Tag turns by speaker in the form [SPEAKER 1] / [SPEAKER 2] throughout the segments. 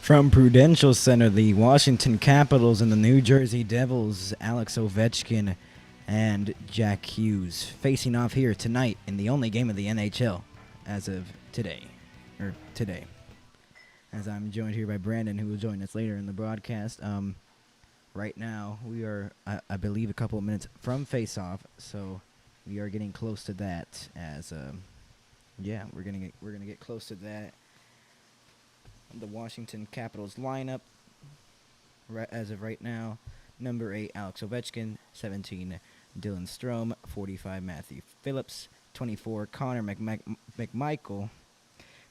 [SPEAKER 1] From Prudential Center, the Washington Capitals and the New Jersey Devils, Alex Ovechkin and Jack Hughes facing off here tonight in the only game of the NHL as of today. As I'm joined here by Brandon, who will join us later in the broadcast. Right now, we are, I believe, a couple of minutes from face-off, so we are getting close to that. We're gonna get close to that. The Washington Capitals lineup, as of right now: number 8, Alex Ovechkin; 17, Dylan Strome; 45, Matthew Phillips; 24, Connor McMichael;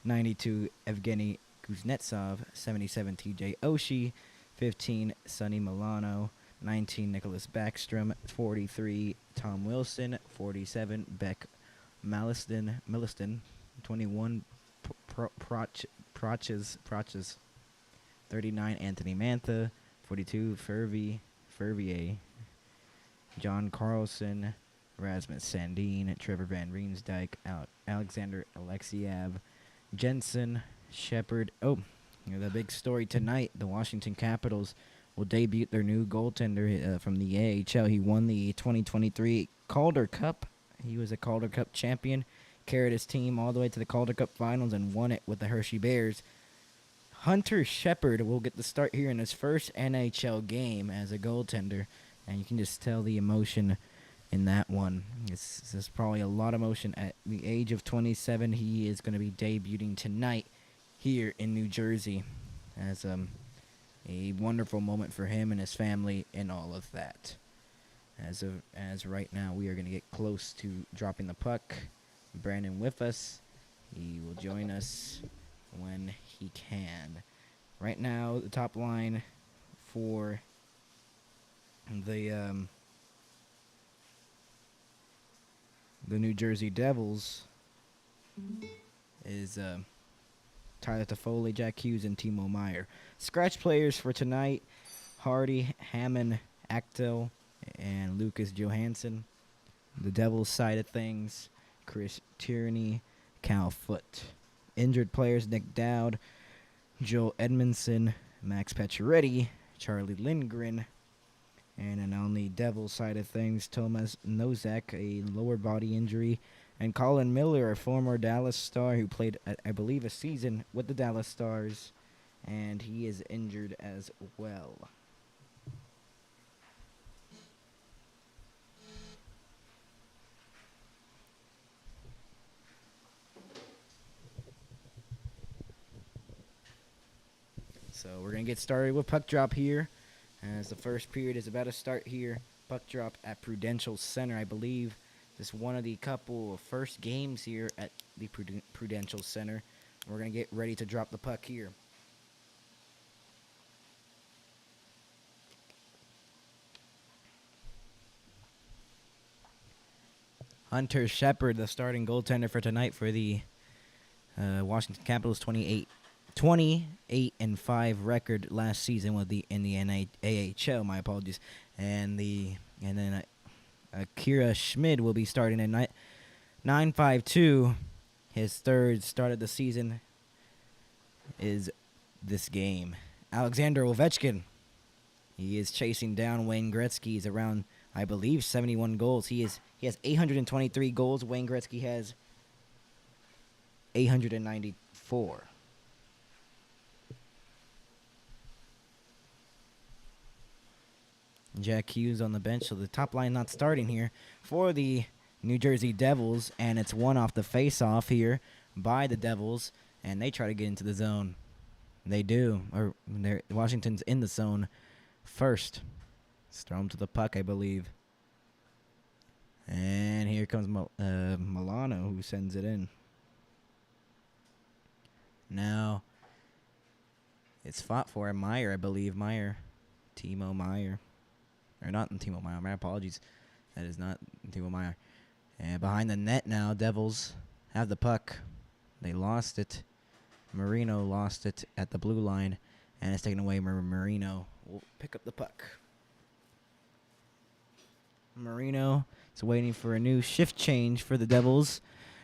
[SPEAKER 1] 92, Evgeny Kuznetsov; 77, TJ Oshie; 15, Sonny Milano; 19, Nicholas Backstrom; 43, Tom Wilson; 47, Beck Milliston; 21, Proches; 39, Anthony Mantha; 42, Fervier; John Carlson; Rasmus Sandin; Trevor Van Riemsdyk; Alexander Alexiev; Jensen; Shepard. The big story tonight: the Washington Capitals will debut their new goaltender from the AHL. He won the 2023 Calder Cup. He was a Calder Cup champion, carried his team all the way to the Calder Cup finals, and won it with the Hershey Bears. Hunter Shepard will get the start here in his first NHL game as a goaltender, and you can just tell the emotion in that one. There's probably a lot of emotion. At the age of 27, he is going to be debuting tonight here in New Jersey as a wonderful moment for him and his family and all of that. As right now, we are going to get close to dropping the puck. Brandon with us. He will join us when he can. Right now, the top line for the New Jersey Devils is Tyler Toffoli, Jack Hughes, and Timo Meier. Scratch players for tonight: Hardy, Hammond, Actel, and Lucas Johansson. The Devils side of things: Chris Tierney, Cal Foote. Injured players: Nick Dowd, Joel Edmondson, Max Pacioretty, Charlie Lindgren. And then on the Devils side of things, Tomas Nozak, a lower body injury, and Colin Miller, a former Dallas Star who played, I believe, a season with the Dallas Stars, and he is injured as well. So we're going to get started with puck drop here, as the first period is about to start here. Puck drop at Prudential Center. I believe this is one of the couple of first games here at the Prudential Center. We're going to get ready to drop the puck here. Hunter Shepard, the starting goaltender for tonight for the Washington Capitals, 28-5 record last season with in the AHL. My apologies. And then Akira Schmid will be starting at 9.52. His third start of the season is this game. Alexander Ovechkin. He is chasing down Wayne Gretzky. He's around, I believe, 71 goals. He has 823 goals. Wayne Gretzky has 894. Jack Hughes on the bench, so the top line not starting here for the New Jersey Devils, and it's one off the face-off here by the Devils, and they try to get into the zone. They do, or Washington's in the zone first. Strome to the puck, I believe. And here comes Milano, who sends it in. Now, it's fought for Meier, I believe. Timo Meier. Or not Timo Meier, my apologies. That is not Timo Meier. And behind the net now, Devils have the puck. They lost it. Marino lost it at the blue line, and it's taken away. Marino will pick up the puck. Marino is waiting for a new shift change for the Devils.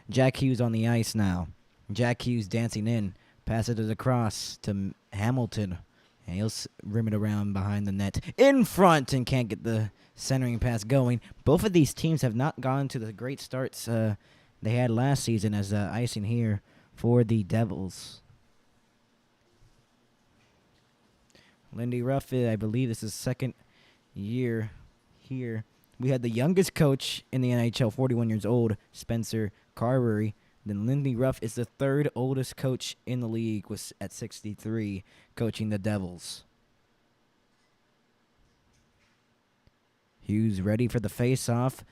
[SPEAKER 1] Jack Hughes on the ice now. Jack Hughes dancing in. Passes it across to Hamilton. And he'll rim it around behind the net. In front and can't get the centering pass going. Both of these teams have not gone to the great starts they had last season as icing here for the Devils. Lindy Ruff, I believe this is second year here. We had the youngest coach in the NHL, 41 years old, Spencer Carberry. Then Lindy Ruff is the third oldest coach in the league at 63, coaching the Devils. Hughes ready for the face-off.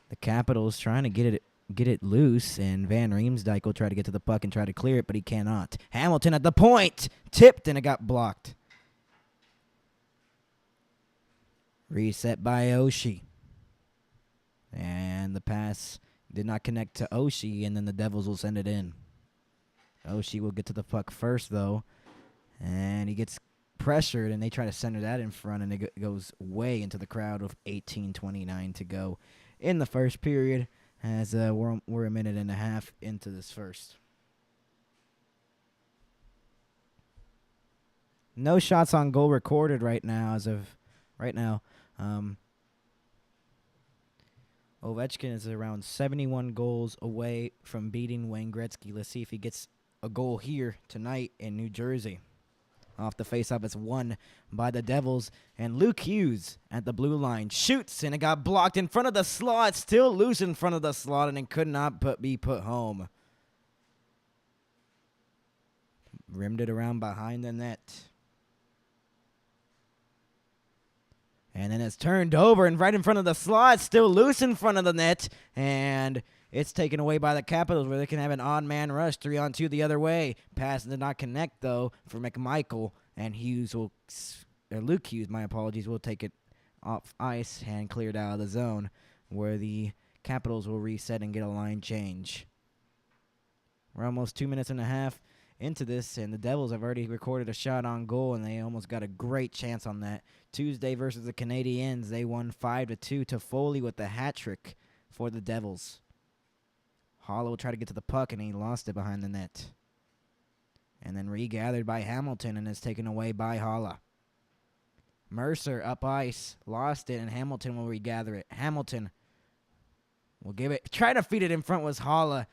[SPEAKER 1] The Capitals trying to get it loose, and Van Riemsdyk will try to get to the puck and try to clear it, but he cannot. Hamilton at the point, tipped, and it got blocked. Reset by Oshie. And the pass did not connect to Oshie, and then the Devils will send it in. Oshie will get to the puck first, though, and he gets pressured, and they try to center that in front, and it goes way into the crowd with 18:29 to go in the first period, as we're a minute and a half into this first. No shots on goal recorded right now as of right now. Ovechkin is around 71 goals away from beating Wayne Gretzky. Let's see if he gets a goal here tonight in New Jersey. Off the faceoff, it's won by the Devils. And Luke Hughes at the blue line shoots, and it got blocked in front of the slot. Still loose in front of the slot, and it could not be put home. Rimmed it around behind the net. And then it's turned over and right in front of the slot, still loose in front of the net. And it's taken away by the Capitals, where they can have an odd man rush, 3-on-2 the other way. Pass did not connect, though, for McMichael. And Luke Hughes, my apologies, will take it off ice and cleared out of the zone, where the Capitals will reset and get a line change. We're almost 2 minutes and a half into this, and the Devils have already recorded a shot on goal, and they almost got a great chance on that. Tuesday versus the Canadiens, they won 5-2 to Foley with the hat trick for the Devils. Holla will try to get to the puck, and he lost it behind the net. And then regathered by Hamilton, and is taken away by Holla. Mercer up ice, lost it, and Hamilton will regather it. Hamilton will give it. Try to feed it in front was Holla.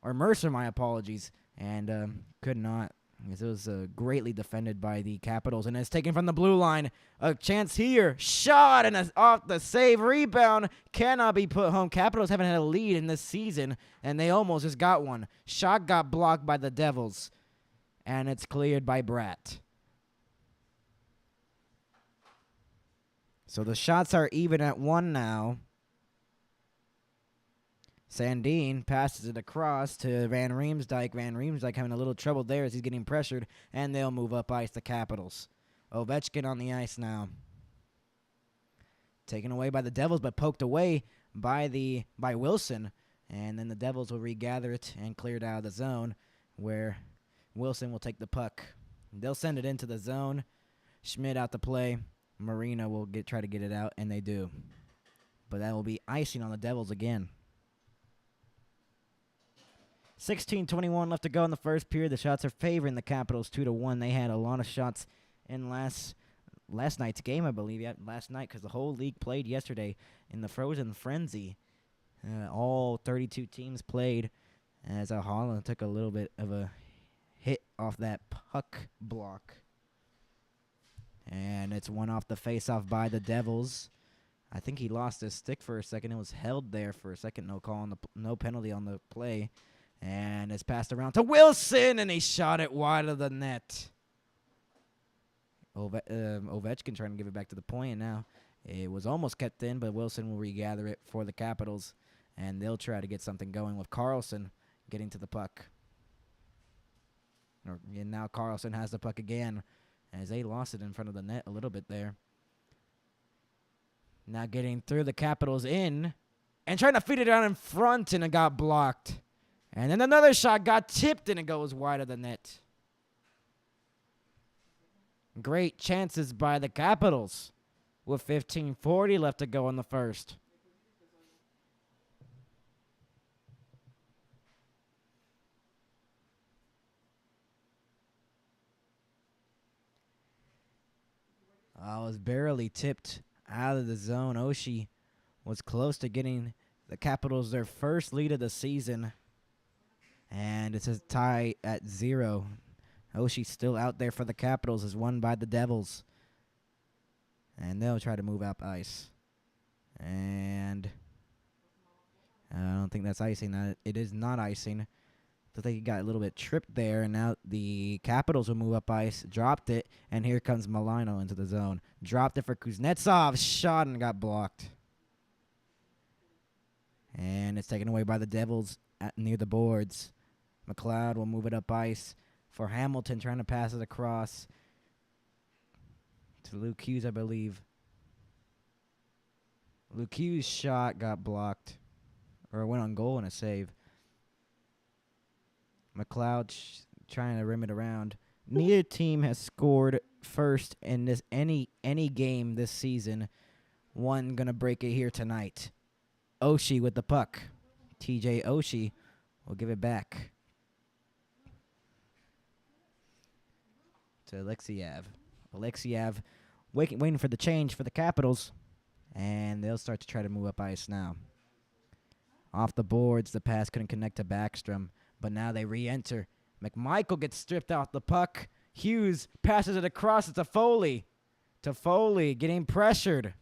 [SPEAKER 1] Or Mercer, my apologies. And could not. It was greatly defended by the Capitals. And it's taken from the blue line. A chance here. Shot and off the save. Rebound. Cannot be put home. Capitals haven't had a lead in this season. And they almost just got one. Shot got blocked by the Devils. And it's cleared by Bratt. So the shots are even at 1 now. Sandin passes it across to Van Riemsdyk. Van Riemsdyk having a little trouble there as he's getting pressured, and they'll move up ice, the Capitals. Ovechkin on the ice now. Taken away by the Devils, but poked away by Wilson. And then the Devils will regather it and clear it out of the zone, where Wilson will take the puck. They'll send it into the zone. Schmidt out to play. Marina will try to get it out, and they do. But that will be icing on the Devils again. 16:21 left to go in the first period. The shots are favoring the Capitals 2-1. They had a lot of shots in last night's game, I believe. Yeah, last night, because the whole league played yesterday in the Frozen Frenzy. All 32 teams played, as Holland took a little bit of a hit off that puck block. And it's one off the face-off by the Devils. I think he lost his stick for a second. It was held there for a second. No penalty on the play. And it's passed around to Wilson, and he shot it wide of the net. Ovechkin trying to give it back to the point, and now it was almost kept in, but Wilson will regather it for the Capitals, and they'll try to get something going with Carlson getting to the puck. And now Carlson has the puck again, as they lost it in front of the net a little bit there. Now getting through the Capitals in, and trying to feed it out in front, and it got blocked. And then another shot got tipped, and it goes wide of the net. Great chances by the Capitals with 15:40 left to go in the first. Was barely tipped out of the zone. Oshie was close to getting the Capitals their first lead of the season. And it's a tie at 0. Oshie's still out there for the Capitals, is won by the Devils. And they'll try to move up ice. And I don't think that's icing. It is not icing. I think he got a little bit tripped there, and now the Capitals will move up ice. Dropped it, and here comes Milano into the zone. Dropped it for Kuznetsov. Shot and got blocked. And it's taken away by the Devils near the boards. McLeod will move it up ice for Hamilton, trying to pass it across to Luke Hughes, I believe. Luke Hughes' shot got blocked, or went on goal in a save. McLeod trying to rim it around. Neither team has scored first in this any game this season. One gonna break it here tonight. Oshie with the puck. TJ Oshie will give it back to Alexiev. Alexiev waiting for the change for the Capitals. And they'll start to try to move up ice now. Off the boards, the pass couldn't connect to Backstrom. But now they re-enter. McMichael gets stripped off the puck. Hughes passes it across to Foley. To Foley getting pressured.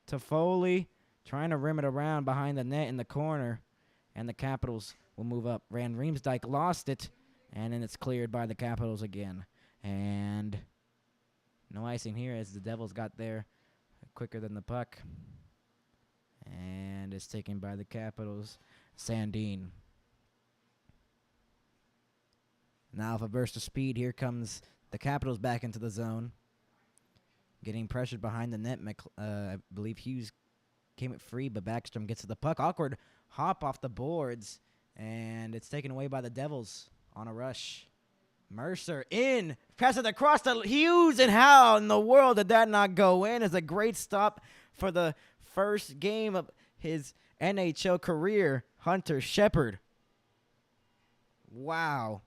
[SPEAKER 1] To Foley trying to rim it around behind the net in the corner. And the Capitals will move up. Van Riemsdyk lost it. And then it's cleared by the Capitals again. And no icing here as the Devils got there quicker than the puck. And it's taken by the Capitals. Sandin. Now with a burst of speed, here comes the Capitals back into the zone. Getting pressured behind the net. I believe Hughes came it free, but Backstrom gets to the puck. Awkward hop off the boards. And it's taken away by the Devils on a rush. Mercer in. Pass it across to Hughes. And how in the world did that not go in? It's a great stop for the first game of his NHL career, Hunter Shepard. Wow.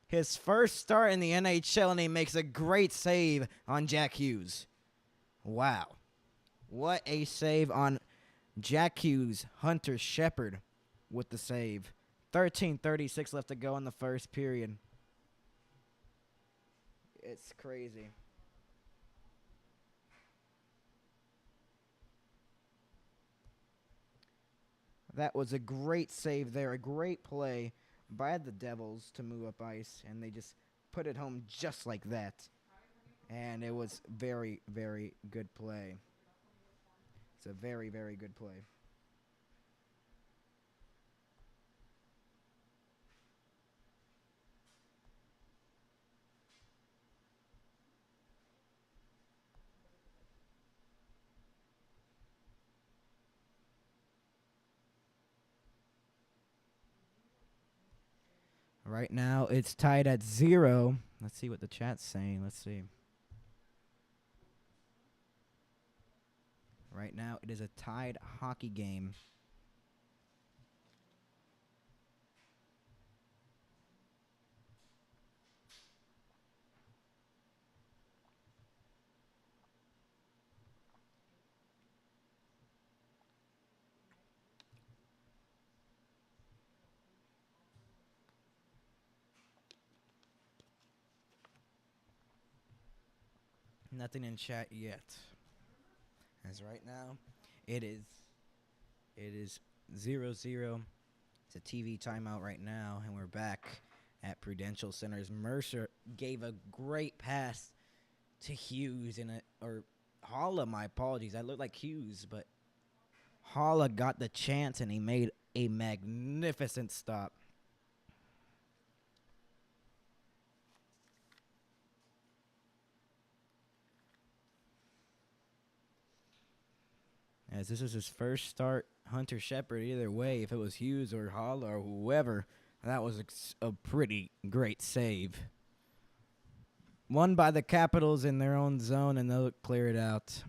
[SPEAKER 1] His first start in the NHL, and he makes a great save on Jack Hughes. Wow. What a save on Jack Hughes. Hunter Shepard with the save. 13:36 left to go in the first period. It's crazy. That was a great save there, a great play by the Devils to move up ice, and they just put it home just like that. And it was very, very good play. It's a very, very good play. Right now, it's tied at 0. Let's see what the chat's saying. Let's see. Right now, it is a tied hockey game. Nothing in chat yet. As right now, it is 0-0. It's a TV timeout right now, and we're back at Prudential Centers. Mercer gave a great pass to Hughes or Holla. My apologies. I look like Hughes, but Holla got the chance, and he made a magnificent stop. As this is his first start, Hunter Shepard, either way, if it was Hughes or Holla or whoever, that was a pretty great save. Won by the Capitals in their own zone, and they'll clear it out.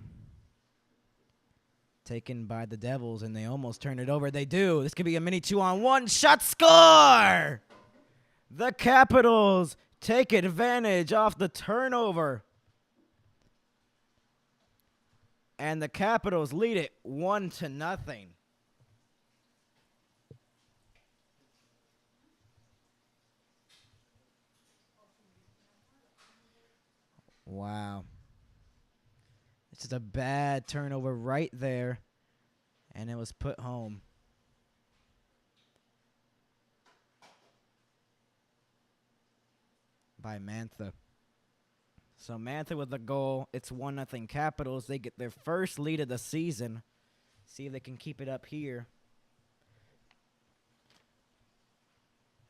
[SPEAKER 1] Taken by the Devils, and they almost turn it over. They do. This could be a mini 2-on-1. Shot score! The Capitals take advantage off the turnover. And the Capitals lead it 1-0. Wow. It's just a bad turnover right there. And it was put home. By Mantha. So Mantha with the goal. It's 1-0 Capitals. They get their first lead of the season. See if they can keep it up here.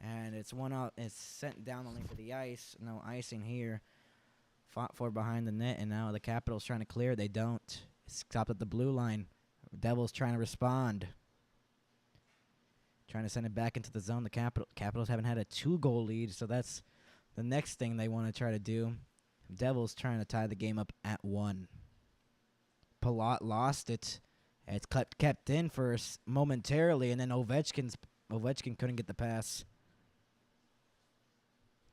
[SPEAKER 1] And it's one out. It's sent down only for the ice. No icing here. Fought for behind the net, and now the Capitals trying to clear. They don't. It's stopped at the blue line. Devils trying to respond. Trying to send it back into the zone. The Capitals haven't had a 2-goal lead, so that's the next thing they want to try to do. Devils trying to tie the game up at 1. Palat lost it. It's kept in for momentarily, and then Ovechkin couldn't get the pass.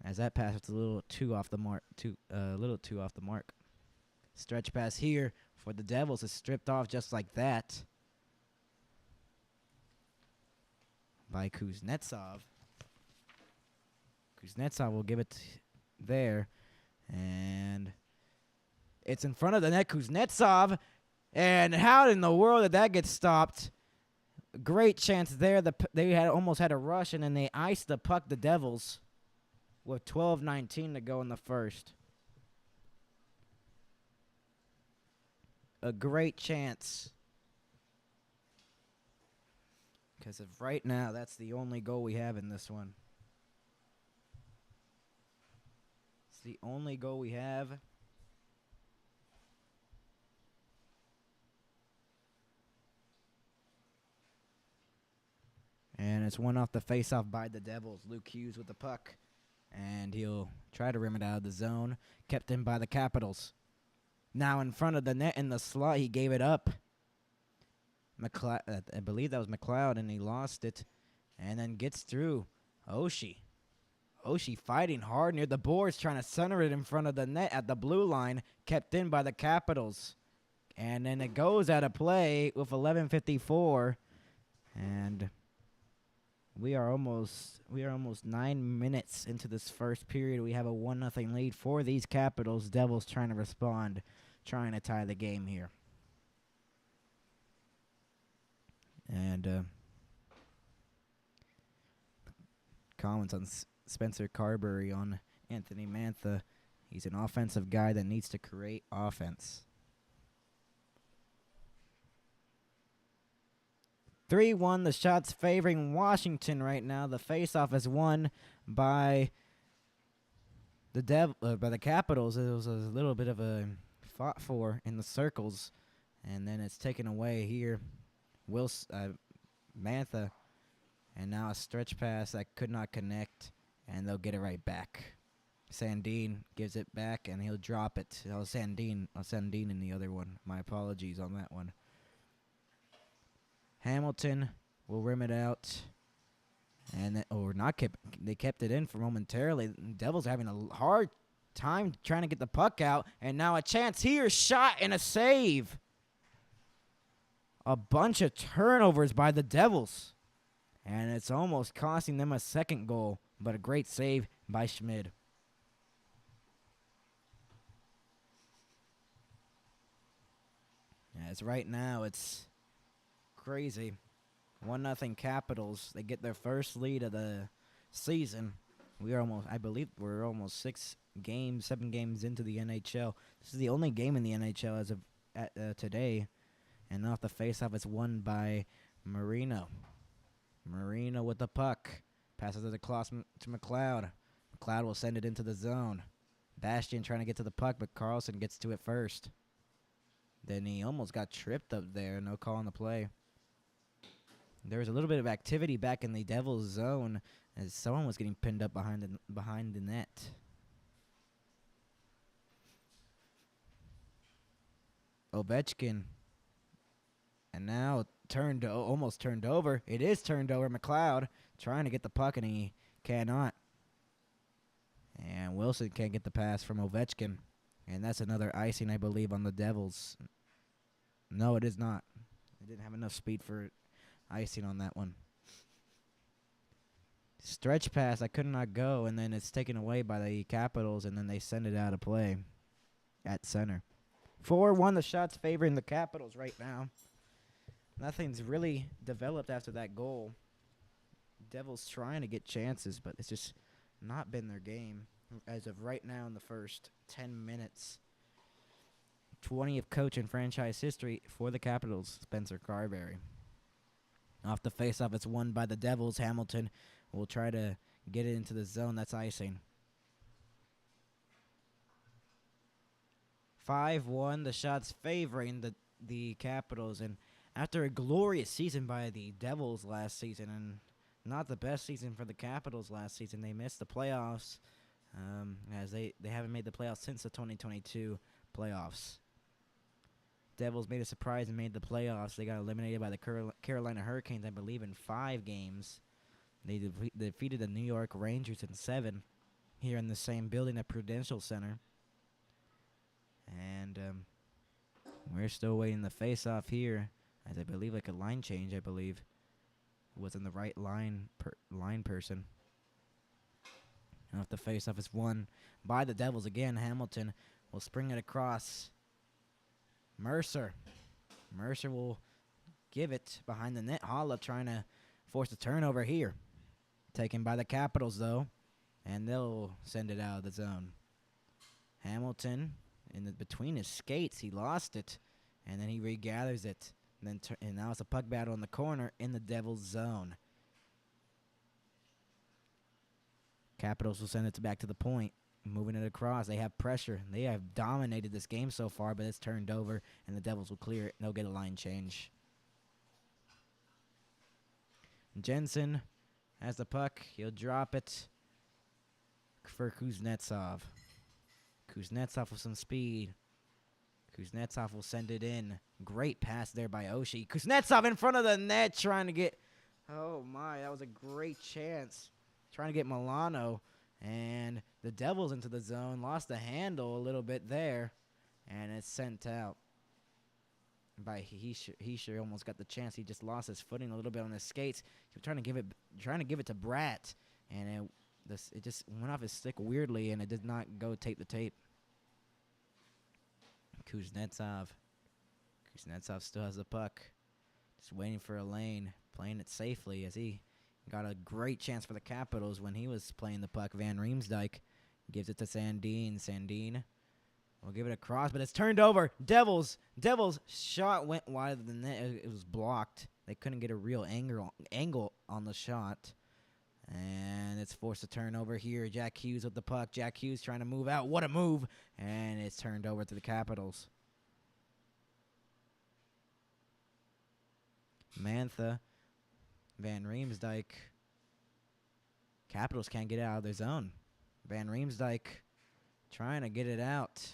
[SPEAKER 1] As that pass was a little too off the mark. Stretch pass here for the Devils is stripped off just like that by Kuznetsov. Kuznetsov will give it there. And it's in front of the net. Kuznetsov. And how in the world did that get stopped? Great chance there. They had almost had a rush, and then they iced the puck, the Devils, with 12:19 to go in the first. A great chance. Because of right now, that's the only goal we have in this one. It's the only goal we have. And it's one off the face-off by the Devils. Luke Hughes with the puck. And he'll try to rim it out of the zone. Kept in by the Capitals. Now in front of the net in the slot, he gave it up. I believe that was McLeod, and he lost it. And then gets through. Oshie fighting hard near the boards, trying to center it in front of the net at the blue line. Kept in by the Capitals. And then it goes out of play with 11:54. And we are almost 9 minutes into this first period. We have a 1-0 lead for these Capitals. Devils trying to respond, trying to tie the game here. And comments on Spencer Carberry on Anthony Mantha. He's an offensive guy that needs to create offense. 3-1, the shots favoring Washington right now. The faceoff is won by the Capitals. It was a little bit of a fought for in the circles, and then it's taken away here. Mantha, and now a stretch pass that could not connect, and they'll get it right back. Sandin gives it back, and he'll drop it. Sandin in the other one. My apologies on that one. Hamilton will rim it out, and they kept it in for momentarily. The Devils are having a hard time trying to get the puck out, and now a chance here, shot and a save. A bunch of turnovers by the Devils, and it's almost costing them a second goal, but a great save by Schmid. As right now, it's crazy. 1-0 Capitals. They get their first lead of the season. I believe we're almost 7 games into the NHL. This is the only game in the NHL as of today. And off the faceoff, it's won by Marino. Marino with the puck. Passes it across to McLeod. McLeod will send it into the zone. Bastian trying to get to the puck, but Carlson gets to it first. Then he almost got tripped up there. No call on the play. There was a little bit of activity back in the Devils' zone as someone was getting pinned up behind the net. Ovechkin. And now almost turned over. It is turned over. McLeod trying to get the puck, and he cannot. And Wilson can't get the pass from Ovechkin. And that's another icing, I believe, on the Devils. No, it is not. It didn't have enough speed for icing on that one. Stretch pass, I could not go, and then it's taken away by the Capitals, and then they send it out of play at center. 4-1, the shots favoring the Capitals right now. Nothing's really developed after that goal. Devils trying to get chances, but it's just not been their game as of right now in the first 10 minutes. 20th coach in franchise history for the Capitals, Spencer Carberry. Off the faceoff, it's won by the Devils. Hamilton will try to get it into the zone. That's icing. 5-1, the shots favoring the Capitals. And after a glorious season by the Devils last season, and not the best season for the Capitals last season, they missed the playoffs, as they haven't made the playoffs since the 2022 playoffs. Devils made a surprise and made the playoffs. They got eliminated by the Carolina Hurricanes, I believe, in 5 games. They defeated the New York Rangers in 7 here in the same building at Prudential Center. And we're still waiting the face-off here, as I believe like a line change, I believe, was in the right line person. And if the face-off is won by the Devils again, Hamilton will spring it across. Mercer will give it behind the net. Holla trying to force a turnover here. Taken by the Capitals, though, and they'll send it out of the zone. Hamilton, between his skates, he lost it, and then he regathers it. And now it's a puck battle in the corner in the Devils' zone. Capitals will send it back to the point. Moving it across. They have pressure. They have dominated this game so far, but it's turned over, and the Devils will clear it. They'll get a line change. Jensen has the puck. He'll drop it for Kuznetsov. Kuznetsov with some speed. Kuznetsov will send it in. Great pass there by Oshie. Kuznetsov in front of the net trying to get... Oh, my. That was a great chance. Trying to get Milano. And the Devils into the zone. Lost the handle a little bit there. And it's sent out by Heischer. Almost got the chance. He just lost his footing a little bit on his skates. He was trying to give it to Bratt. And it just went off his stick weirdly. And it did not go tape to tape. Kuznetsov still has the puck. Just waiting for a lane. Playing it safely as he got a great chance for the Capitals when he was playing the puck. Van Riemsdyk gives it to Sandin. Sandin will give it across, but it's turned over. Devils shot went wide of the net. It was blocked. They couldn't get a real angle on the shot. And it's forced to turn over here. Jack Hughes with the puck. Jack Hughes trying to move out. What a move. And it's turned over to the Capitals. Mantha. Van Riemsdyk. Capitals can't get it out of their zone. Van Riemsdyk trying to get it out.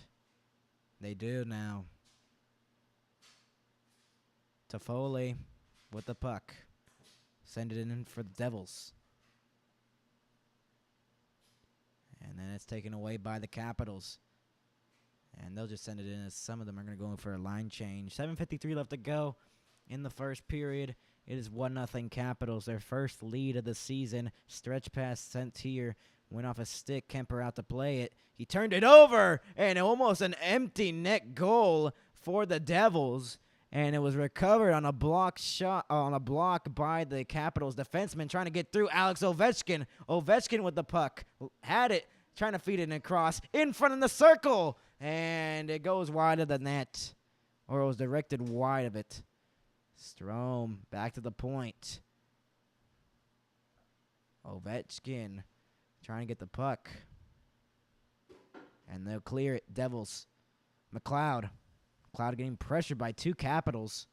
[SPEAKER 1] They do now. Toffoli with the puck. Send it in for the Devils. And then it's taken away by the Capitals. And they'll just send it in as some of them are going to go in for a line change. 7:53 left to go in the first period. It is 1-0 Capitals, their first lead of the season. Stretch pass sent here. Went off a stick. Kemper out to play it. He turned it over, and almost an empty net goal for the Devils. And it was recovered on a block shot, on a block by the Capitals defenseman trying to get through. Alex Ovechkin. Ovechkin with the puck. Had it, trying to feed it across in front of the circle. And it goes wide of the net. Or it was directed wide of it. Strome back to the point. Ovechkin trying to get the puck. And they'll clear it. Devils. McLeod getting pressured by 2 Capitals.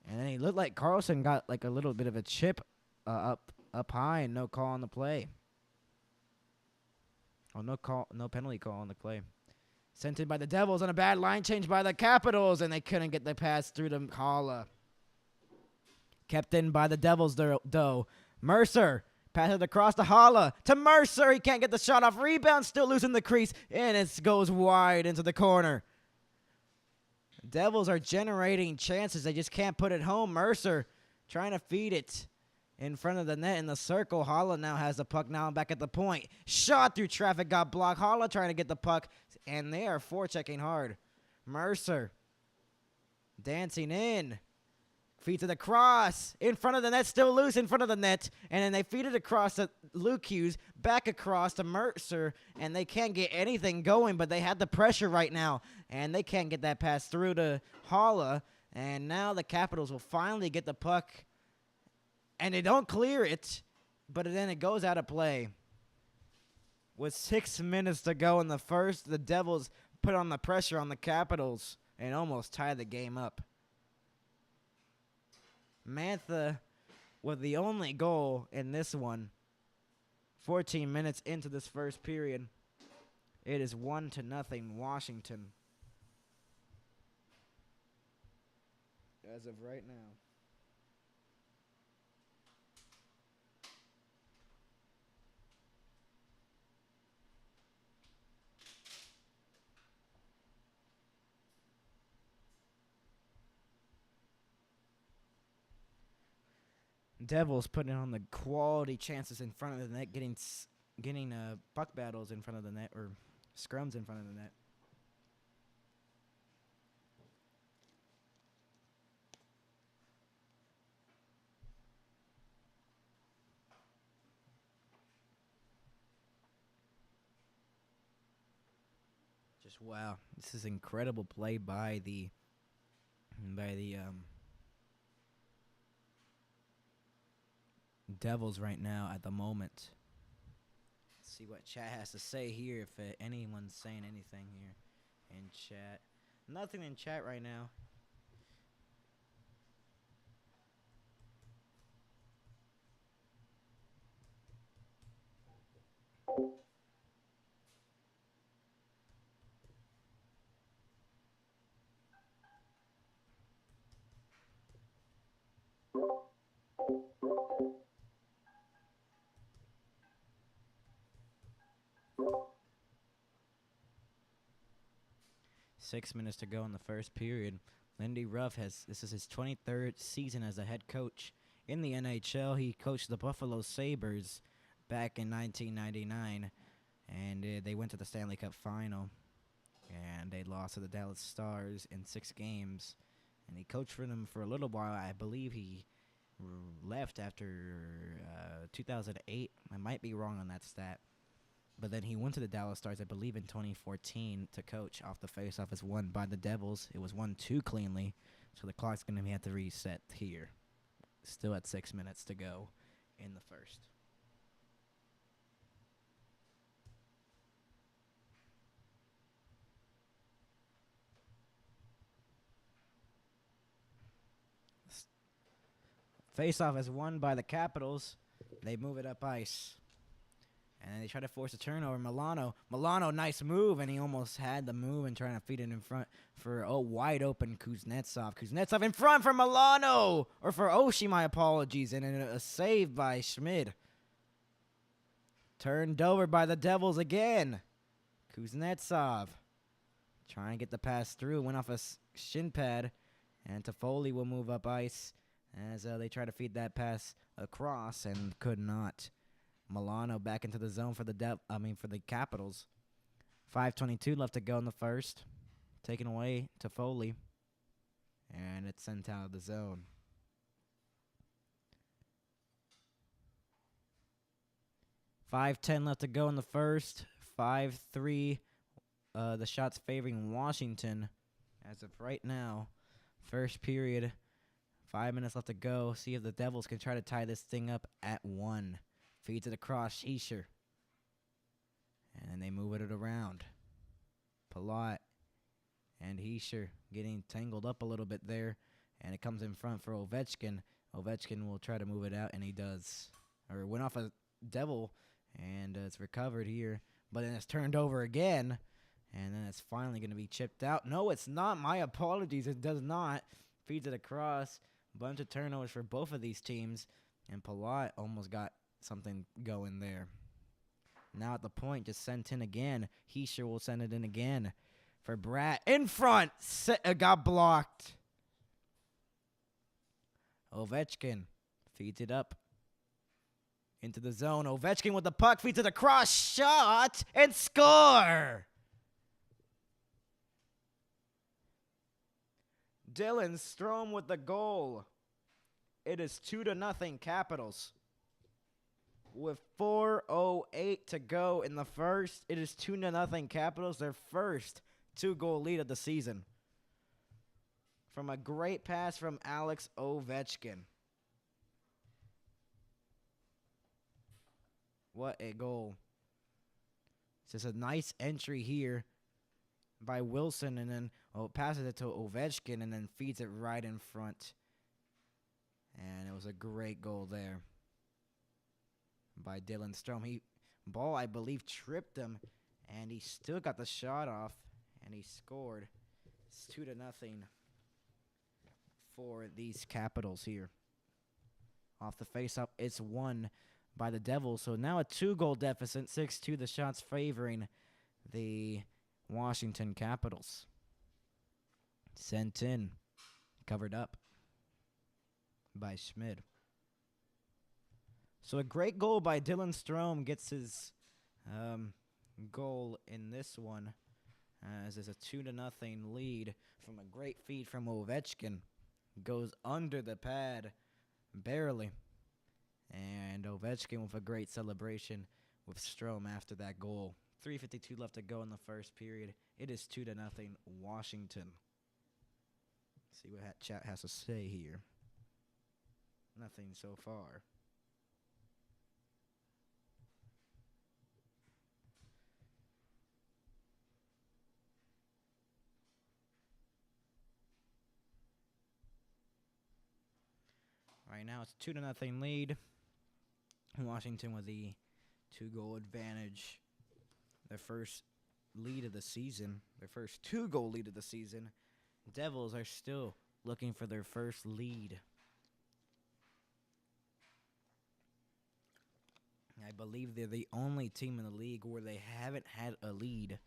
[SPEAKER 1] And then he looked like Carlson got like a little bit of a chip up high and no call on the play. Oh, no penalty call on the play. Sent in by the Devils on a bad line change by the Capitals, and they couldn't get the pass through to Holla. Kept in by the Devils, though. Mercer passed it across to Holla. To Mercer, he can't get the shot off. Rebound, still losing the crease, and it goes wide into the corner. Devils are generating chances. They just can't put it home. Mercer trying to feed it in front of the net in the circle. Holla now has the puck now back at the point. Shot through traffic, got blocked. Holla trying to get the puck, and they are forechecking hard. Mercer dancing in. Feed to the cross. In front of the net, still loose in front of the net. And then they feed it across to Luke Hughes, back across to Mercer, and they can't get anything going, but they have the pressure right now, and they can't get that pass through to Holla. And now the Capitals will finally get the puck, and they don't clear it, but then it goes out of play. With 6 minutes to go in the first, the Devils put on the pressure on the Capitals and almost tie the game up. Mantha with the only goal in this one. 14 minutes into this first period. It is 1-0 Washington. As of right now. Devils putting on the quality chances in front of the net, getting puck battles in front of the net, or scrums in front of the net. Just wow, this is incredible play by the Devils right now at the moment. Let's see what chat has to say here, if anyone's saying anything here in chat. Nothing in chat right now. Six minutes to go in the first period. Lindy Ruff this is his 23rd season as a head coach in the NHL. He coached the Buffalo Sabres back in 1999, and they went to the Stanley Cup final, and they lost to the Dallas Stars in 6 games. And he coached for them for a little while. I believe he left after 2008. I might be wrong on that stat. But then he went to the Dallas Stars, I believe, in 2014 to coach off the faceoff. It's won by the Devils. It was won too cleanly, so the clock's going to have to reset here. Still at 6 minutes to go in the first. Faceoff is won by the Capitals. They move it up ice. And they try to force a turnover. Milano, nice move, and he almost had the move and trying to feed it in front for wide open Kuznetsov. Kuznetsov in front for Milano, or for Oshie, my apologies, and a save by Schmid. Turned over by the Devils again. Kuznetsov trying to get the pass through, went off a shin pad, and Toffoli will move up ice as they try to feed that pass across and could not. Milano back into the zone for the Capitals. 5:22 left to go in the first. Taken away to Foley. And it's sent out of the zone. $5:10 left to go in the first. 5-3. The shots favoring Washington as of right now. First period. 5 minutes left to go. See if the Devils can try to tie this thing up at 1. Feeds it across Hischer. And they move it around. Palat and Hischer getting tangled up a little bit there. And it comes in front for Ovechkin. Ovechkin will try to move it out, and he does. Or went off a Devil, and it's recovered here. But then it's turned over again. And then it's finally going to be chipped out. No, it's not. My apologies. It does not. Feeds it across. Bunch of turnovers for both of these teams. And Palat almost got something going there. Now at the point, just sent in again. Hischer will send it in again. for Bratt. In front. Got blocked. Ovechkin feeds it up into the zone. Ovechkin with the puck, feeds it across, shot, and score! Dylan Strome with the goal. It is 2-0 Capitals. With 4:08 to go in the first, it is 2-0 Capitals, their first 2-goal lead of the season. From a great pass from Alex Ovechkin. What a goal. It's just a nice entry here by Wilson, and then passes it to Ovechkin and then feeds it right in front. And it was a great goal there by Dylan Strome. Ball, I believe, tripped him, and he still got the shot off, and he scored. It's 2-0 for these Capitals here. Off the faceoff, it's won by the Devils. So now a 2-goal deficit, 6-2, the shots favoring the Washington Capitals. Sent in, covered up by Schmid. So a great goal by Dylan Strome gets his goal in this one, as it's a 2-0 lead from a great feed from Ovechkin. Goes under the pad, barely. And Ovechkin with a great celebration with Strome after that goal. 3:52 left to go in the first period. It is 2-0 Washington. See what chat has to say here. Nothing so far. Right now it's 2-0 lead. Washington with the 2-goal advantage. Their first lead of the season. Their first 2-goal lead of the season. Devils are still looking for their first lead. I believe they're the only team in the league where they haven't had a lead,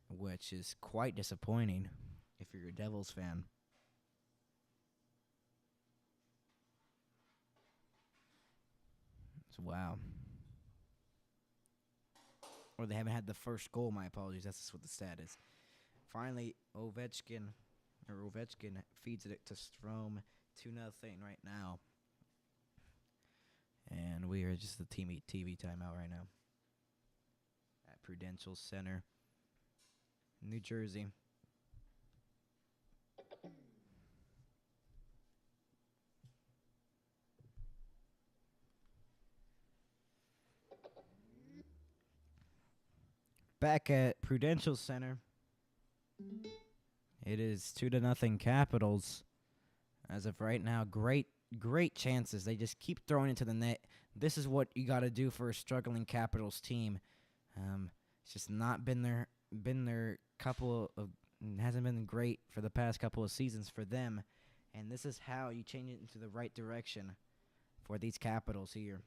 [SPEAKER 1] which is quite disappointing if you're a Devils fan. So, wow. Or they haven't had the first goal, my apologies. That's just what the stat is. Finally, Ovechkin feeds it to Strome. 2-0 right now. And we are just the TV timeout right now. At Prudential Center, New Jersey. Back at Prudential Center, it is 2-0 Capitals. As of right now, great chances. They just keep throwing into the net. This is what you got to do for a struggling Capitals team. It's just not been their couple of hasn't been great for the past couple of seasons for them, and this is how you change it into the right direction for these Capitals here.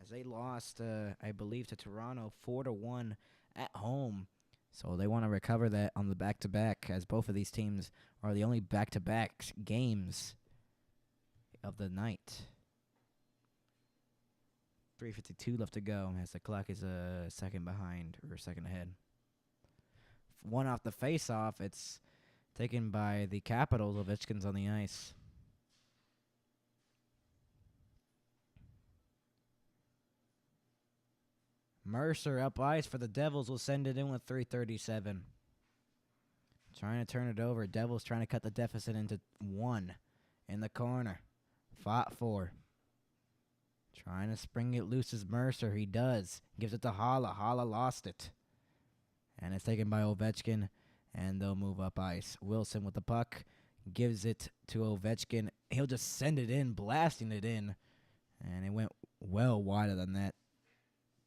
[SPEAKER 1] As they lost, I believe, to Toronto 4-1 at home. So they want to recover that on the back-to-back, as both of these teams are the only back-to-back games of the night. 3:52 left to go as the clock is a second behind, or a second ahead. One off the face-off, it's taken by the Capitals. Ovechkin's on the ice. Mercer up ice for the Devils will send it in with 3:37. Trying to turn it over. Devils trying to cut the deficit into 1 in the corner. Fought for. Trying to spring it loose is Mercer. He does. Gives it to Hala. Hala lost it. And it's taken by Ovechkin, and they'll move up ice. Wilson with the puck. Gives it to Ovechkin. He'll just send it in, blasting it in. And it went well wider than that.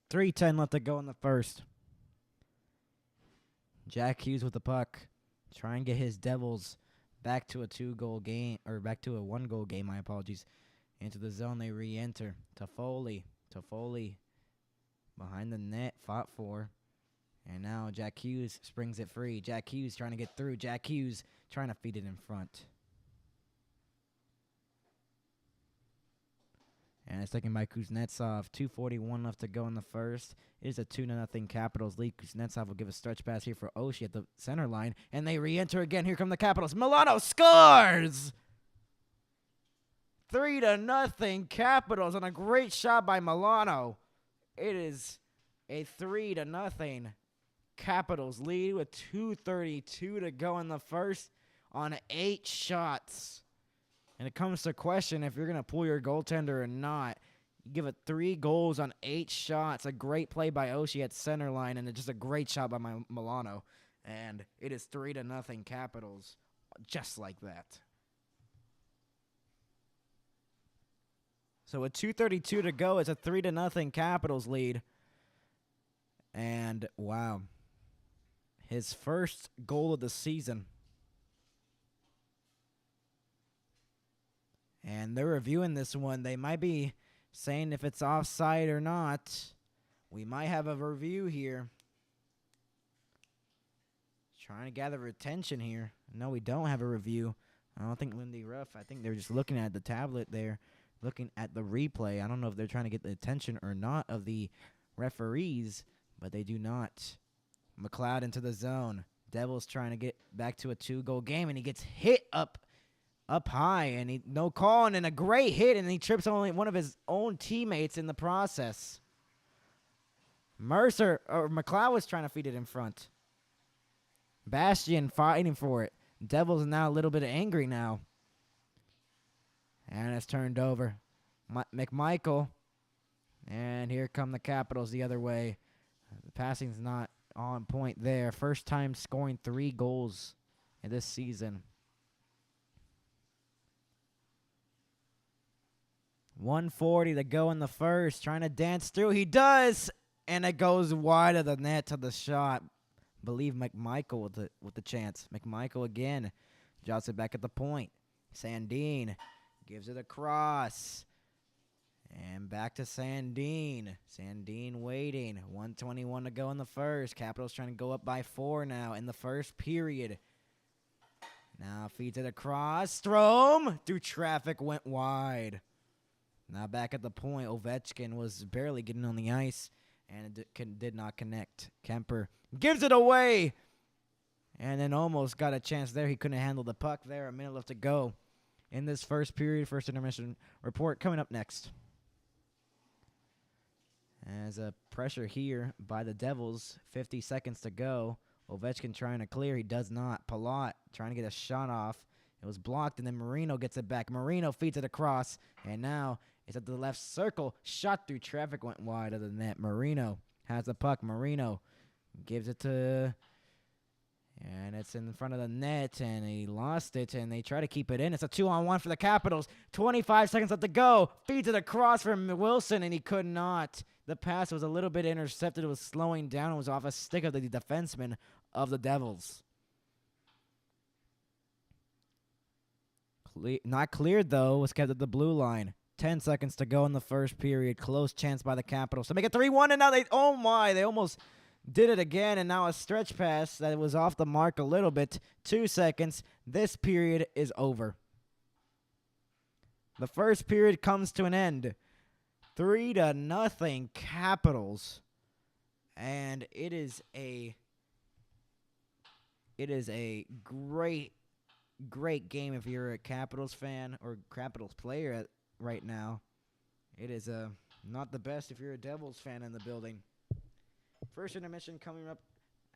[SPEAKER 1] 3:10 left to go in the first. Jack Hughes with the puck. Try and get his Devils back to a 2-goal game, or back to a 1-goal game, my apologies. Into the zone they re-enter. Toffoli behind the net, fought for. And now Jack Hughes springs it free. Jack Hughes trying to get through. Jack Hughes trying to feed it in front. And it's taken by Kuznetsov. 2:41 left to go in the first. It is a 2-0 Capitals lead. Kuznetsov will give a stretch pass here for Oshie at the center line. And they re-enter again. Here come the Capitals. Milano scores! 3-0 Capitals on a great shot by Milano. It is a 3-0 Capitals lead with 2:32 to go in the first on 8 shots. And it comes to question if you're going to pull your goaltender or not. You give it 3 goals on 8 shots. A great play by Oshie at center line, and just a great shot by Milano. And it is 3-0 Capitals, just like that. So with 2:32 to go, it's a 3-0 Capitals lead. And wow, his first goal of the season. And they're reviewing this one. They might be saying if it's offside or not. We might have a review here. Trying to gather attention here. No, we don't have a review. I don't think Lindy Ruff. I think they're just looking at the tablet there, looking at the replay. I don't know if they're trying to get the attention or not of the referees, but they do not. McLeod into the zone. Devils trying to get back to a 2-goal game, and he gets hit up high, and he no call, and a great hit, and he trips only one of his own teammates in the process. McLeod was trying to feed it in front. Bastian fighting for it. Devils are now a little bit angry now. And it's turned over. McMichael. And here come the Capitals the other way. The passing's not on point there. First time scoring 3 goals in this season. 1:40 to go in the first. Trying to dance through. He does. And it goes wide of the net to the shot. I believe McMichael with the chance. McMichael again. Jots it back at the point. Sandin gives it across. And back to Sandin. Sandin waiting. 1:21 to go in the first. Capitals trying to go up by 4 now in the first period. Now feeds it across. Strome through traffic went wide. Now back at the point, Ovechkin was barely getting on the ice, and it did not connect. Kemper gives it away, and then almost got a chance there. He couldn't handle the puck there. A minute left to go in this first period. First intermission report coming up next. As a pressure here by the Devils, 50 seconds to go. Ovechkin trying to clear. He does not. Palat trying to get a shot off. It was blocked, and then Marino gets it back. Marino feeds it across, and now it's at the left circle. Shot through traffic, went wide of the net. Marino has the puck. Marino gives it to, and it's in front of the net, and he lost it, and they try to keep it in. It's a 2-on-1 for the Capitals. 25 seconds left to go. Feeds it across from Wilson, and he could not. The pass was a little bit intercepted. It was slowing down. It was off a stick of the defenseman of the Devils. Not cleared, though. Was kept at the blue line. 10 seconds to go in the first period. Close chance by the Capitals to make it 3-1, and now they almost did it again, and now a stretch pass that was off the mark a little bit. 2 seconds. This period is over. The first period comes to an end. 3-0 Capitals, and it is a great game if you're a Capitals fan or Capitals player right now. It is not the best if you're a Devils fan in the building. First intermission coming up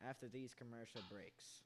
[SPEAKER 1] after these commercial breaks.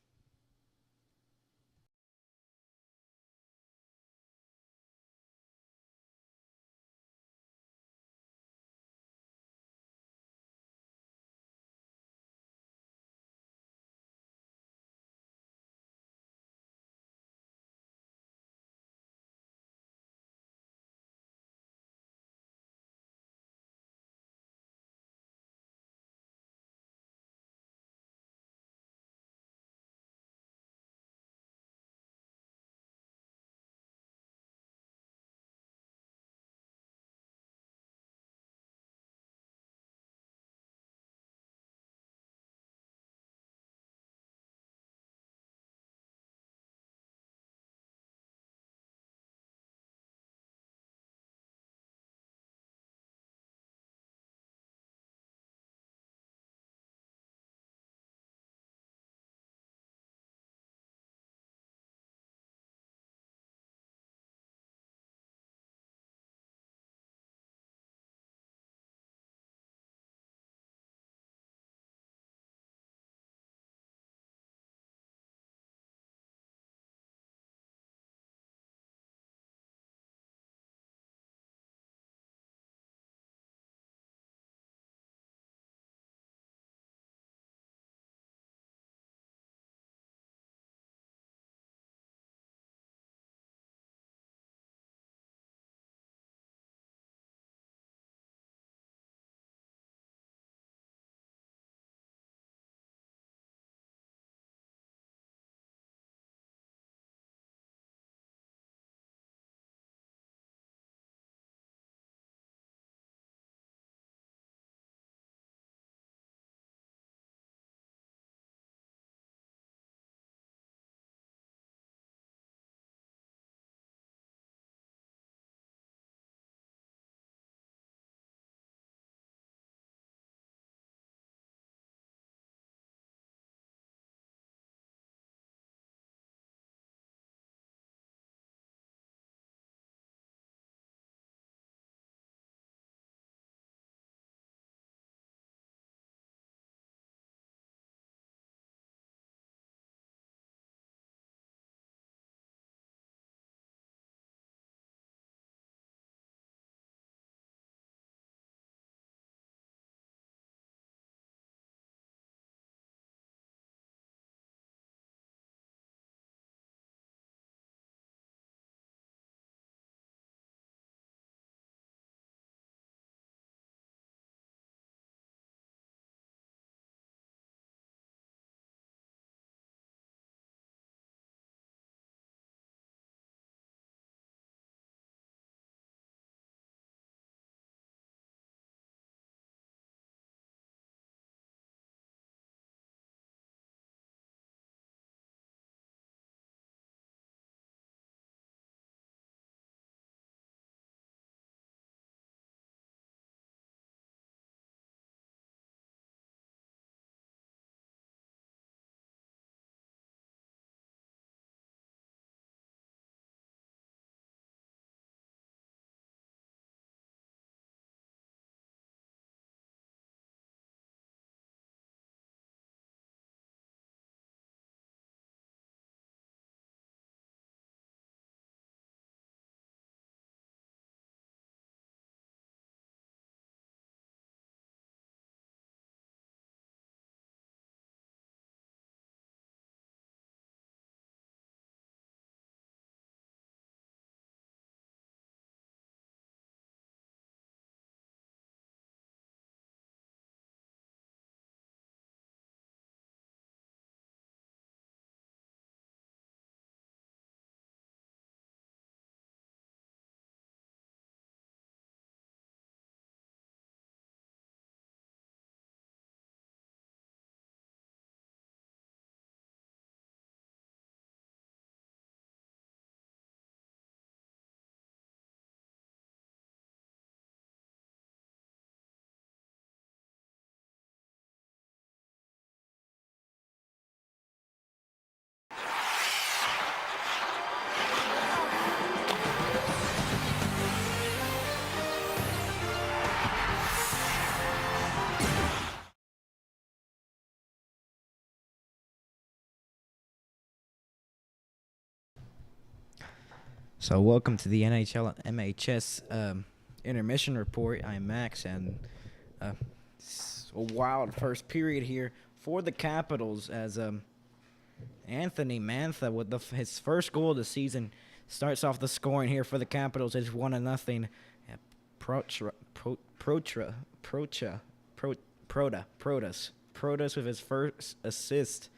[SPEAKER 1] So welcome to the NHL MHS intermission report. I'm Max, and it's a wild first period here for the Capitals as Anthony Mantha with his first goal of the season starts off the scoring here for the Capitals. It's 1-0. Protas with his first assist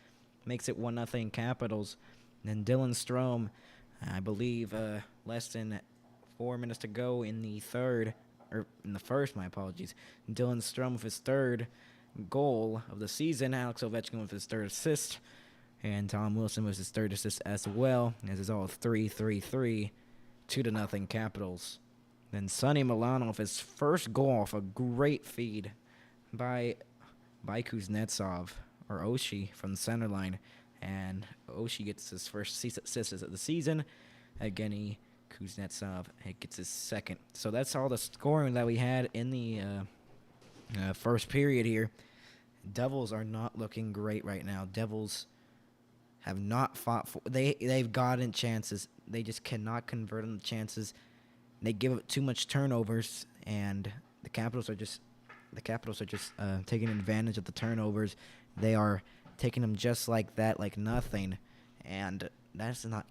[SPEAKER 1] makes it 1-0 Capitals. And then Dylan Strome, I believe, less than 4 minutes to go in the third, or in the first, my apologies. Dylan Strome with his third goal of the season. Alex Ovechkin with his third assist. And Tom Wilson with his third assist as well. As it's all 3-3-3, 2-0 Capitals. Then Sonny Milano with his first goal off a great feed by Kuznetsov, or Oshie, from the center line. And Oshie gets his first assist of the season. Again, Kuznetsov gets his second. So that's all the scoring that we had in the first period here. Devils are not looking great right now. Devils have not fought for. They've gotten chances. They just cannot convert on the chances. They give up too much turnovers, and the Capitals are just taking advantage of the turnovers. They are taking them just like that, like nothing, and that's not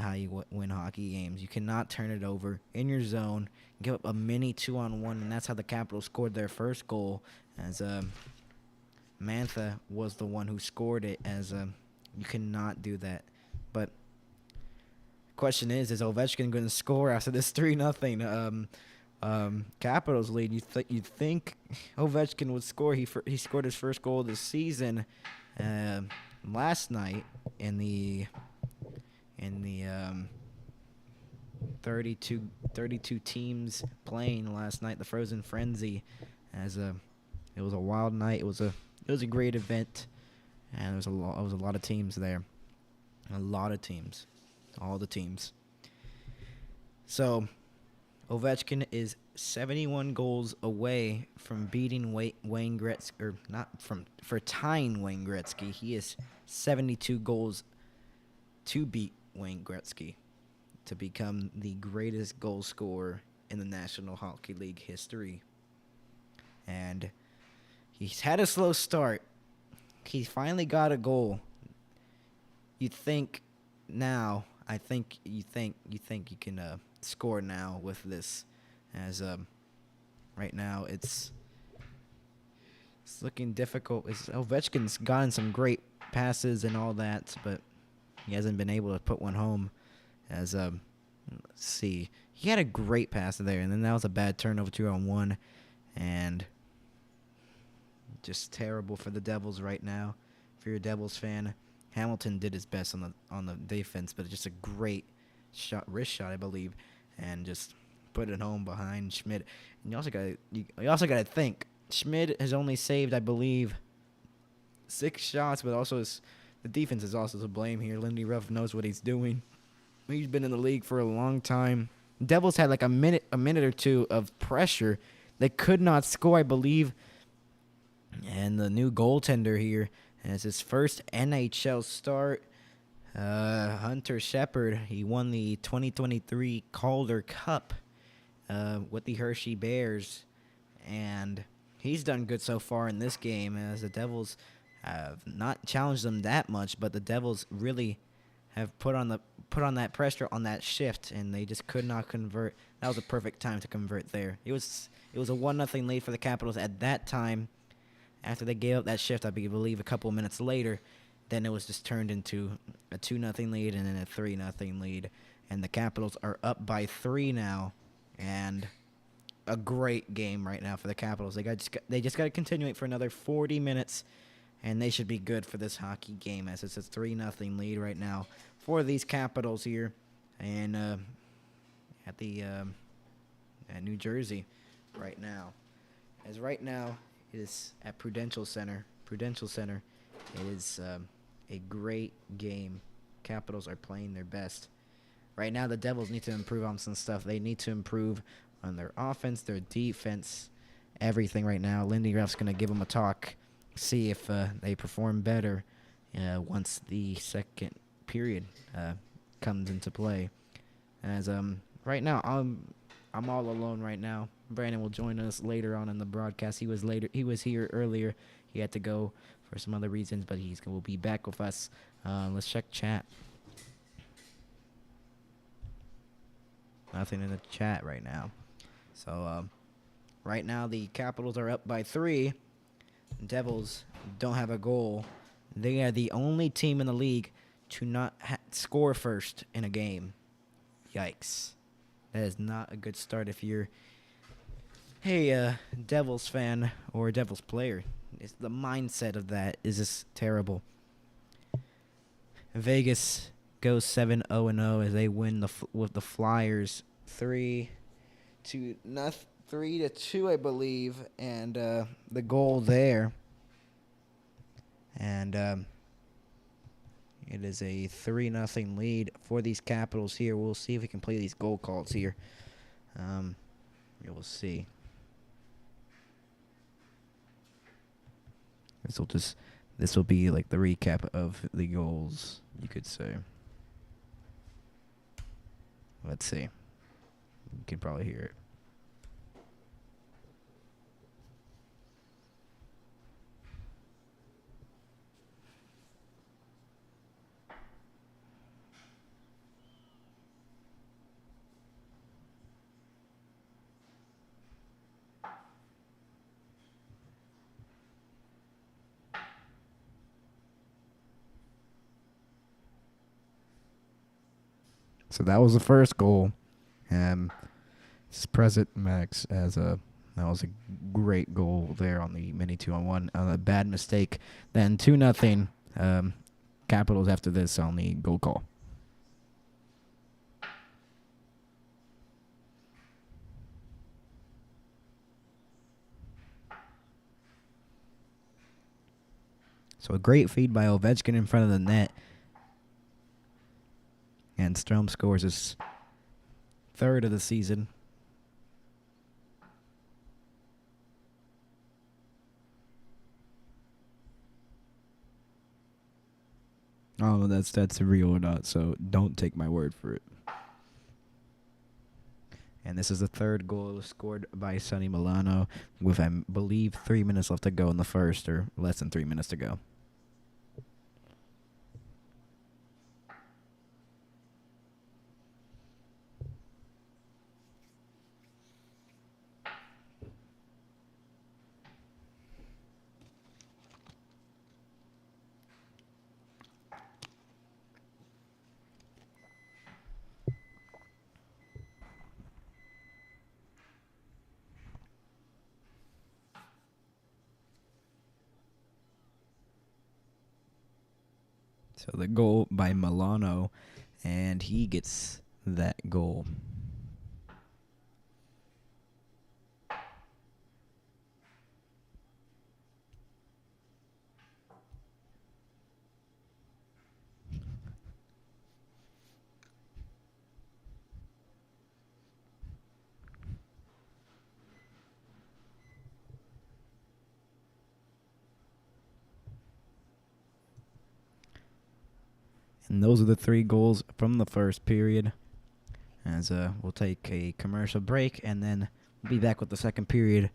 [SPEAKER 1] how you win hockey games. You cannot turn it over in your zone, give up a mini 2-on-1, and that's how the Capitals scored their first goal. As Mantha was the one who scored it. As you cannot do that. But question is Ovechkin going to score after this 3-0 Capitals lead? You'd think Ovechkin would score. He scored his first goal of the season last night in the 32 teams playing last night, the Frozen Frenzy. As it was a wild night. It was a great event, and there was a lot of teams there, a lot of teams, all the teams. So Ovechkin is 71 goals away from beating Wayne Gretzky, or not for tying Wayne Gretzky. He is 72 goals to beat Wayne Gretzky to become the greatest goal scorer in the National Hockey League history. And he's had a slow start. He finally got a goal. You think now? I think you can score now with this. As right now it's looking difficult. Ovechkin's gotten some great passes and all that, but he hasn't been able to put one home. As let's see, he had a great pass there, and then that was a bad turnover 2-on-1, and just terrible for the Devils right now. If you're a Devils fan, Hamilton did his best on the defense, but just a great wrist shot, I believe, and just put it home behind Schmidt. And you also got to think Schmidt has only saved, I believe, 6 shots, but also the defense is also to blame here. Lindy Ruff knows what he's doing. He's been in the league for a long time. Devils had like a minute or two of pressure. They could not score, I believe. And the new goaltender here has his first NHL start. Hunter Shepard, he won the 2023 Calder Cup with the Hershey Bears, and he's done good so far in this game, as the Devils have not challenged them that much, but the Devils really have put on that pressure on that shift, and they just could not convert. That was a perfect time to convert there. It was a 1-0 lead for the Capitals at that time. After they gave up that shift, I believe a couple of minutes later, then it was just turned into a 2-0 lead and then a 3-0 lead. And the Capitals are up by 3 now. And a great game right now for the Capitals. They just got to continue it for another 40 minutes, and they should be good for this hockey game, as it's a 3-0 lead right now for these Capitals here and at New Jersey right now. As right now it is at Prudential Center. It is a great game. Capitals are playing their best. Right now, the Devils need to improve on some stuff. They need to improve on their offense, their defense, everything right now. Lindy Ruff's going to give them a talk, see if they perform better once the second period comes into play. As right now I'm all alone right now. Brandon will join us later on in the broadcast. He was here earlier. He had to go for some other reasons, but will be back with us. Let's check chat. Nothing in the chat right now. So right now the Capitals are up by 3. Devils don't have a goal. They are the only team in the league to not score first in a game. Yikes. That is not a good start if you're Devils fan or Devils player. It's the mindset of that is just terrible. Vegas goes 7-0-0 as they win with the Flyers 3-2, I believe, and the goal there. And it is a 3-0 lead for these Capitals here. We'll see if we can play these goal calls here. We'll see. This will be like the recap of the goals, you could say. Let's see. You can probably hear it. So that was the first goal. It's present Max as that was a great goal there on the mini 2-on-1. A bad mistake. Then 2-0 Capitals after this on the goal call. So a great feed by Ovechkin in front of the net. And Strome scores his 3rd of the season. Oh, that's real or not, so don't take my word for it. And this is the 3rd goal scored by Sonny Milano with, I believe, 3 minutes left to go in the first, or less than 3 minutes to go. So the goal by Milano, and he gets that goal. And those are the 3 goals from the first period. As we'll take a commercial break, and then we'll be back with the second period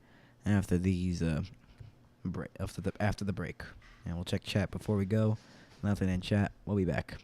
[SPEAKER 1] after these after the break. And we'll check chat before we go. Nothing in chat. We'll be back.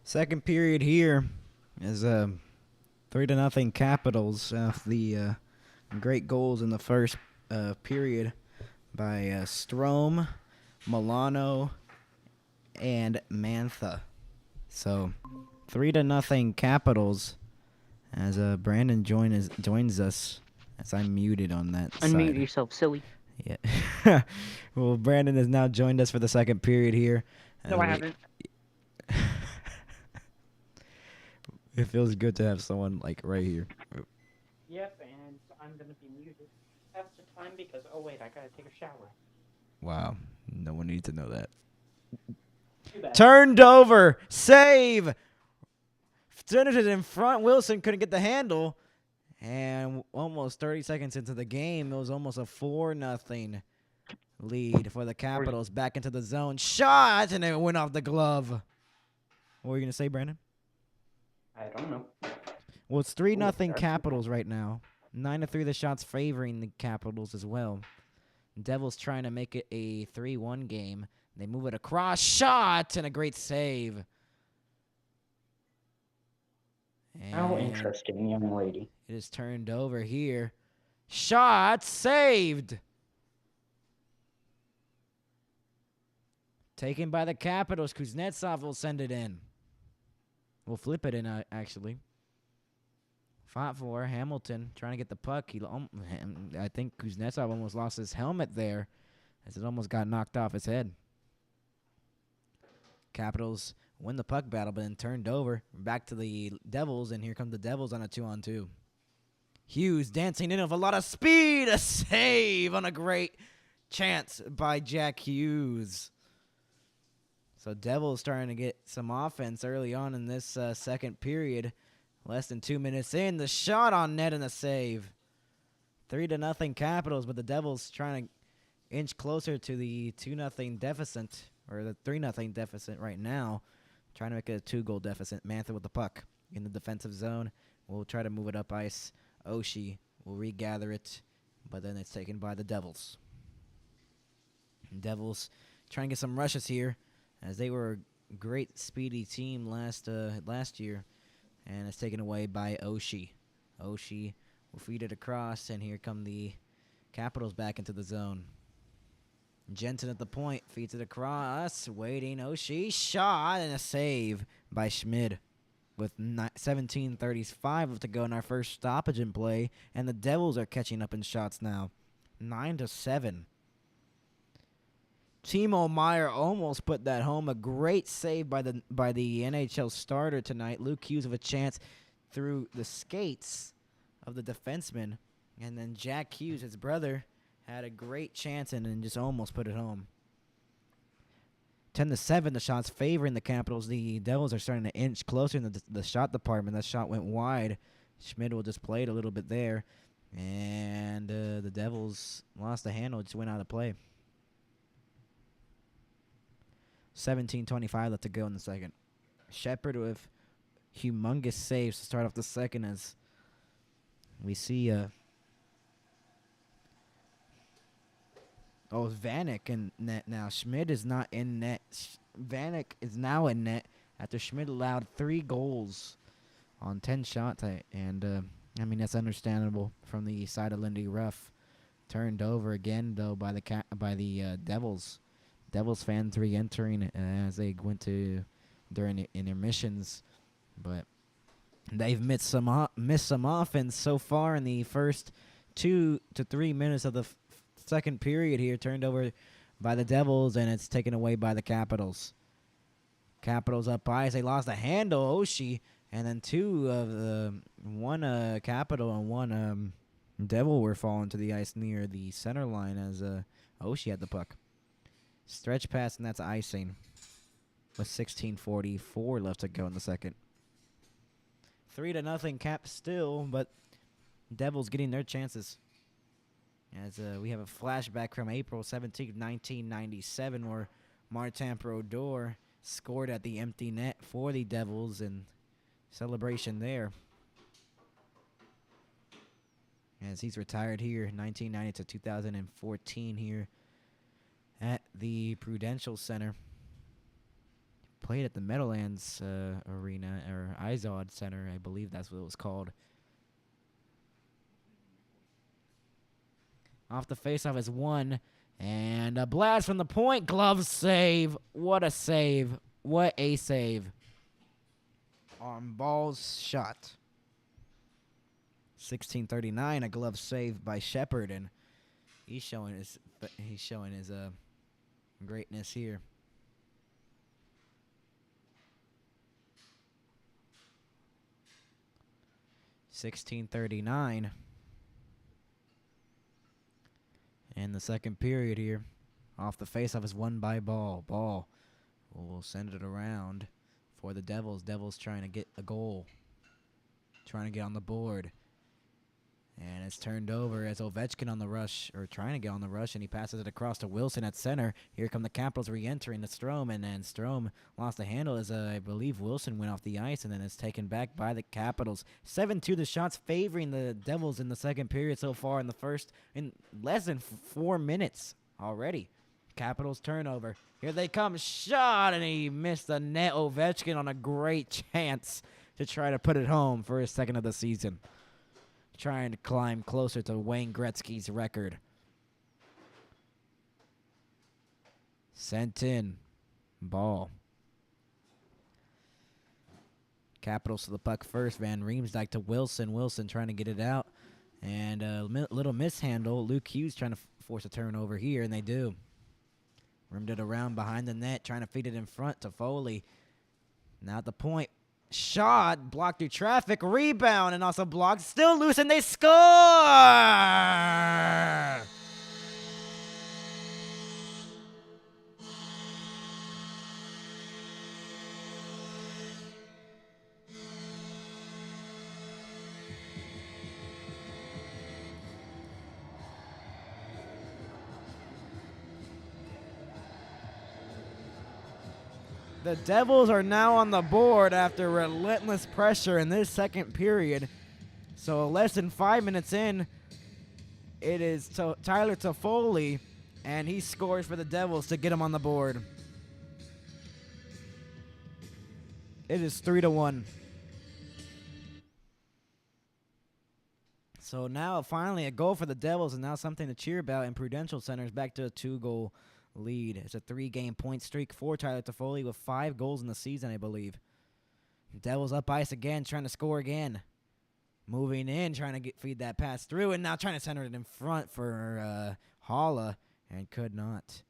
[SPEAKER 1] Second period here is 3-0 Capitals. The great goals in the first period by Strome, Milano, and Mantha. So 3-0 Capitals as Brandon joins us as I'm muted on that
[SPEAKER 2] Unmute
[SPEAKER 1] side.
[SPEAKER 2] yourself, silly.
[SPEAKER 1] Yeah. Well, Brandon has now joined us for the second period here.
[SPEAKER 2] No, I haven't.
[SPEAKER 1] It feels good to have someone like right here.
[SPEAKER 2] Yep, and I'm gonna be muted half the time because I gotta take a shower.
[SPEAKER 1] Wow. No one needs to know that.
[SPEAKER 2] Too bad.
[SPEAKER 1] Turned over. Save. Finished it in front. Wilson couldn't get the handle. And almost 30 seconds into the game, it was almost a 4-0 lead for the Capitals. Back into the zone. Shot, and it went off the glove. What were you going to say, Brandon?
[SPEAKER 2] I don't know.
[SPEAKER 1] Well, it's 3-0 Capitals right now. 9-3 the shots favoring the Capitals as well. Devils trying to make it a 3-1 game. They move it across. Shot, and a great save.
[SPEAKER 2] How interesting, young lady.
[SPEAKER 1] It is turned over here. Shot saved. Taken by the Capitals. Kuznetsov will send it in. We'll flip it in, actually. Fought for Hamilton trying to get the puck. I think Kuznetsov almost lost his helmet there as it almost got knocked off his head. Capitals win the puck battle, but then turned over. Back to the Devils, and here come the Devils on a 2-on-2. Hughes dancing in with a lot of speed. A save on a great chance by Jack Hughes. So Devils starting to get some offense early on in this second period. Less than 2 minutes in. The shot on net and a save. 3-0 Capitals, but the Devils trying to inch closer to the 2-0 deficit, or the 3-0 deficit right now. Trying to make it a 2-goal deficit. Mantha with the puck in the defensive zone. We'll try to move it up ice. Oshie will regather it, but then it's taken by the Devils. Devils trying to get some rushes here, as they were a great speedy team last year, and it's taken away by Oshie. Oshie will feed it across, and here come the Capitals back into the zone. Jensen at the point, feeds it across, waiting. Oshie, shot, and a save by Schmid. With 17:35 to go in our first stoppage in play, and the Devils are catching up in shots now, 9-7. Timo Meyer almost put that home. A great save by the NHL starter tonight. Luke Hughes with a chance through the skates of the defenseman, and then Jack Hughes, his brother, had a great chance and then just almost put it home. 10-7, the shots favoring the Capitals. The Devils are starting to inch closer in the shot department. That shot went wide. Schmid will just play it a little bit there. And the Devils lost the handle, just went out of play. 17:25 left to go in the second. Shepard with humongous saves to start off the second, as we see Vanek in net now. Schmid is not in net. Vanek is now in net after Schmid allowed 3 goals on 10 shots. And, that's understandable from the side of Lindy Ruff. Turned over again, though, by the Devils. Devils fans re-entering as they went to during intermissions. But they've missed some offense so far in the first 2 to 3 minutes of the second period here. Turned over by the Devils, and it's taken away by the Capitals. Capitals up ice. They lost a handle, Oshie, and then 2 of the one Capital and one Devil were falling to the ice near the center line as Oshie had the puck. Stretch pass, and that's icing with 16:44 left to go in the second. 3-0 Cap still, but Devils getting their chances. As we have a flashback from April 17th, 1997, where Martin Brodeur scored at the empty net for the Devils, and celebration there. As he's retired here, 1990 to 2014 here at the Prudential Center. played at the Meadowlands Arena, or Izod Center, I believe that's what it was called. Off the faceoff is one. And a blast from the point. Glove save. What a save. What a save. On Ball's shot. 16:39, a glove save by Shepard, and he's showing his greatness here. $16:39 in the second period here. Off the faceoff is won by Ball. Ball will send it around for the Devils. Devils trying to get a goal, trying to get on the board. And it's turned over as Ovechkin on the rush, or trying to get on the rush, and he passes it across to Wilson at center. Here come the Capitals re-entering the Strome, and then Strome lost the handle as I believe Wilson went off the ice, and then it's taken back by the Capitals. 7-2 the shots favoring the Devils in the second period so far in the first, in less than 4 minutes already. Capitals turnover. Here they come. Shot, and he missed the net. Ovechkin on a great chance to try to put it home for his second of the season. Trying to climb closer to Wayne Gretzky's record. Sent in. Ball. Capitals to the puck first. Van Riemsdyk to Wilson. Wilson trying to get it out. And a little mishandle. Luke Hughes trying to force a turnover here, and they do. Rimmed it around behind the net, trying to feed it in front to Foley. Now at the point. Shot, blocked through traffic, rebound, and also blocked. Still loose, and they score! The Devils are now on the board after relentless pressure in this second period. So less than 5 minutes in, it is Tyler Toffoli, and he scores for the Devils to get him on the board. It is 3-1. So now finally a goal for the Devils, and now something to cheer about, and Prudential Center is back to a 2-goal lead. It's a 3-game point streak for Tyler Toffoli with 5 goals in the season, I believe. Devils up ice again, trying to score again. Moving in, trying to feed that pass through, and now trying to center it in front for Holla, and could not.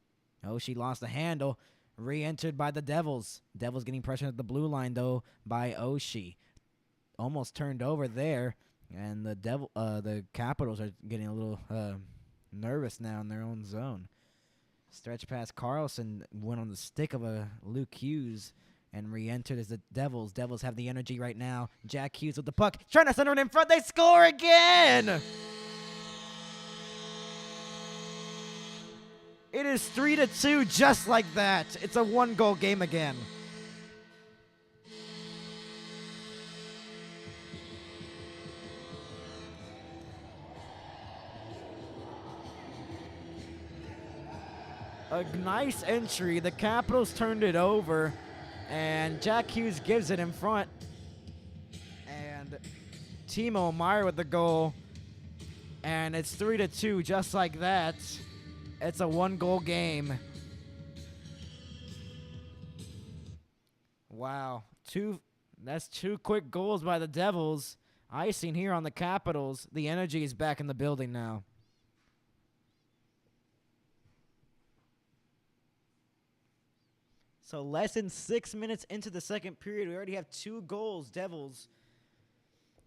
[SPEAKER 1] Oshie lost the handle, re-entered by the Devils. Devils getting pressure at the blue line, though, by Oshie. Almost turned over there, and the Capitals are getting a little nervous now in their own zone. Stretch past Carlson, went on the stick of a Luke Hughes, and re-entered as the Devils. Devils have the energy right now. Jack Hughes with the puck, trying to center it in front. They score again! It is 3-2 just like that. It's a 1-goal game again. A nice entry. The Capitals turned it over, and Jack Hughes gives it in front. And Timo Meyer with the goal. And it's 3-2 just like that. It's a 1-goal game. Wow. That's 2 quick goals by the Devils. Icing here on the Capitals. The energy is back in the building now. So less than 6 minutes into the second period, we already have 2 goals, Devils.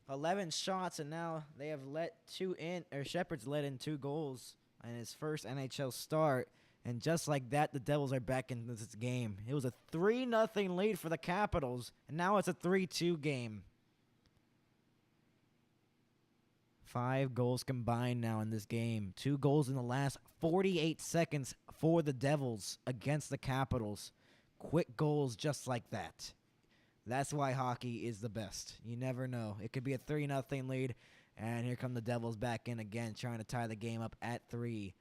[SPEAKER 1] 11 shots, and now they have let 2 in, or Shepard's let in 2 goals in his first NHL start. And just like that, the Devils are back in this game. It was a 3-0 lead for the Capitals, and now it's a 3-2 game. 5 goals combined now in this game. 2 goals in the last 48 seconds for the Devils against the Capitals. Quick goals just like that. That's why hockey is the best. You never know. It could be a 3-0 lead, and here come the Devils back in again, trying to tie the game up at 3.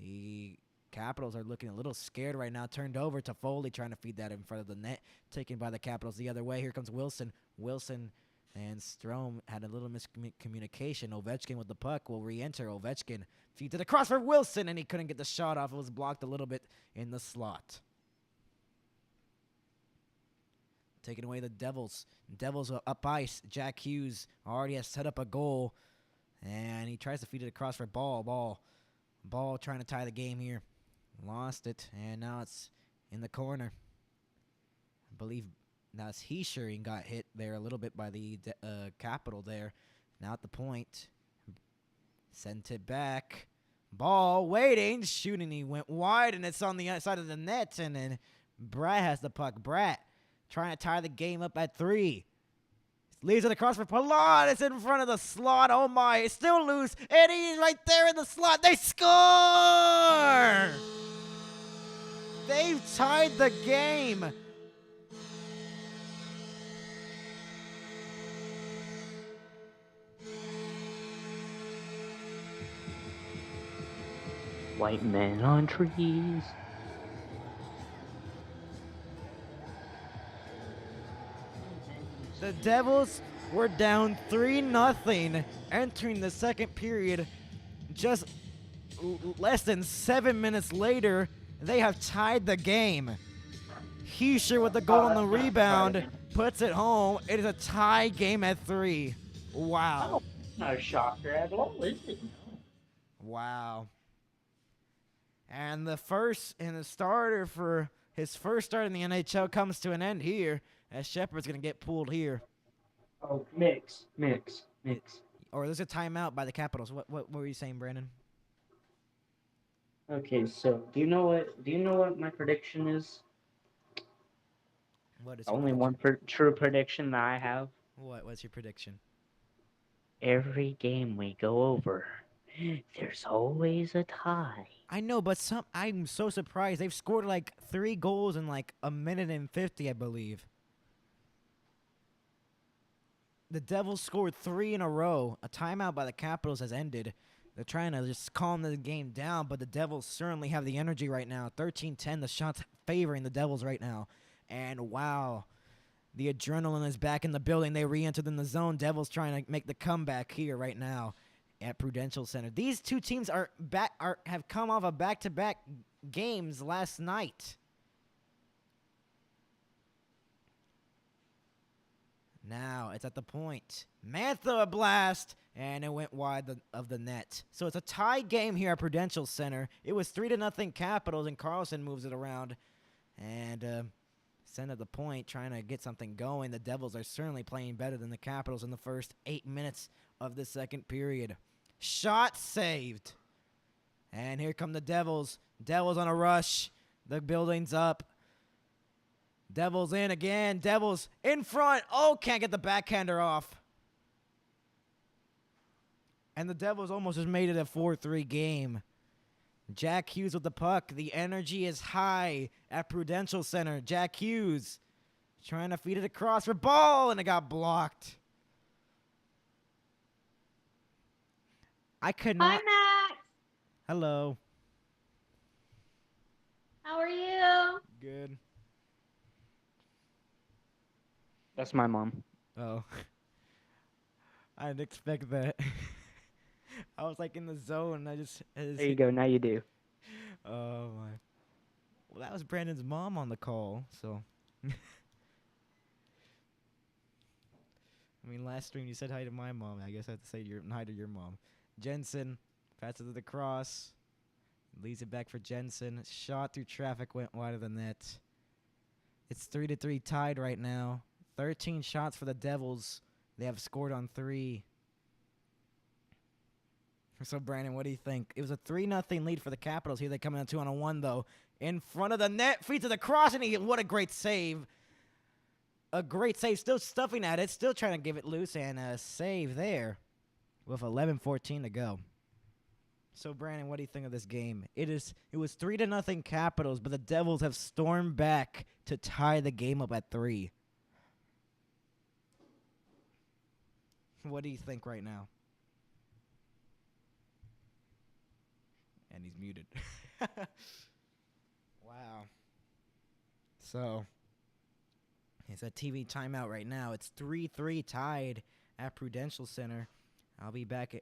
[SPEAKER 1] The Capitals are looking a little scared right now. Turned over to Foley, trying to feed that in front of the net. Taken by the Capitals the other way. Here comes Wilson. Wilson and Strome had a little miscommunication. Ovechkin with the puck will re-enter. Ovechkin feeds it across for Wilson, and he couldn't get the shot off. It was blocked a little bit in the slot. Taking away the Devils. Devils up ice. Jack Hughes already has set up a goal, and he tries to feed it across for Ball trying to tie the game here. Lost it, and now it's in the corner. I believe that's Heischer and got hit there a little bit by the Capital there. Now at the point. Sent it back. Ball waiting, shooting. He went wide, and it's on the outside of the net, and then Bratt has the puck. Bratt trying to tie the game up at 3. Leaves it across for Palat. It's in front of the slot. Oh my, it's still loose. And he's right there in the slot. They score! They've tied the game.
[SPEAKER 2] White men on trees.
[SPEAKER 1] The Devils were down 3-0 entering the second period. Just less than 7 minutes later, they have tied the game. Heischer with the goal on the rebound puts it home. It is a tie game at 3. Wow.
[SPEAKER 2] Not a shocker at all, is it?
[SPEAKER 1] Wow. And the starter for his first start in the NHL comes to an end here, as Shepard's going to get pulled here.
[SPEAKER 2] Oh, mix.
[SPEAKER 1] Or there's a timeout by the Capitals. What were you saying, Brandon?
[SPEAKER 2] Okay, so do you know what my prediction is?
[SPEAKER 1] What is
[SPEAKER 2] Only
[SPEAKER 1] prediction?
[SPEAKER 2] one true prediction that I have.
[SPEAKER 1] What's your prediction?
[SPEAKER 2] Every game we go over, there's always a tie.
[SPEAKER 1] I know, but I'm so surprised. They've scored like 3 goals in like a minute and 50, I believe. The Devils scored 3 in a row. A timeout by the Capitals has ended. They're trying to just calm the game down, but the Devils certainly have the energy right now. 13-10, the shots favoring the Devils right now. And wow, the adrenaline is back in the building. They re-entered in the zone. Devils trying to make the comeback here right now at Prudential Center. These two teams have come off of back-to-back games last night. Now it's at the point. Mantha a blast, and it went wide of the net. So it's a tie game here at Prudential Center. It was 3-0 Capitals, and Carlson moves it around and send at the point, trying to get something going. The Devils are certainly playing better than the Capitals in the first 8 minutes of the second period. Shot saved. And here come the Devils. Devils on a rush. The building's up. Devils in again. Devils in front. Oh, can't get the backhander off. And the Devils almost just made it a 4-3 game. Jack Hughes with the puck. The energy is high at Prudential Center. Jack Hughes trying to feed it across for Ball, and it got blocked. I could not.
[SPEAKER 3] Hi, Max.
[SPEAKER 1] Hello.
[SPEAKER 3] How are you?
[SPEAKER 1] Good.
[SPEAKER 2] That's my mom.
[SPEAKER 1] Oh. I didn't expect that. I was like in the zone.
[SPEAKER 2] There you go. Now you do.
[SPEAKER 1] Oh my. Well, that was Brandon's mom on the call, so. I mean, last stream you said hi to my mom. I guess I have to say hi to your mom. Jensen passes to the cross. Leads it back for Jensen. Shot through traffic, went wide of the net. It's 3-3 tied right now. 13 shots for the Devils. They have scored on 3. So, Brandon, what do you think? It was a 3-0 lead for the Capitals. Here they come in 2-on-1, though. In front of the net, feeds to the cross, and what a great save. A great save. Still stuffing at it. Still trying to give it loose, and a save there with 11:14 to go. So, Brandon, what do you think of this game? It was 3-0 Capitals, but the Devils have stormed back to tie the game up at 3. What do you think right now? And he's muted. Wow. So, it's a TV timeout right now. It's 3-3 tied at Prudential Center. I'll be back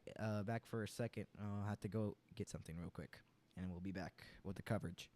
[SPEAKER 1] for a second. I'll have to go get something real quick, and we'll be back with the coverage.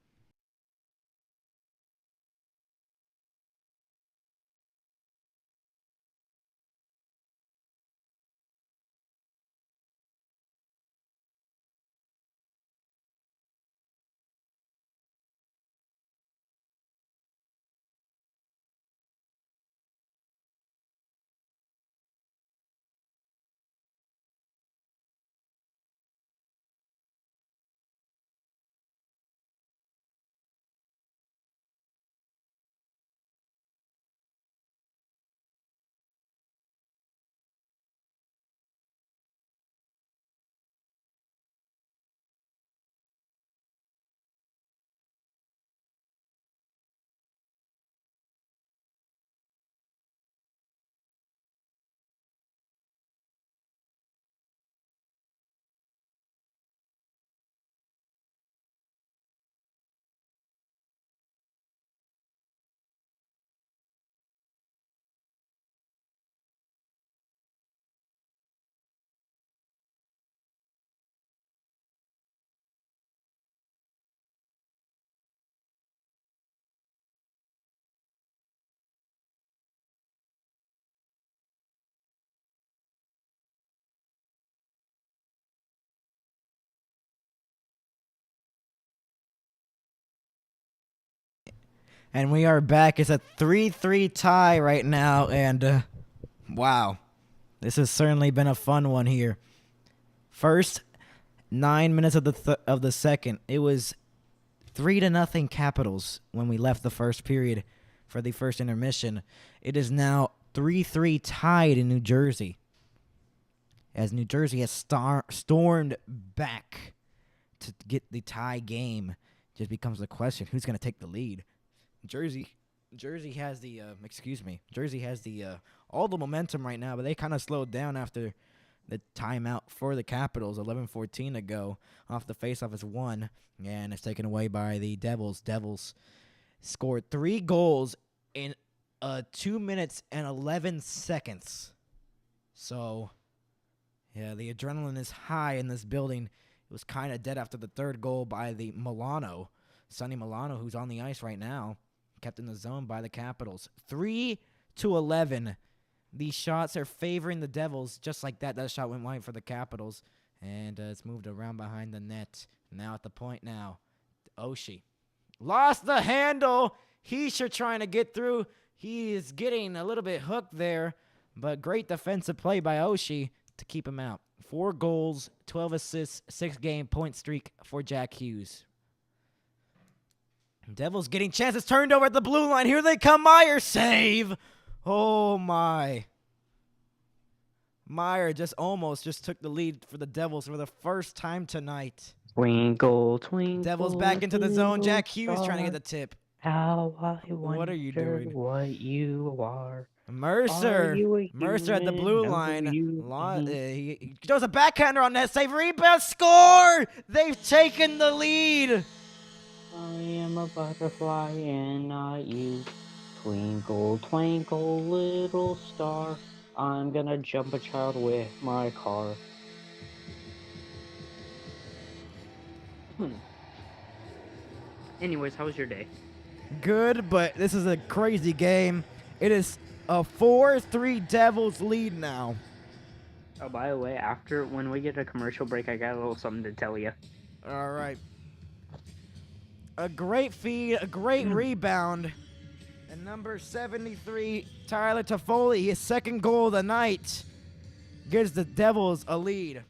[SPEAKER 1] And we are back. It's a 3-3 tie right now, and wow, this has certainly been a fun one here. First 9 minutes of the second, it was 3-0 Capitals when we left the first period for the first intermission. It is now 3-3 tied in New Jersey, as New Jersey has stormed back to get the tie game. Just becomes the question: who's going to take the lead? Jersey has the Jersey has the all the momentum right now, but they kind of slowed down after the timeout for the Capitals. 11:14 to go. Off the faceoff is 1, and it's taken away by the Devils. Devils scored 3 goals in 2 minutes and 11 seconds. So, yeah, the adrenaline is high in this building. It was kind of dead after the third goal by the Sonny Milano, who's on the ice right now, kept in the zone by the Capitals. 3-11. These shots are favoring the Devils. Just like that, that shot went wide for the Capitals, and it's moved around behind the net. Now at the point now, Oshie lost the handle. Hischier trying to get through. He is getting a little bit hooked there, but great defensive play by Oshie to keep him out. 4 goals, 12 assists, 6-game point streak for Jack Hughes. Devils getting chances, turned over at the blue line. Here they come. Meyer save. Oh, my. Meyer just took the lead for the Devils for the first time tonight.
[SPEAKER 2] Twinkle, twinkle.
[SPEAKER 1] Devils back into the zone. Jack Hughes
[SPEAKER 2] star,
[SPEAKER 1] trying to get the tip.
[SPEAKER 2] How I
[SPEAKER 1] What are you doing?
[SPEAKER 2] What you are.
[SPEAKER 1] Mercer.
[SPEAKER 2] Are you a
[SPEAKER 1] Mercer at the
[SPEAKER 2] human?
[SPEAKER 1] blue
[SPEAKER 2] No,
[SPEAKER 1] line.
[SPEAKER 2] you ain't.
[SPEAKER 1] He does a backhander on that save. Rebound. Score! They've taken the lead.
[SPEAKER 2] I am a butterfly and not you. Twinkle, twinkle, little star. I'm gonna jump a child with my car. Anyways, how was your day?
[SPEAKER 1] Good, but this is a crazy game. It is a 4-3 Devils lead now.
[SPEAKER 2] Oh, by the way, when we get a commercial break, I got a little something to tell you.
[SPEAKER 1] All right. A great feed, a great rebound. And number 73, Tyler Toffoli, his second goal of the night, gives the Devils a lead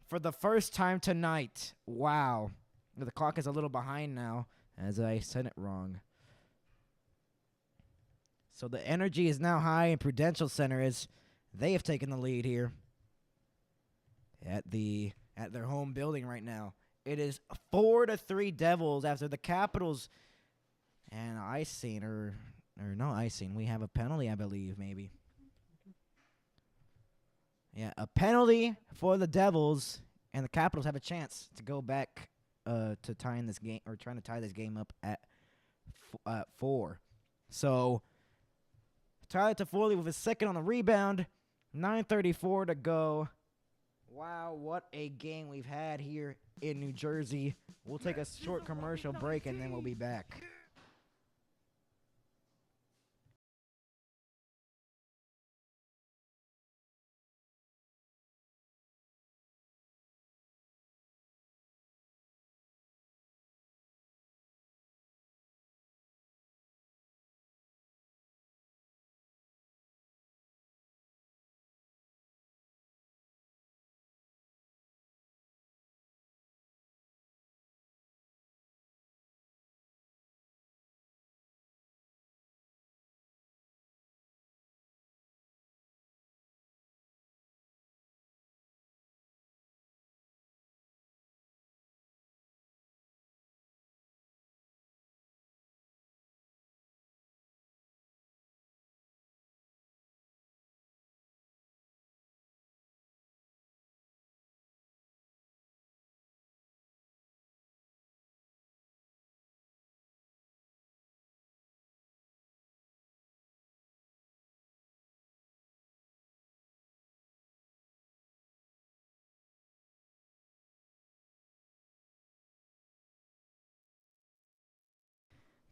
[SPEAKER 1] for the first time tonight. Wow. The clock is a little behind now, as I said it wrong. So the energy is now high in Prudential Center as they have taken the lead here at their home building right now. It is 4-3 Devils after the Capitals and icing or no icing. We have a penalty, I believe, maybe. Yeah, a penalty for the Devils, and the Capitals have a chance to go back to tying this game or trying to tie this game up at 4. So Tyler Toffoli with his second on the rebound. 9:34 to go. Wow, what a game we've had here in New Jersey. We'll take a short commercial break and then we'll be back.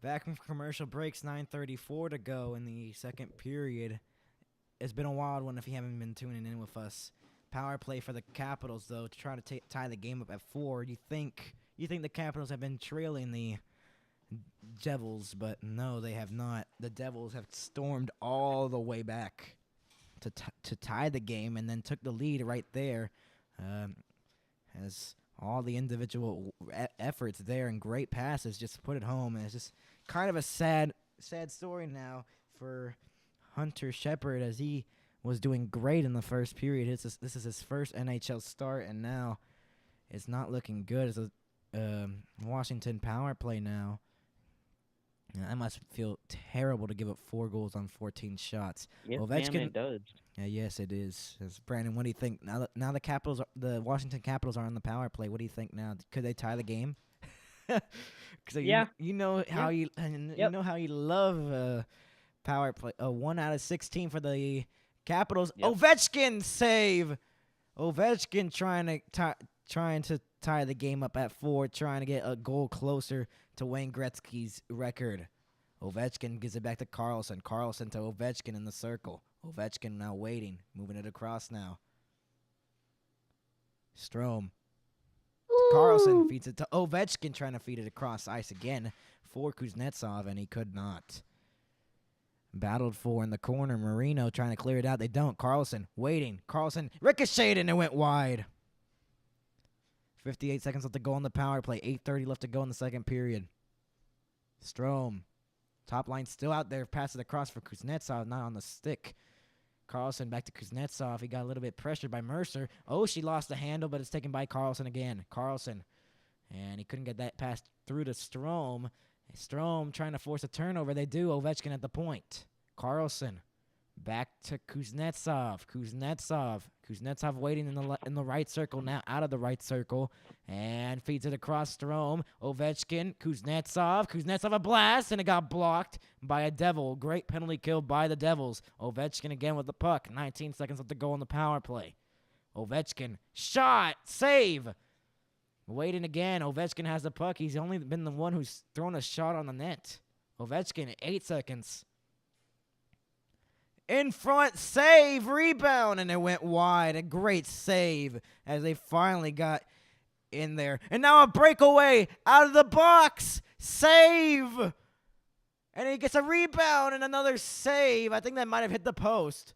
[SPEAKER 1] Back from commercial breaks, 9:34 to go in the second period. It's been a wild one if you haven't been tuning in with us. Power play for the Capitals, though, to try to tie the game up at 4. You think the Capitals have been trailing the Devils, but no, they have not. The Devils have stormed all the way back to tie the game and then took the lead right there. As all the individual efforts there and great passes just put it home. And it's just kind of a sad story now for Hunter Shepard, as he was doing great in the first period. This is his first NHL start, and now it's not looking good. It's a Washington power play now. And that must feel terrible to give up 4 goals on 14 shots.
[SPEAKER 2] Yes,
[SPEAKER 1] Ovechkin,
[SPEAKER 2] ma'am, it does.
[SPEAKER 1] yes, it is. Brandon, what do you think now? Now the Washington Capitals are on the power play. What do you think now? Could they tie the game? So
[SPEAKER 2] Yeah.
[SPEAKER 1] you know how you know how you love power play. 1 out of 16 for the Capitals.
[SPEAKER 2] Yep.
[SPEAKER 1] Ovechkin save. Ovechkin trying to tie the game up at 4, trying to get a goal closer to Wayne Gretzky's record. Ovechkin gives it back to Carlson. Carlson to Ovechkin in the circle. Ovechkin now waiting, moving it across now. Strome. Carlson feeds it to Ovechkin, trying to feed it across ice again for Kuznetsov, and he could not. Battled for in the corner. Marino trying to clear it out. They don't. Carlson waiting. Carlson ricocheted and it went wide. 58 seconds left to go on the power play. 8:30 left to go in the second period. Strome. Top line still out there. Passes across for Kuznetsov. Not on the stick. Carlson back to Kuznetsov. He got a little bit pressured by Mercer. Oh, she lost the handle, but it's taken by Carlson again. Carlson. And he couldn't get that pass through to Strome. Strome trying to force a turnover. They do. Ovechkin at the point. Carlson. Back to Kuznetsov. Kuznetsov waiting in the right circle now, out of the right circle, and feeds it across Strome. Ovechkin, Kuznetsov a blast, and it got blocked by a Devil. Great penalty kill by the Devils. Ovechkin again with the puck. 19 seconds left to go on the power play. Ovechkin, shot, save. Waiting again. Ovechkin has the puck. He's only been the one who's thrown a shot on the net. Ovechkin, 8 seconds. In front, save, rebound, and it went wide. A great save as they finally got in there. And now a breakaway out of the box. Save. And he gets a rebound and another save. I think that might have hit the post.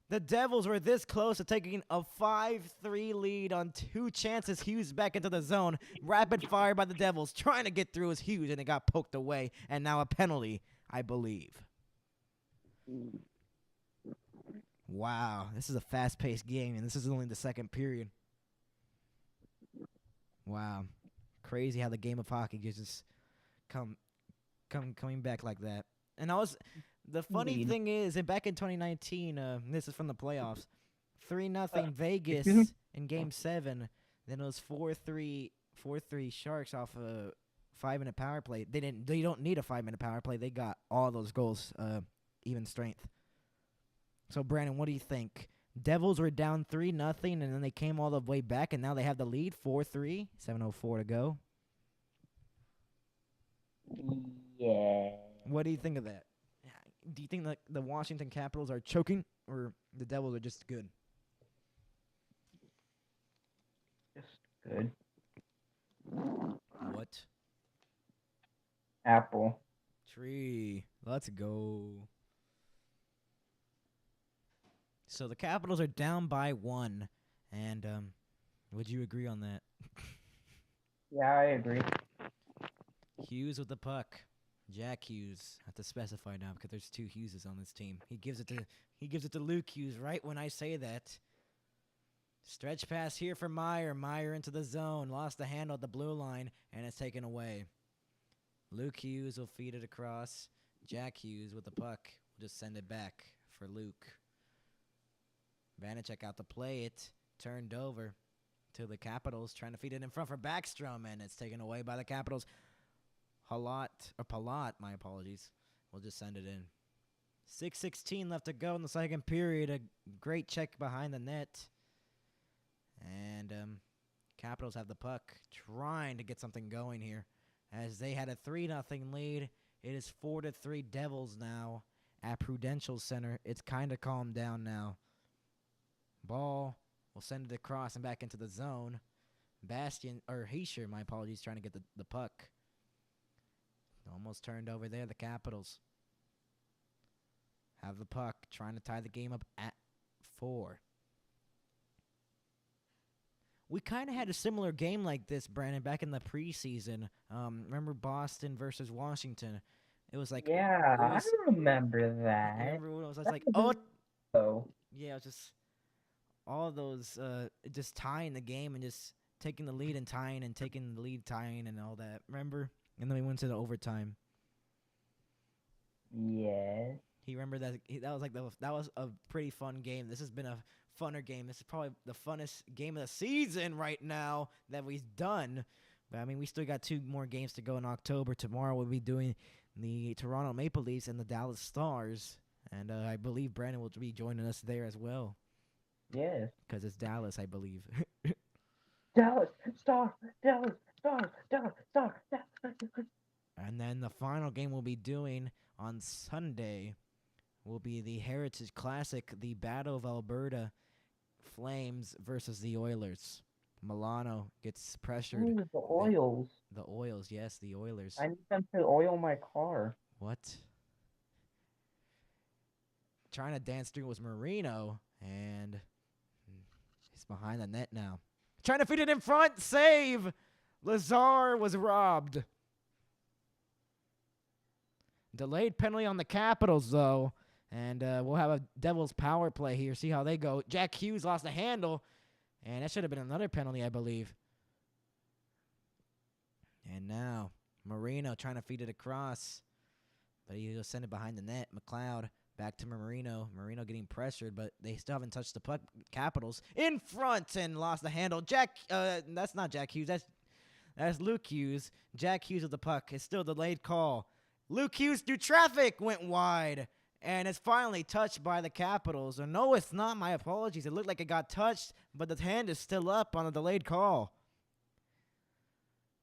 [SPEAKER 1] The Devils were this close to taking a 5-3 lead on 2 chances. Hughes back into the zone. Rapid fire by the Devils, trying to get through his Hughes, and it got poked away. And now a penalty, I believe. Wow, this is a fast-paced game, and this is only the second period. Wow, crazy how the game of hockey just coming back like that. And the funny thing is, and back in 2019, this is from the playoffs, 3-0 Vegas in Game 7. Then it was 4-3 4-3 Sharks off a 5-minute power play. They don't need a 5-minute power play. They got all those goals even strength. So Brandon, what do you think? Devils were down 3-0 and then they came all the way back and now they have the lead 4-3. 7:04 to go.
[SPEAKER 2] Yeah.
[SPEAKER 1] What do you think of that? Do you think that the Washington Capitals are choking or the Devils are just good?
[SPEAKER 2] Just good.
[SPEAKER 1] What?
[SPEAKER 2] Apple.
[SPEAKER 1] Tree. Let's go. So the Capitals are down by 1. And would you agree on that?
[SPEAKER 2] Yeah, I agree.
[SPEAKER 1] Hughes with the puck. Jack Hughes. I have to specify now because there's 2 Hugheses on this team. He gives it to Luke Hughes right when I say that. Stretch pass here for Meyer. Meyer into the zone. Lost the handle at the blue line, and it's taken away. Luke Hughes will feed it across. Jack Hughes with the puck will just send it back for Luke. Vanacek out to play it. Turned over to the Capitals. Trying to feed it in front for Backstrom, and it's taken away by the Capitals. Palat, my apologies. We'll just send it in. 6:16 left to go in the second period. A great check behind the net. And Capitals have the puck, trying to get something going here. As they had a 3-0 lead, it is 4-3 Devils now at Prudential Center. It's kind of calmed down now. Ball, we'll send it across and back into the zone. Heischer, my apologies, trying to get the puck. Almost turned over there, the Capitals have the puck, trying to tie the game up at 4. We kind of had a similar game like this, Brandon, back in the preseason. Remember Boston versus Washington? It was like
[SPEAKER 2] I remember that.
[SPEAKER 1] Remember when it was like yeah, it was just all those just tying the game and just taking the lead and tying and taking the lead tying and all that. Remember? And then we went to the overtime.
[SPEAKER 2] Yes.
[SPEAKER 1] He remembered that was a pretty fun game. This has been a funner game. This is probably the funnest game of the season right now that we've done. But I mean, we still got 2 more games to go in October. Tomorrow we'll be doing the Toronto Maple Leafs and the Dallas Stars, and I believe Brandon will be joining us there as well.
[SPEAKER 2] Yes.
[SPEAKER 1] Because it's Dallas, I believe.
[SPEAKER 2] Dallas Star.
[SPEAKER 1] And then the final game we'll be doing on Sunday will be the Heritage Classic, the Battle of Alberta Flames versus the Oilers. Milano gets pressured.
[SPEAKER 2] Ooh, the Oils.
[SPEAKER 1] The Oils, yes, the Oilers.
[SPEAKER 2] I need them to oil my car.
[SPEAKER 1] What? Trying to dance through was Marino, and he's behind the net now. Trying to feed it in front, save! Lazar was robbed. Delayed penalty on the Capitals, though. And we'll have a Devils power play here. See how they go. Jack Hughes lost the handle. And that should have been another penalty, I believe. And now, Marino trying to feed it across. But he'll send it behind the net. McLeod back to Marino. Marino getting pressured, but they still haven't touched the puck. Capitals in front and lost the handle. That's not Jack Hughes. That's Luke Hughes. Jack Hughes with the puck. It's still a delayed call. Luke Hughes through traffic went wide. And it's finally touched by the Capitals. Or no, it's not. My apologies. It looked like it got touched, but the hand is still up on a delayed call.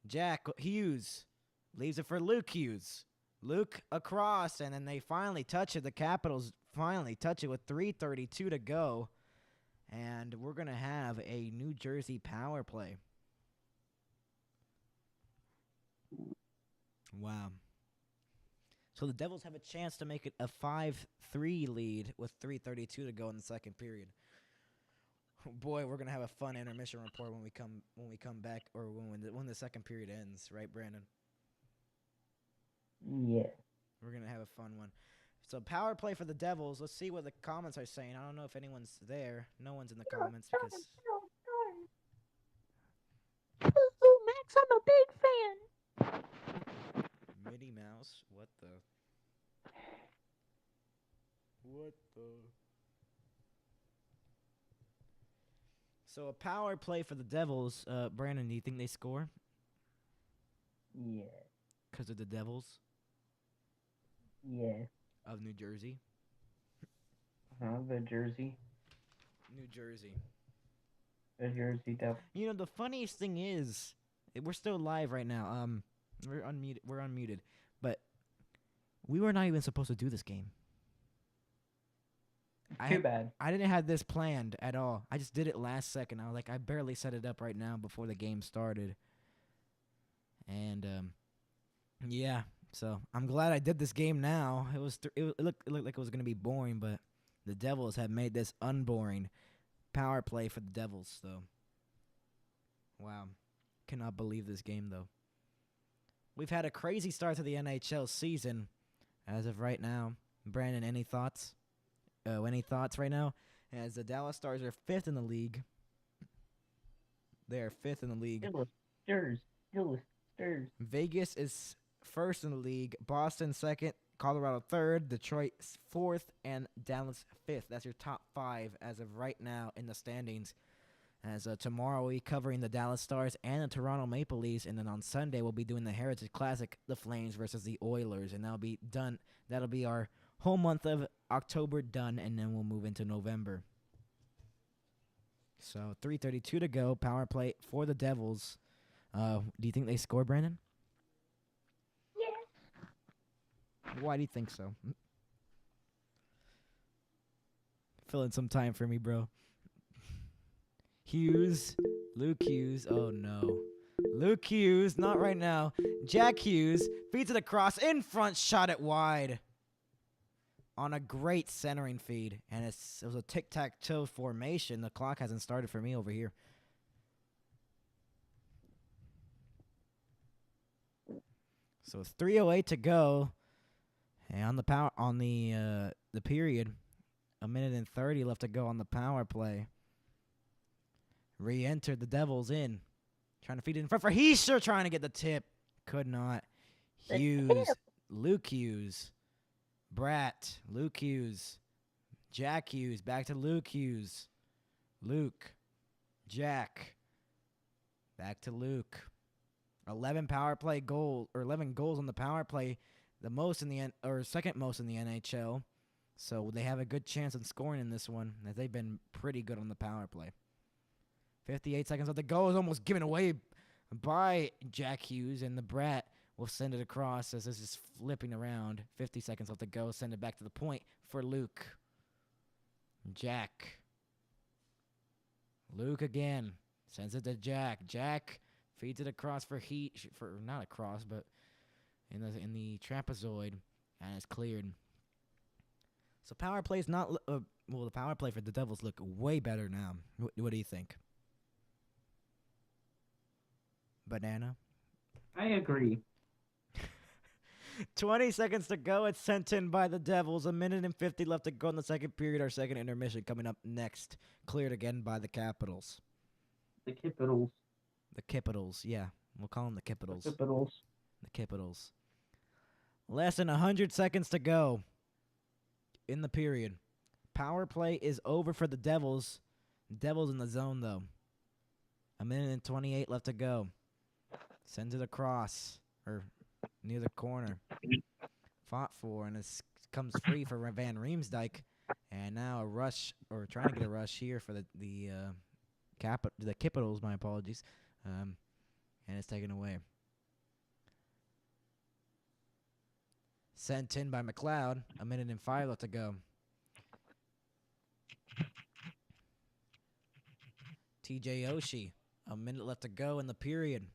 [SPEAKER 1] Jack Hughes leaves it for Luke Hughes. Luke across, and then they finally touch it. The Capitals finally touch it with 3:32 to go. And we're going to have a New Jersey power play. Wow. So the Devils have a chance to make it a 5-3 lead with 3:32 to go in the second period. Boy, we're gonna have a fun intermission report when we come back, or when the second period ends, right, Brandon?
[SPEAKER 2] Yeah.
[SPEAKER 1] We're gonna have a fun one. So power play for the Devils. Let's see what the comments are saying. I don't know if anyone's there. No one's in the comments because.
[SPEAKER 3] Ooh, Max, I'm a big fan.
[SPEAKER 1] Minnie Mouse? What the? So a power play for the Devils. Brandon, do you think they score?
[SPEAKER 2] Yeah.
[SPEAKER 1] Because of the Devils
[SPEAKER 2] Yeah.
[SPEAKER 1] of New Jersey.
[SPEAKER 2] The Jersey.
[SPEAKER 1] New Jersey.
[SPEAKER 2] The Jersey Devils.
[SPEAKER 1] You know, the funniest thing is, we're still live right now. We're unmuted. We're unmuted, but we were not even supposed to do this game.
[SPEAKER 2] Too bad.
[SPEAKER 1] I didn't have this planned at all. I just did it last second. I was like, I barely set it up right now before the game started. And yeah. So I'm glad I did this game now. It looked like it was gonna be boring, but the Devils have made this unboring. Power play for the Devils, though. Wow, cannot believe this game though. We've had a crazy start to the NHL season as of right now. Brandon, any thoughts? Any thoughts right now? As the Dallas Stars are 5th in the league. They are 5th in the league.
[SPEAKER 2] Stars.
[SPEAKER 1] Vegas is 1st in the league. Boston 2nd. Colorado 3rd. Detroit 4th. And Dallas 5th. That's your top 5 as of right now in the standings. As tomorrow we'll be covering the Dallas Stars and the Toronto Maple Leafs. And then on Sunday we'll be doing the Heritage Classic, the Flames versus the Oilers. And that'll be done. That'll be our whole month of October done. And then we'll move into November. So 3:32 to go. Power play for the Devils. Do you think they score, Brandon?
[SPEAKER 3] Yeah.
[SPEAKER 1] Why do you think so? Fill in some time for me, bro. Hughes. Luke Hughes. Oh, no. Luke Hughes. Not right now. Jack Hughes. Feeds it across. In front. Shot it wide. On a great centering feed. And it was a tic-tac-toe formation. The clock hasn't started for me over here. So it's 3:08 to go. And on the period, 1:30 left to go on the power play. Re-entered the Devils in. Trying to feed it in front for Heischer, trying to get the tip. Could not. Hughes. Luke Hughes. Bratt. Luke Hughes. Jack Hughes. Back to Luke Hughes. Luke. Jack. Back to Luke. 11 power play goals, or 11 goals on the power play, the most in the second most in the NHL. So they have a good chance of scoring in this one, as they've been pretty good on the power play. 58 seconds left. The goal is almost given away by Jack Hughes, and the Brat will send it across as this is flipping around. 50 seconds left to go. Send it back to the point for Luke. Jack. Luke again. Sends it to Jack. Jack feeds it across for not across, but in the trapezoid, and it's cleared. So power play's not the power play for the Devils look way better now. What do you think? Banana?
[SPEAKER 2] I agree.
[SPEAKER 1] 20 seconds to go. It's sent in by the Devils. 1:50 left to go in the second period. Our second intermission coming up next. Cleared again by the Capitals.
[SPEAKER 2] The Capitals.
[SPEAKER 1] The Capitals, yeah. We'll call them the Capitals. The Capitals. Less than 100 seconds to go in the period. Power play is over for the Devils. Devils in the zone, though. 1:28 left to go. Sends it across, or near the corner. Fought for, and it comes free for Van Riemsdyk. And now a rush, or trying to get a rush here for the Capitals, my apologies. And it's taken away. Sent in by McLeod. 1:05 left to go. TJ Oshie. A minute left to go in the period.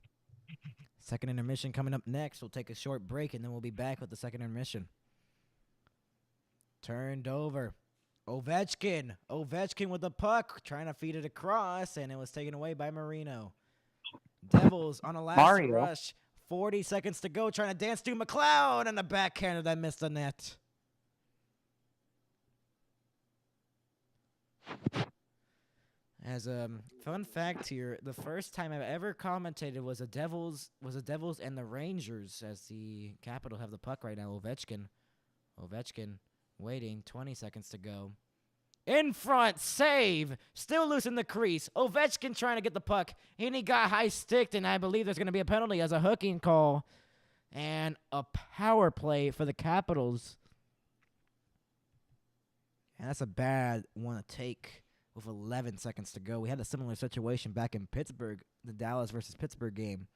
[SPEAKER 1] Second intermission coming up next. We'll take a short break, and then we'll be back with the second intermission. Turned over. Ovechkin. Ovechkin with the puck. Trying to feed it across, and it was taken away by Marino. Devils on a last rush. 40 seconds to go. Trying to dance to McLeod, and the backhander that missed the net. As a fun fact here, the first time I've ever commentated was the Devils and the Rangers, as the Capital have the puck right now. Ovechkin waiting, 20 seconds to go. In front, save. Still loose in the crease. Ovechkin trying to get the puck. And he got high sticked, and I believe there's going to be a penalty as a hooking call. And a power play for the Capitals. And that's a bad one to take with 11 seconds to go. We had a similar situation back in Pittsburgh, the Dallas versus Pittsburgh game.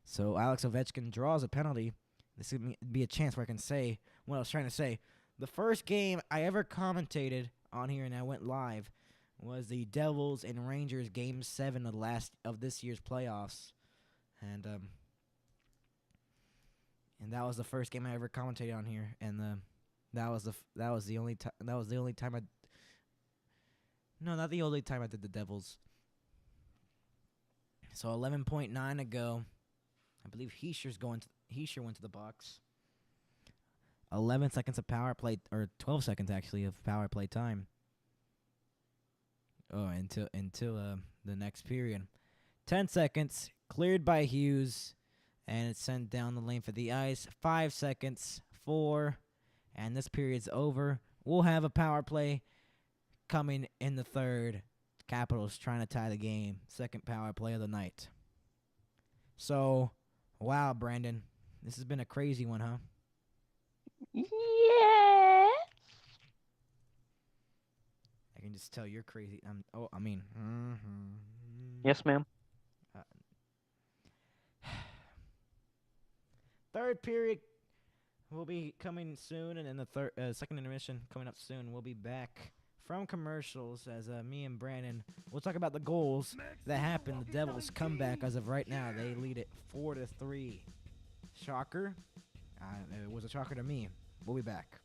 [SPEAKER 1] So Alex Ovechkin draws a penalty. This would be a chance where I can say what I was trying to say. The first game I ever commentated on here and I went live was the Devils and Rangers Game 7 of this year's playoffs. And that was the first game I ever commentated on here, and that was the only time I no, not the only time I did the Devils. So 11.9 to go. I believe Heischer went to the box. 11 seconds of power play, or 12 seconds actually of power play time. Oh, until the next period. 10 seconds cleared by Hughes, and it's sent down the lane for the ice. 5 seconds, 4, and this period's over. We'll have a power play coming in the third. Capitals trying to tie the game. Second power play of the night. So, wow, Brandon, this has been a crazy one, huh?
[SPEAKER 3] Yeah.
[SPEAKER 1] I can just tell you're crazy.
[SPEAKER 2] Yes, ma'am.
[SPEAKER 1] Third period will be coming soon, and then the second intermission coming up soon. We'll be back from commercials as me and Brandon we'll talk about the goals that happened. The Devils comeback as of right now. They lead it 4-3. Shocker. It was a shocker to me. We'll be back.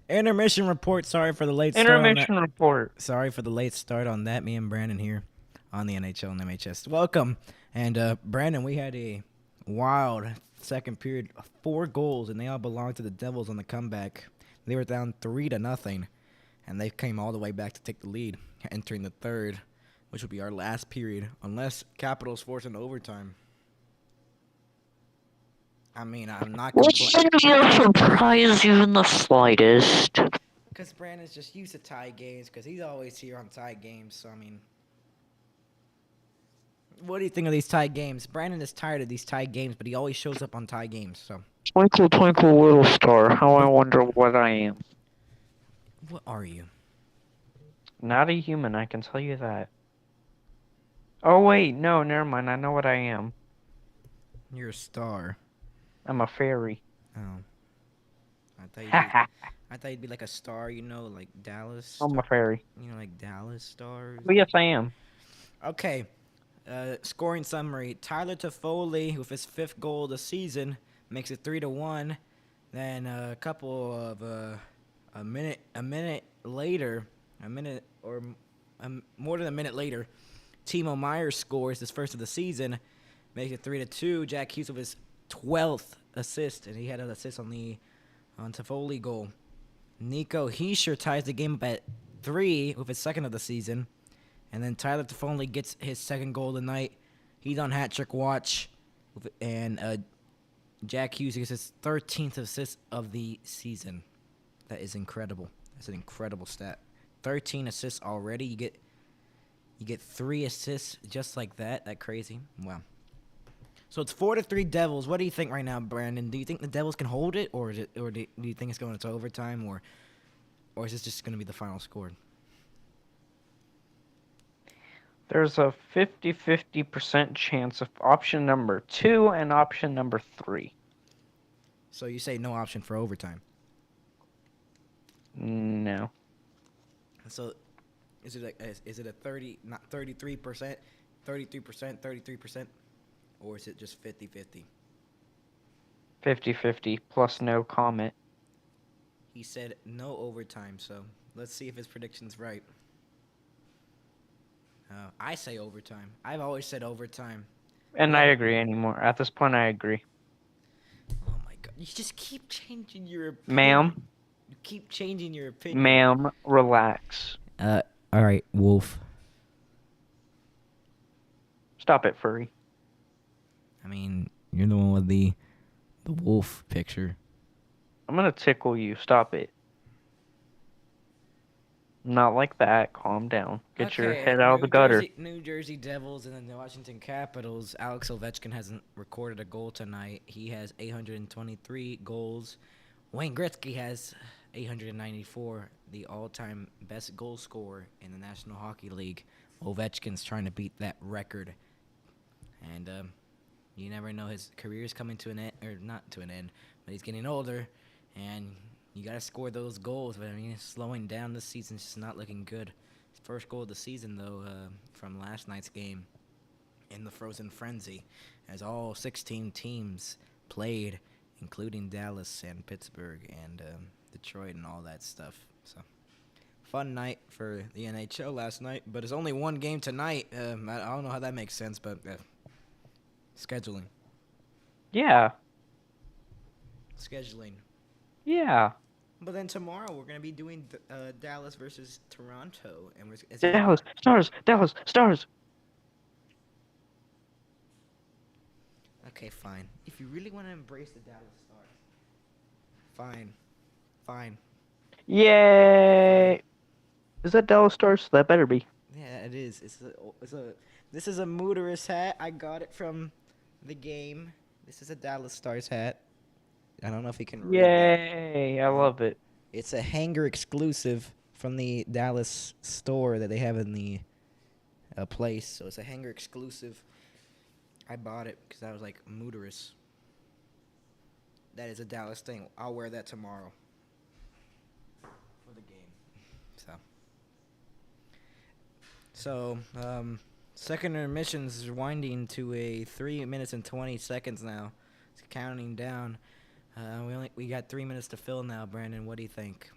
[SPEAKER 1] Intermission report. Sorry for the late start on that.
[SPEAKER 2] Intermission report.
[SPEAKER 1] Sorry for the late start on that. Me and Brandon here on the NHL and MHS. Welcome. And Brandon, we had a wild second period, 4 goals, and they all belonged to the Devils on the comeback. They were down 3-0, and they came all the way back to take the lead, entering the third, which would be our last period, unless Capitals force an overtime. I mean, I'm not
[SPEAKER 2] Which
[SPEAKER 1] complaining.
[SPEAKER 2] should surprise you in the slightest.
[SPEAKER 1] Because Brandon's just used to tie games, because he's always here on tie games, so I mean... What do you think of these tie games? Brandon is tired of these tie games, but he always shows up on tie games, so...
[SPEAKER 2] Twinkle, twinkle, little star, how I wonder what I am.
[SPEAKER 1] What are you?
[SPEAKER 2] Not a human, I can tell you that. Oh, wait, no, never mind, I know what I am.
[SPEAKER 1] You're a star.
[SPEAKER 2] I'm a fairy.
[SPEAKER 1] Oh.
[SPEAKER 2] Ha
[SPEAKER 1] I thought you'd be like a star, you know, like Dallas.
[SPEAKER 2] I'm a fairy.
[SPEAKER 1] You know, like Dallas stars.
[SPEAKER 2] Well, yes, I am.
[SPEAKER 1] Okay. Scoring summary. Tyler Toffoli, with his 5th goal of the season, makes it 3-1. Then a couple of a minute later, more than a minute later, Timo Meyer scores his first of the season, makes it 3-2. Jack Hughes with his 12th assist, and he had an assist on Toffoli goal. Nico Hischier ties the game up at 3 with his 2nd of the season. And then Tyler Toffoli gets his 2nd goal of the night. He's on hat-trick watch. And Jack Hughes gets his 13th assist of the season. That is incredible. That's an incredible stat. 13 assists already. You get 3 assists just like that. That crazy. Wow. So it's 4-3 Devils. What do you think right now, Brandon? Do you think the Devils can hold it, or do you think it's going into overtime, or is this just going to be the final score?
[SPEAKER 2] There's a 50-50% chance of option number 2 and option number 3.
[SPEAKER 1] So you say no option for overtime?
[SPEAKER 2] No.
[SPEAKER 1] So is it a 30, not 33%, 33%, or is it just 50-50?
[SPEAKER 2] 50-50 plus no comment.
[SPEAKER 1] He said no overtime, so let's see if his prediction's right. I say overtime. I've always said overtime.
[SPEAKER 2] And I agree anymore. At this point, I agree.
[SPEAKER 1] Oh my god. You just keep changing your opinion.
[SPEAKER 2] Ma'am.
[SPEAKER 1] You keep changing your opinion.
[SPEAKER 2] Ma'am, relax.
[SPEAKER 1] Alright, Wolf.
[SPEAKER 2] Stop it, furry.
[SPEAKER 1] I mean, you're the one with the wolf picture.
[SPEAKER 2] I'm gonna tickle you. Stop it. Not like that. Calm down. Get your head out of the gutter.
[SPEAKER 1] New Jersey Devils and the Washington Capitals. Alex Ovechkin hasn't recorded a goal tonight. He has 823 goals. Wayne Gretzky has 894, the all-time best goal scorer in the National Hockey League. Ovechkin's trying to beat that record. And you never know, his career's coming to an end, or not to an end, but he's getting older, and you got to score those goals. But I mean, it's slowing down this season. It's just not looking good. His first goal of the season, though, from last night's game in the Frozen Frenzy, as all 16 teams played, including Dallas and Pittsburgh and Detroit and all that stuff. So, fun night for the NHL last night, but it's only one game tonight. I don't know how that makes sense, but scheduling.
[SPEAKER 2] Yeah.
[SPEAKER 1] Scheduling.
[SPEAKER 2] Yeah.
[SPEAKER 1] But then tomorrow we're going to be doing Dallas versus Toronto. And
[SPEAKER 2] Dallas Stars.
[SPEAKER 1] Okay, fine. If you really want to embrace the Dallas Stars, fine.
[SPEAKER 2] Yay! Is that Dallas Stars? That better be.
[SPEAKER 1] Yeah, it is. This is a Mooterus hat. I got it from the game. This is a Dallas Stars hat. I don't know if you can read
[SPEAKER 2] Yay! I love it.
[SPEAKER 1] It's a hanger exclusive from the Dallas store that they have in the place. So it's a hanger exclusive. I bought it because I was like, Mooterus. That is a Dallas thing. I'll wear that tomorrow for the game. So, second intermissions is winding to a 3 minutes and 20 seconds now. It's counting down. We got 3 minutes to fill now, Brandon. What do you think?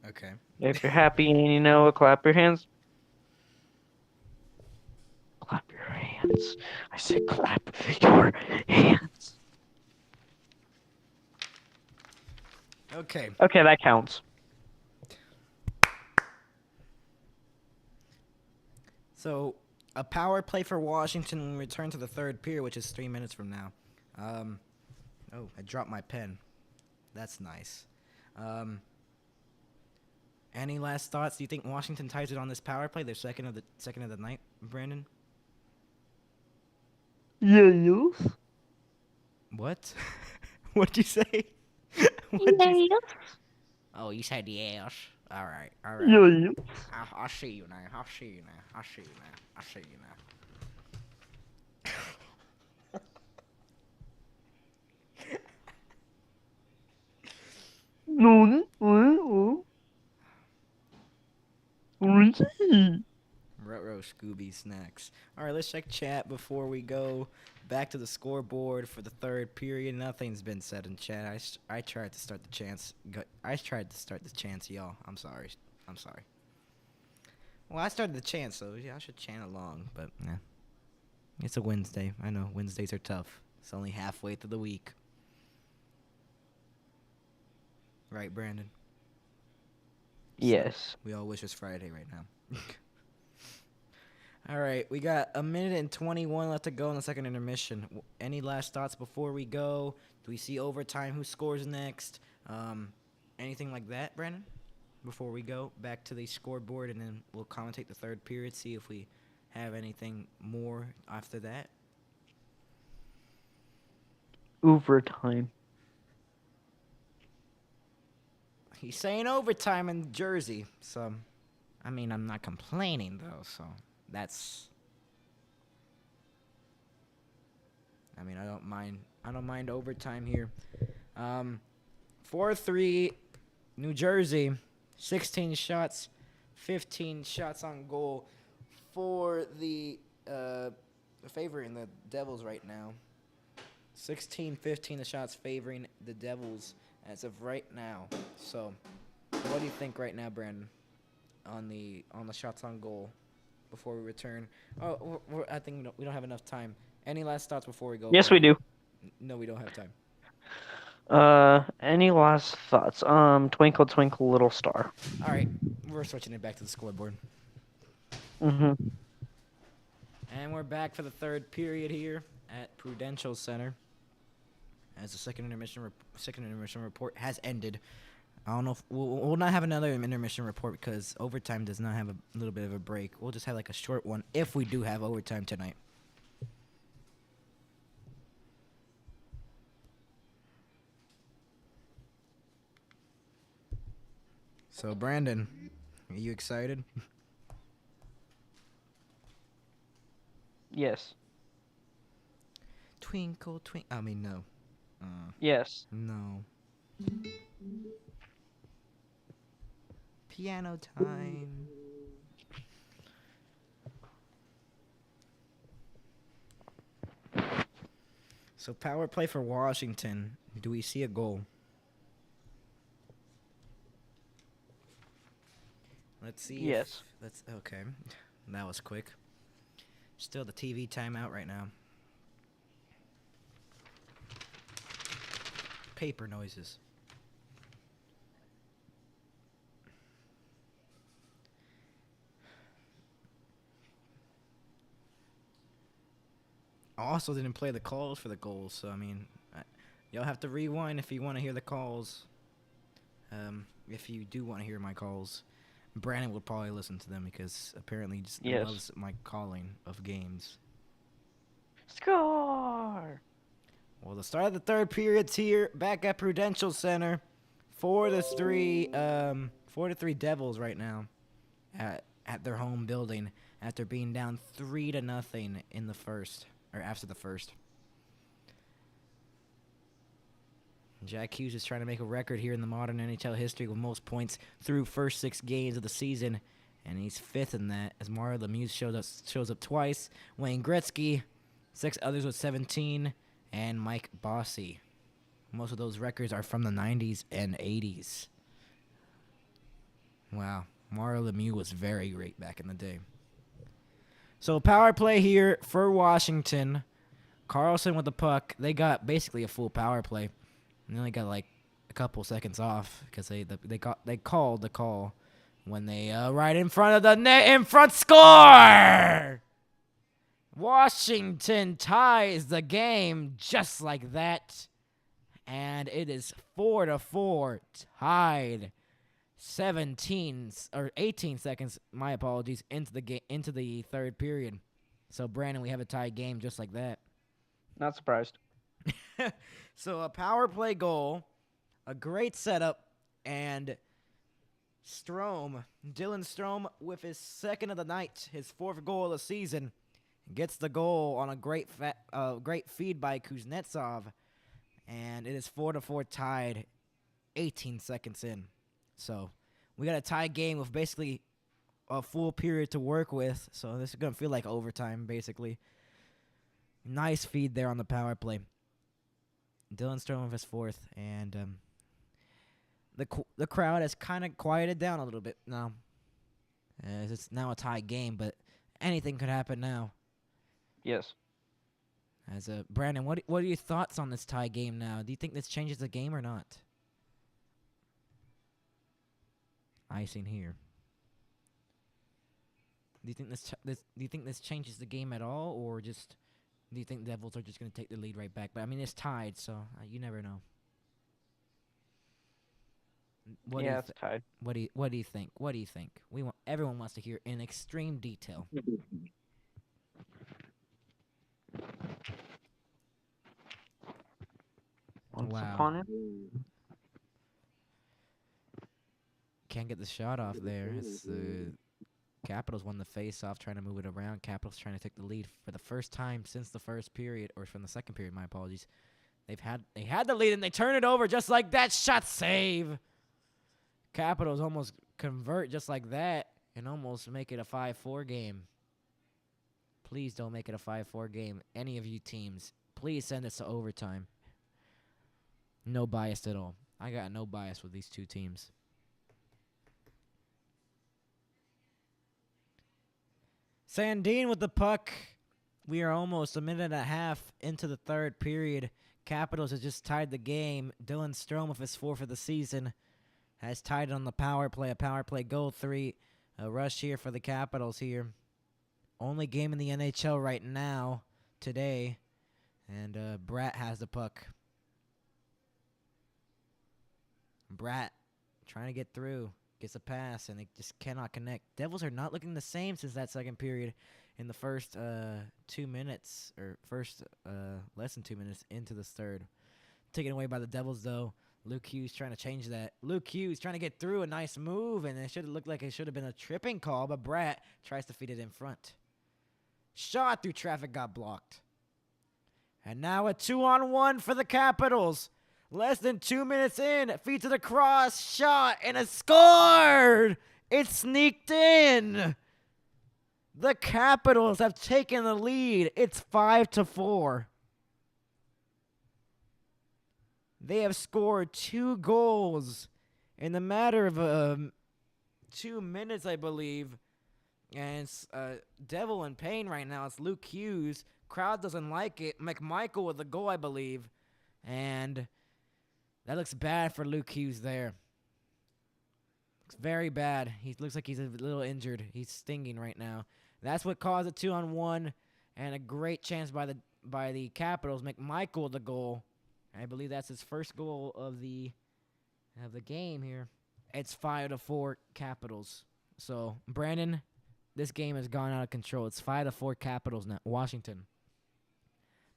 [SPEAKER 1] Okay.
[SPEAKER 2] If you're happy and you know it, clap your hands. Clap your hands. I said clap your hands.
[SPEAKER 1] Okay.
[SPEAKER 2] Okay, that counts.
[SPEAKER 1] So, a power play for Washington when we return to the third period, which is 3 minutes from now. Um, oh, I dropped my pen. That's nice. Um, any last thoughts? Do you think Washington ties it on this power play? Their second of the night, Brandon.
[SPEAKER 2] Yes.
[SPEAKER 1] What? What'd you say? What'd you?
[SPEAKER 3] Yes.
[SPEAKER 1] Oh, you said yes. All right, all right.
[SPEAKER 2] Yes.
[SPEAKER 1] I'll see you now. I'll see you now. I'll see you now. I'll see you now.
[SPEAKER 2] No.
[SPEAKER 1] Ruh-roh Scooby snacks. All right, let's check chat before we go back to the scoreboard for the third period. Nothing's been said in chat. I tried to start the chance. I tried to start the chance, y'all. I'm sorry. I'm sorry. Well, I started the chant, so yeah, I should chant along. But yeah, it's a Wednesday. I know Wednesdays are tough. It's only halfway through the week. Right, Brandon?
[SPEAKER 2] Yes.
[SPEAKER 1] We all wish it's Friday right now. All right, we got a minute and 21 left to go in the second intermission. Any last thoughts before we go? Do we see overtime? Who scores next? Anything like that, Brandon? Before we go back to the scoreboard, and then we'll commentate the third period, see if we have anything more after that.
[SPEAKER 2] Overtime.
[SPEAKER 1] He's saying overtime in Jersey, so I mean, I'm not complaining though, so that's. I mean, I don't mind overtime here. 4-3, New Jersey, 16 shots, 15 shots on goal for the favoring the Devils right now. 16-15 the shots favoring the Devils as of right now. So, what do you think right now, Brandon, on the shots on goal before we return? Oh, I think we don't have enough time. Any last thoughts before we go?
[SPEAKER 2] Yes, we
[SPEAKER 1] Brandon?
[SPEAKER 2] do.
[SPEAKER 1] No, we don't have time.
[SPEAKER 2] Any last thoughts? Twinkle Twinkle Little Star.
[SPEAKER 1] All right, we're switching it back to the scoreboard.
[SPEAKER 2] Mm-hmm.
[SPEAKER 1] And we're back for the third period here at Prudential Center. As the second intermission report has ended. I don't know if we'll not have another intermission report because overtime does not have a little bit of a break. We'll just have like a short one if we do have overtime tonight. So Brandon, are you excited?
[SPEAKER 2] Yes.
[SPEAKER 1] Twinkle twinkle. I mean no.
[SPEAKER 2] Yes.
[SPEAKER 1] No. Piano time. So power play for Washington. Do we see a goal? Let's see.
[SPEAKER 2] Yes.
[SPEAKER 1] Let's. Okay. That was quick. Still the TV timeout right now. Paper noises. I also didn't play the calls for the goals, so I mean, y'all have to rewind if you want to hear the calls. If you do want to hear my calls, Brandon will probably listen to them because apparently he just
[SPEAKER 2] Yes.
[SPEAKER 1] loves my calling of games.
[SPEAKER 2] Score!
[SPEAKER 1] Well, the start of the third period's here, back at Prudential Center. 4-3 Devils right now at their home building after being down 3-0 in the first, or after the first. Jack Hughes is trying to make a record here in the modern NHL history with most points through first 6 games of the season, and he's 5th in that as Mario Lemieux shows up twice, Wayne Gretzky, 6 others with 17, and Mike Bossy. Most of those records are from the 90s and 80s. Wow. Mario Lemieux was very great back in the day. So power play here for Washington. Carlson with the puck. They got basically a full power play. And they only got like a couple seconds off because they called the call when they right in front of the net in front score. Washington ties the game just like that, and it is 4-4 tied. 17 or 18 seconds, my apologies, into the third period. So Brandon, we have a tied game just like that.
[SPEAKER 2] Not surprised.
[SPEAKER 1] So a power play goal, a great setup, and Dylan Strome, with his second of the night, his fourth goal of the season, gets the goal on a great feed by Kuznetsov, and it is 4-4 tied, 18 seconds in. So we got a tie game with basically a full period to work with. So this is gonna feel like overtime, basically. Nice feed there on the power play. Dylan Strome with his fourth, and the crowd has kind of quieted down a little bit now. It's now a tie game, but anything could happen now.
[SPEAKER 2] Yes.
[SPEAKER 1] As Brandon, what are your thoughts on this tie game now? Do you think this changes the game or not? Icing here. Do you think this changes the game at all, or just do you think Devils are just going to take the lead right back? But I mean, it's tied, so you never know.
[SPEAKER 2] It's tied.
[SPEAKER 1] What do you think? What do you think? Everyone wants to hear in extreme detail.
[SPEAKER 2] Once
[SPEAKER 1] Wow.
[SPEAKER 2] upon it.
[SPEAKER 1] Can't get the shot off there. It's the Capitals won the face-off, trying to move it around. Capitals trying to take the lead for the first time since the first period, or from the second period. My apologies. They had the lead and they turn it over just like that. Shot save. Capitals almost convert just like that and almost make it a 5-4 game. Please don't make it a 5-4 game. Any of you teams, please send us to overtime. No bias at all. I got no bias with these two teams. Sandin with the puck. We are almost a minute and a half into the third period. Capitals has just tied the game. Dylan Strome, with his fourth of the season, has tied it on the power play. A power play goal, 3. A rush here for the Capitals here. Only game in the NHL right now, today. And Bratt has the puck. Bratt trying to get through. Gets a pass, and they just cannot connect. Devils are not looking the same since that second period in the first 2 minutes, or first less than 2 minutes into the third. Taken away by the Devils, though. Luke Hughes trying to change that. Luke Hughes trying to get through. A nice move, and it should have looked like it should have been a tripping call, but Bratt tries to feed it in front. Shot through traffic, got blocked. And now a 2-on-1 for the Capitals. Less than 2 minutes in, feet to the cross, shot, and a scored! It sneaked in! The Capitals have taken the lead. It's 5-4. They have scored 2 goals in the matter of 2 minutes, I believe. And it's Devil in pain right now. It's Luke Hughes. Crowd doesn't like it. McMichael with the goal, I believe. And that looks bad for Luke Hughes there. Looks very bad. He looks like he's a little injured. He's stinging right now. That's what caused a 2-on-1 and a great chance by the Capitals. McMichael the goal. I believe that's his first goal of the game here. It's 5-4 Capitals. So Brandon, this game has gone out of control. It's 5-4 Capitals now. Washington.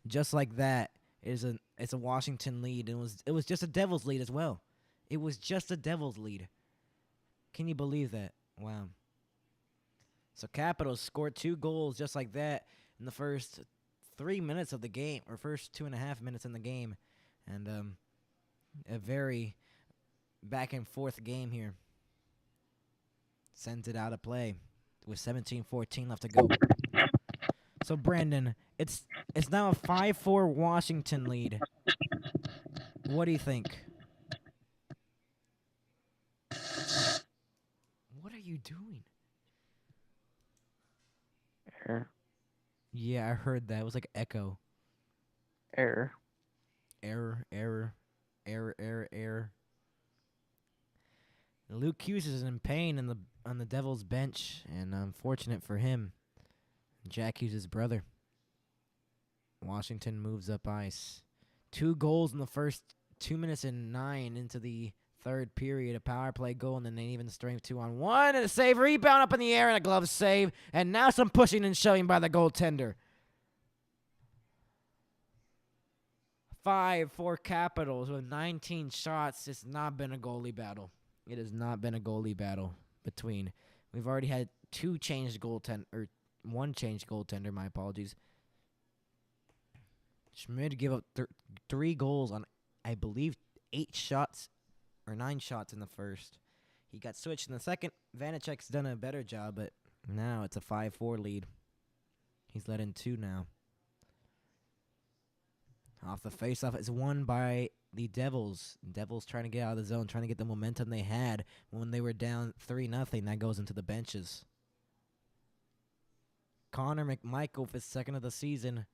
[SPEAKER 1] Just like that. It's a Washington lead. It was just a Devils lead as well. It was just a Devils lead. Can you believe that? Wow. So Capitals scored 2 goals just like that in the first 3 minutes of the game, or first 2.5 minutes in the game, and a very back and forth game here. Sends it out of play with 17:14 left to go. So Brandon, it's now a 5-4 Washington lead. What do you think? doing?
[SPEAKER 2] Error.
[SPEAKER 1] Yeah, I heard that. It was like echo.
[SPEAKER 2] Error.
[SPEAKER 1] Error, error, error, error, error. Luke Hughes is in pain on the Devils bench, and unfortunate for him, Jack Hughes' brother. Washington moves up ice. 2 goals in the first 2 minutes and 9 into the third period. A power play goal, and then they even strength 2-on-1. And a save, rebound up in the air, and a glove save. And now some pushing and shoving by the goaltender. 5 for Capitals with 19 shots. It's not been a goalie battle. It has not been a goalie battle between. We've already had 2 changed goaltender, or 1 changed goaltender, my apologies. Schmid gave up 3 goals on, I believe, 8 shots or 9 shots in the first. He got switched in the second. Vanacek's done a better job, but now it's a 5-4 lead. He's let in 2 now. Off the faceoff, it's won by the Devils. Devils trying to get out of the zone, trying to get the momentum they had when they were down 3-0. That goes into the benches. Connor McMichael, with his second of the season,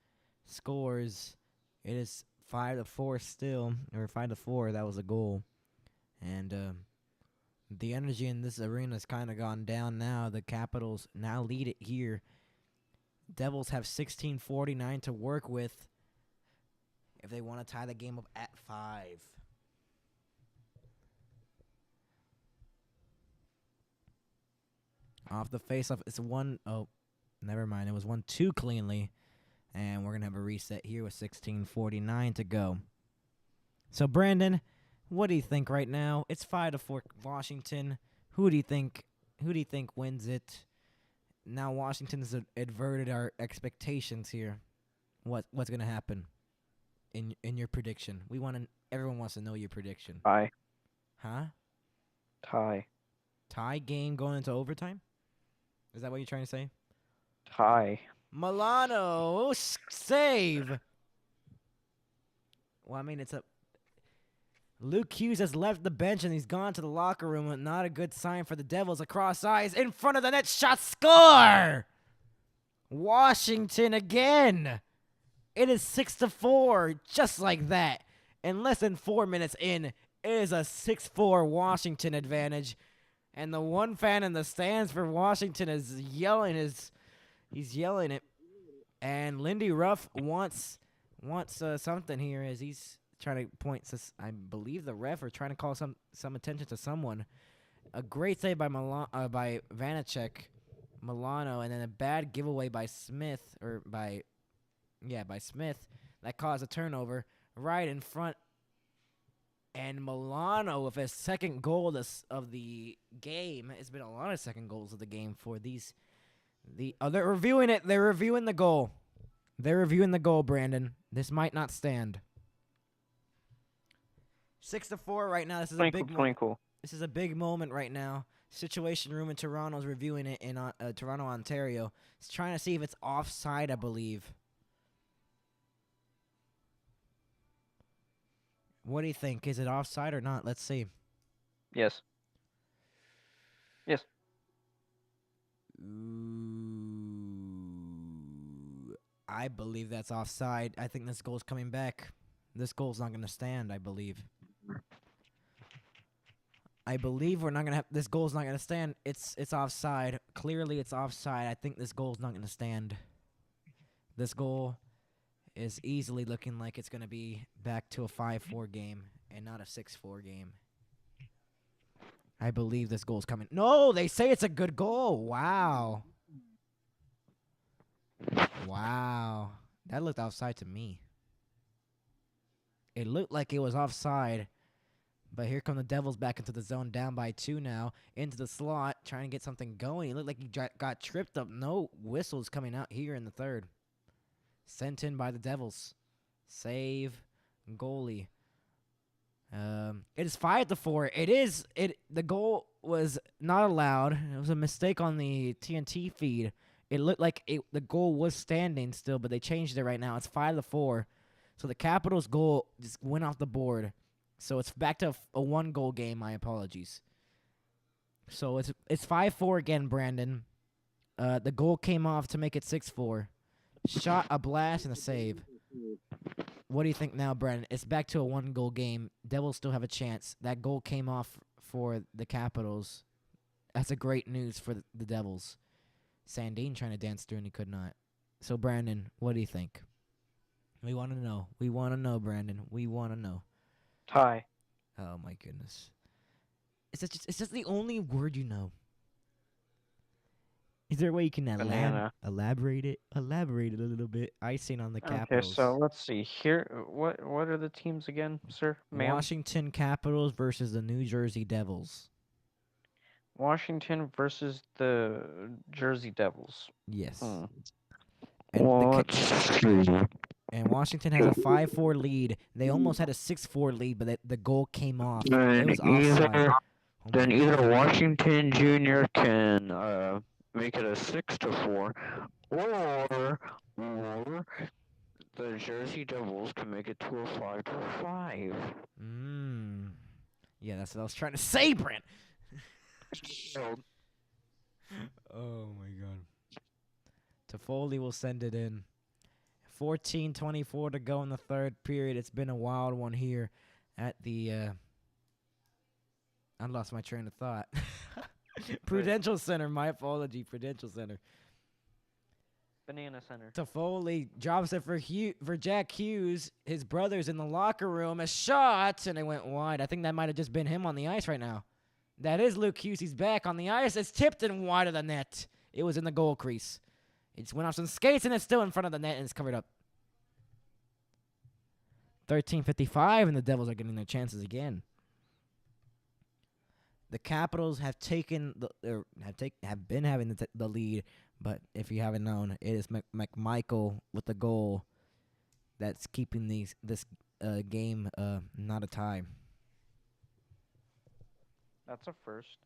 [SPEAKER 1] scores. It is 5-4 still, or 5-4. That was a goal. And the energy in this arena has kind of gone down now. The Capitals now lead it here. Devils have 16:49 to work with if they want to tie the game up at 5. Off the faceoff, it's 1. Oh, never mind. It was 1-2 cleanly. And we're going to have a reset here with 16:49 to go. So, Brandon, what do you think right now? It's 5-4 Washington. Who do you think wins it? Now Washington's adverted our expectations here. What's going to happen in your prediction? Everyone wants to know your prediction.
[SPEAKER 2] Tie.
[SPEAKER 1] Huh?
[SPEAKER 2] Tie
[SPEAKER 1] game going into overtime? Is that what you're trying to say?
[SPEAKER 2] Tie.
[SPEAKER 1] Milano save. Well, I mean, it's a Luke Hughes has left the bench and he's gone to the locker room. Not a good sign for the Devils. Across eyes, in front of the net, shot, score! Washington again. It is 6-4, just like that. In less than 4 minutes in, it is a 6-4 Washington advantage. And the one fan in the stands for Washington is yelling he's yelling it. And Lindy Ruff wants something here as he's trying to point to, I believe, the ref, or trying to call some attention to someone. A great save by by Vanacek, Milano, and then a bad giveaway by Smith, by Smith, that caused a turnover right in front. And Milano with his second goal of the game. It's been a lot of second goals of the game for these. They're reviewing it. They're reviewing the goal. They're reviewing the goal, Brandon. This might not stand. 6-4 right now. This is a big moment. This is a big moment right now. Situation Room in Toronto is reviewing it in Toronto, Ontario. It's trying to see if it's offside, I believe. What do you think? Is it offside or not? Let's see.
[SPEAKER 2] Yes.
[SPEAKER 1] Ooh, I believe that's offside. I think this goal's coming back. This goal's not going to stand, I believe. We're not going to have this goal's not going to stand. It's offside. Clearly it's offside. I think this goal's not going to stand. This goal is easily looking like it's going to be back to a 5-4 game and not a 6-4 game. I believe this goal's coming. No, they say it's a good goal. Wow. Wow. That looked offside to me. It looked like it was offside. But here come the Devils back into the zone, down by 2 now. Into the slot, trying to get something going. It looked like he got tripped up. No whistles coming out here in the third. Sent in by the Devils. Save. Goalie. It is 5-4. The goal was not allowed. It was a mistake on the TNT feed. It looked like the goal was standing still, but they changed it right now. It's 5-4. So the Capitals' goal just went off the board. So it's back to a 1-goal game. My apologies. So it's 5-4 again, Brandon. The goal came off to make it 6-4. Shot, a blast, and a save. What do you think now, Brandon? It's back to a 1-goal game. Devils still have a chance. That goal came off for the Capitals. That's a great news for the Devils. Sandin trying to dance through and he could not. So, Brandon, what do you think? We want to know. We want to know, Brandon. We want to know.
[SPEAKER 2] Tie.
[SPEAKER 1] Oh, my goodness. It's just the only word you know. Is there a way you can
[SPEAKER 2] Banana.
[SPEAKER 1] elaborate it? Elaborate it a little bit. Icing on the
[SPEAKER 2] Okay,
[SPEAKER 1] Capitals.
[SPEAKER 2] so let's see here. What are the teams again, sir, ma'am?
[SPEAKER 1] Washington Capitals versus the New Jersey Devils.
[SPEAKER 2] Washington versus the Jersey Devils.
[SPEAKER 1] Yes.
[SPEAKER 2] Hmm.
[SPEAKER 1] And
[SPEAKER 2] Let's see.
[SPEAKER 1] and Washington has a 5-4 lead. They almost had a 6-4 lead, but the goal came off. It
[SPEAKER 2] Then
[SPEAKER 1] was offside.
[SPEAKER 2] either
[SPEAKER 1] Oh my
[SPEAKER 2] then
[SPEAKER 1] God.
[SPEAKER 2] either Washington Junior can make it a 6-4, or the Jersey Devils can make it to a 5-5.
[SPEAKER 1] Yeah, that's what I was trying to say, Brent.
[SPEAKER 2] So,
[SPEAKER 1] Oh my God. Toffoli will send it in. 14:24 to go in the third period. It's been a wild one here at the I lost my train of thought. Prudential Center, my apology, Prudential Center.
[SPEAKER 2] Banana Center.
[SPEAKER 1] Toffoli drops it for Jack Hughes. His brother's in the locker room. A shot, and it went wide. I think that might have just been him on the ice right now. That is Luke Hughes. He's back on the ice. It's tipped and wide of the net. It was in the goal crease. It just went off some skates, and it's still in front of the net, and it's covered up. 13:55, and the Devils are getting their chances again. The Capitals have taken have been having the lead, but if you haven't known, it is McMichael with the goal that's keeping this game not a tie.
[SPEAKER 2] That's a first.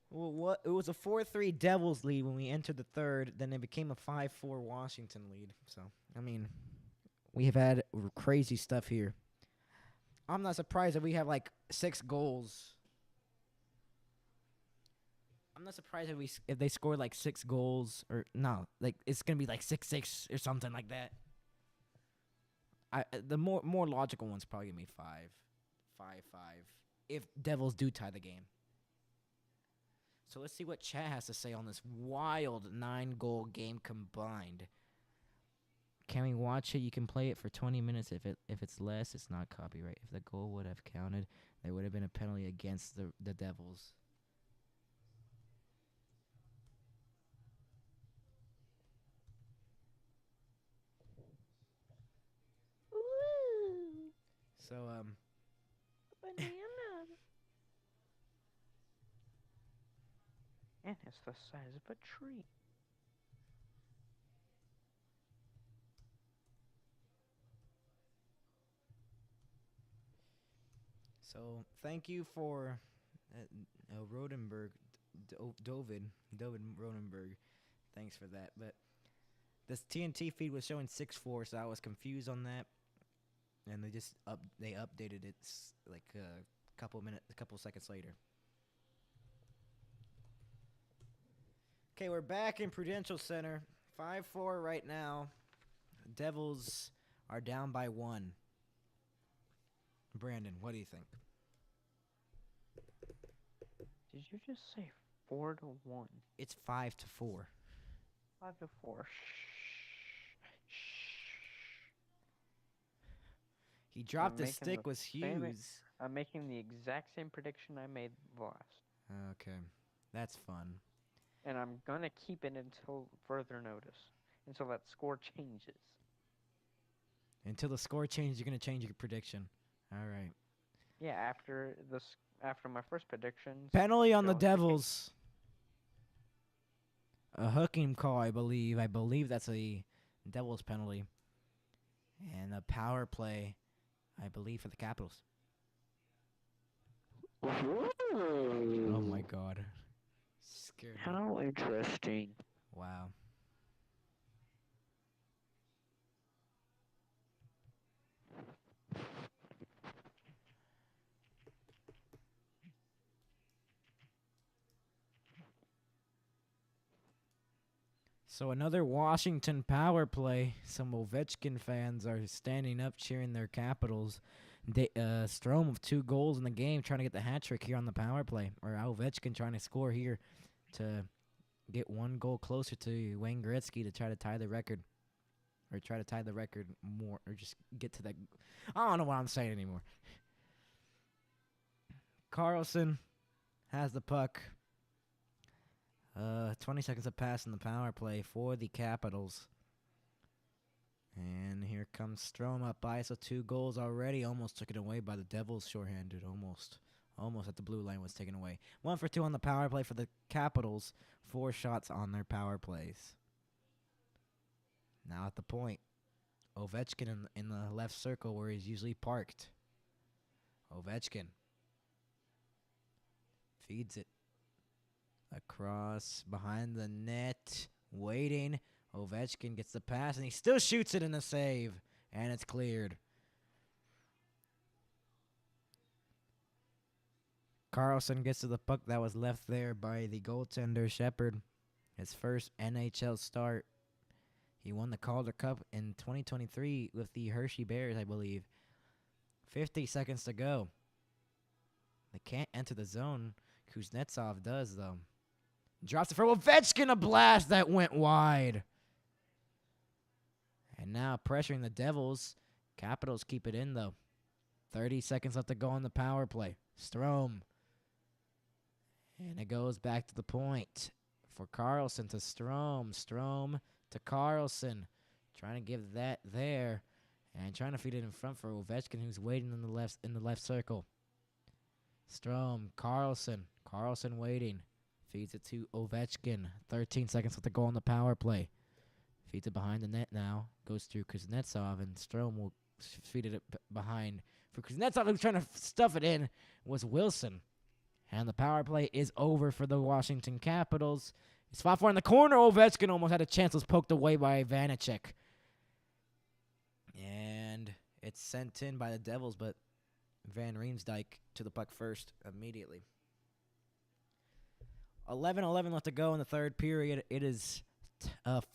[SPEAKER 1] Well, it was a 4-3 Devils lead when we entered the third. Then it became a 5-4 Washington lead. So I mean, we have had crazy stuff here. I'm not surprised that we have like 6 goals. I'm not surprised if they score like 6 goals or no, like it's gonna be like 6-6 or something like that. The more logical one's probably gonna be 5-5 if Devils do tie the game. So let's see what chat has to say on this wild 9-goal game combined. Can we watch it? You can play it for 20 minutes. If it's less, it's not copyright. If the goal would have counted, there would have been a penalty against the Devils.
[SPEAKER 3] Ooh,
[SPEAKER 1] So
[SPEAKER 3] banana.
[SPEAKER 2] And it's the size of a tree.
[SPEAKER 1] So thank you for Rodenberg, Dovid Rodenberg. Thanks for that. But this TNT feed was showing 6-4, so I was confused on that. And they just updated it like a couple seconds later. Okay, we're back in Prudential Center. 5-4 right now. Devils are down by 1. Brandon, what do you think?
[SPEAKER 2] Did you just say 4-1?
[SPEAKER 1] It's 5-4.
[SPEAKER 2] 5-4.
[SPEAKER 1] He dropped
[SPEAKER 2] I'm
[SPEAKER 1] his
[SPEAKER 2] making
[SPEAKER 1] stick
[SPEAKER 2] the
[SPEAKER 1] was
[SPEAKER 2] same-
[SPEAKER 1] Hughes.
[SPEAKER 2] I'm making the exact same prediction I made last.
[SPEAKER 1] Okay, that's fun.
[SPEAKER 2] And I'm going to keep it until further notice. Until that score changes.
[SPEAKER 1] Until the score changes, you're gonna change your prediction. All right.
[SPEAKER 2] Yeah, after my first prediction.
[SPEAKER 1] Penalty on the Devils. A hooking call, I believe. I believe that's a Devils penalty. And a power play, I believe, for the Capitals. Oh my God. Scared me.
[SPEAKER 2] How interesting.
[SPEAKER 1] Wow. So another Washington power play. Some Ovechkin fans are standing up cheering their Capitals. Strome with 2 goals in the game, trying to get the hat trick here on the power play. Or Ovechkin trying to score here to get 1 goal closer to Wayne Gretzky to try to tie the record. Or try to tie the record more. Or just get to that. I don't know what I'm saying anymore. Carlson has the puck. 20 seconds have passed in the power play for the Capitals. And here comes Strome up by, so 2 goals already. Almost took it away by the Devils shorthanded. Almost at the blue line was taken away. 1 for 2 on the power play for the Capitals. 4 shots on their power plays. Now at the point. Ovechkin in the left circle where he's usually parked. Ovechkin feeds it across behind the net, waiting. Ovechkin gets the pass, and he still shoots it in a save, and it's cleared. Carlson gets to the puck that was left there by the goaltender, Shepard. His first NHL start. He won the Calder Cup in 2023 with the Hershey Bears, I believe. 50 seconds to go. They can't enter the zone. Kuznetsov does, though. Drops it for Ovechkin, a blast that went wide. And now pressuring the Devils. Capitals keep it in, though. 30 seconds left to go on the power play. Strome. And it goes back to the point for Carlson to Strome. Strome to Carlson. Trying to give that there. And trying to feed it in front for Ovechkin, who's waiting in the left circle. Strome. Carlson. Carlson waiting. Feeds it to Ovechkin. 13 seconds left to go on the power play. Feeds it behind the net now. Goes through Kuznetsov, and Strome will feed it behind. For Kuznetsov, who's trying to stuff it in, was Wilson. And the power play is over for the Washington Capitals. It's 5-4 in the corner. Ovechkin almost had a chance. Was poked away by Vanacek. And it's sent in by the Devils, but Van Riemsdyk to the puck first immediately. 11-11 left to go in the third period. It is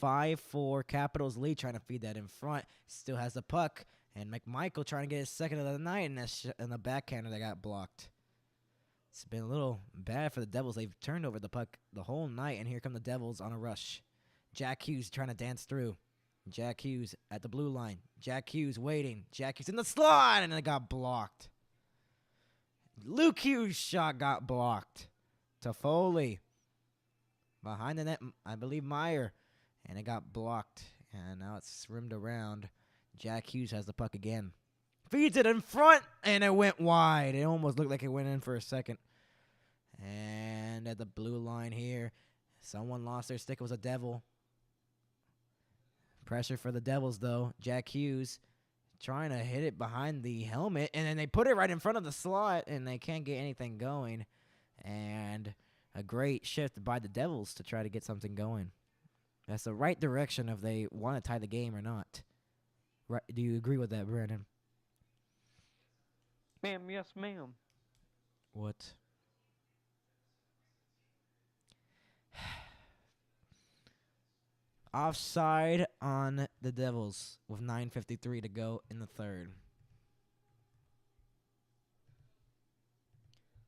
[SPEAKER 1] 5-4 Capitals lead, trying to feed that in front. Still has the puck. And McMichael trying to get his second of the night, and the backhander that got blocked. It's been a little bad for the Devils. They've turned over the puck the whole night, and here come the Devils on a rush. Jack Hughes trying to dance through. Jack Hughes at the blue line. Jack Hughes waiting. Jack Hughes in the slot, and it got blocked. Luke Hughes' shot got blocked. Toffoli behind the net, I believe Meyer, and it got blocked. And now it's rimmed around. Jack Hughes has the puck again. Feeds it in front, and it went wide. It almost looked like it went in for a second. And at the blue line here, someone lost their stick. It was a Devil. Pressure for the Devils, though. Jack Hughes trying to hit it behind the helmet, and then they put it right in front of the slot, and they can't get anything going. And a great shift by the Devils to try to get something going. That's the right direction if they want to tie the game or not. Right? Do you agree with that, Brandon?
[SPEAKER 2] Ma'am, yes, ma'am.
[SPEAKER 1] What? Offside on the Devils with 9:53 to go in the third.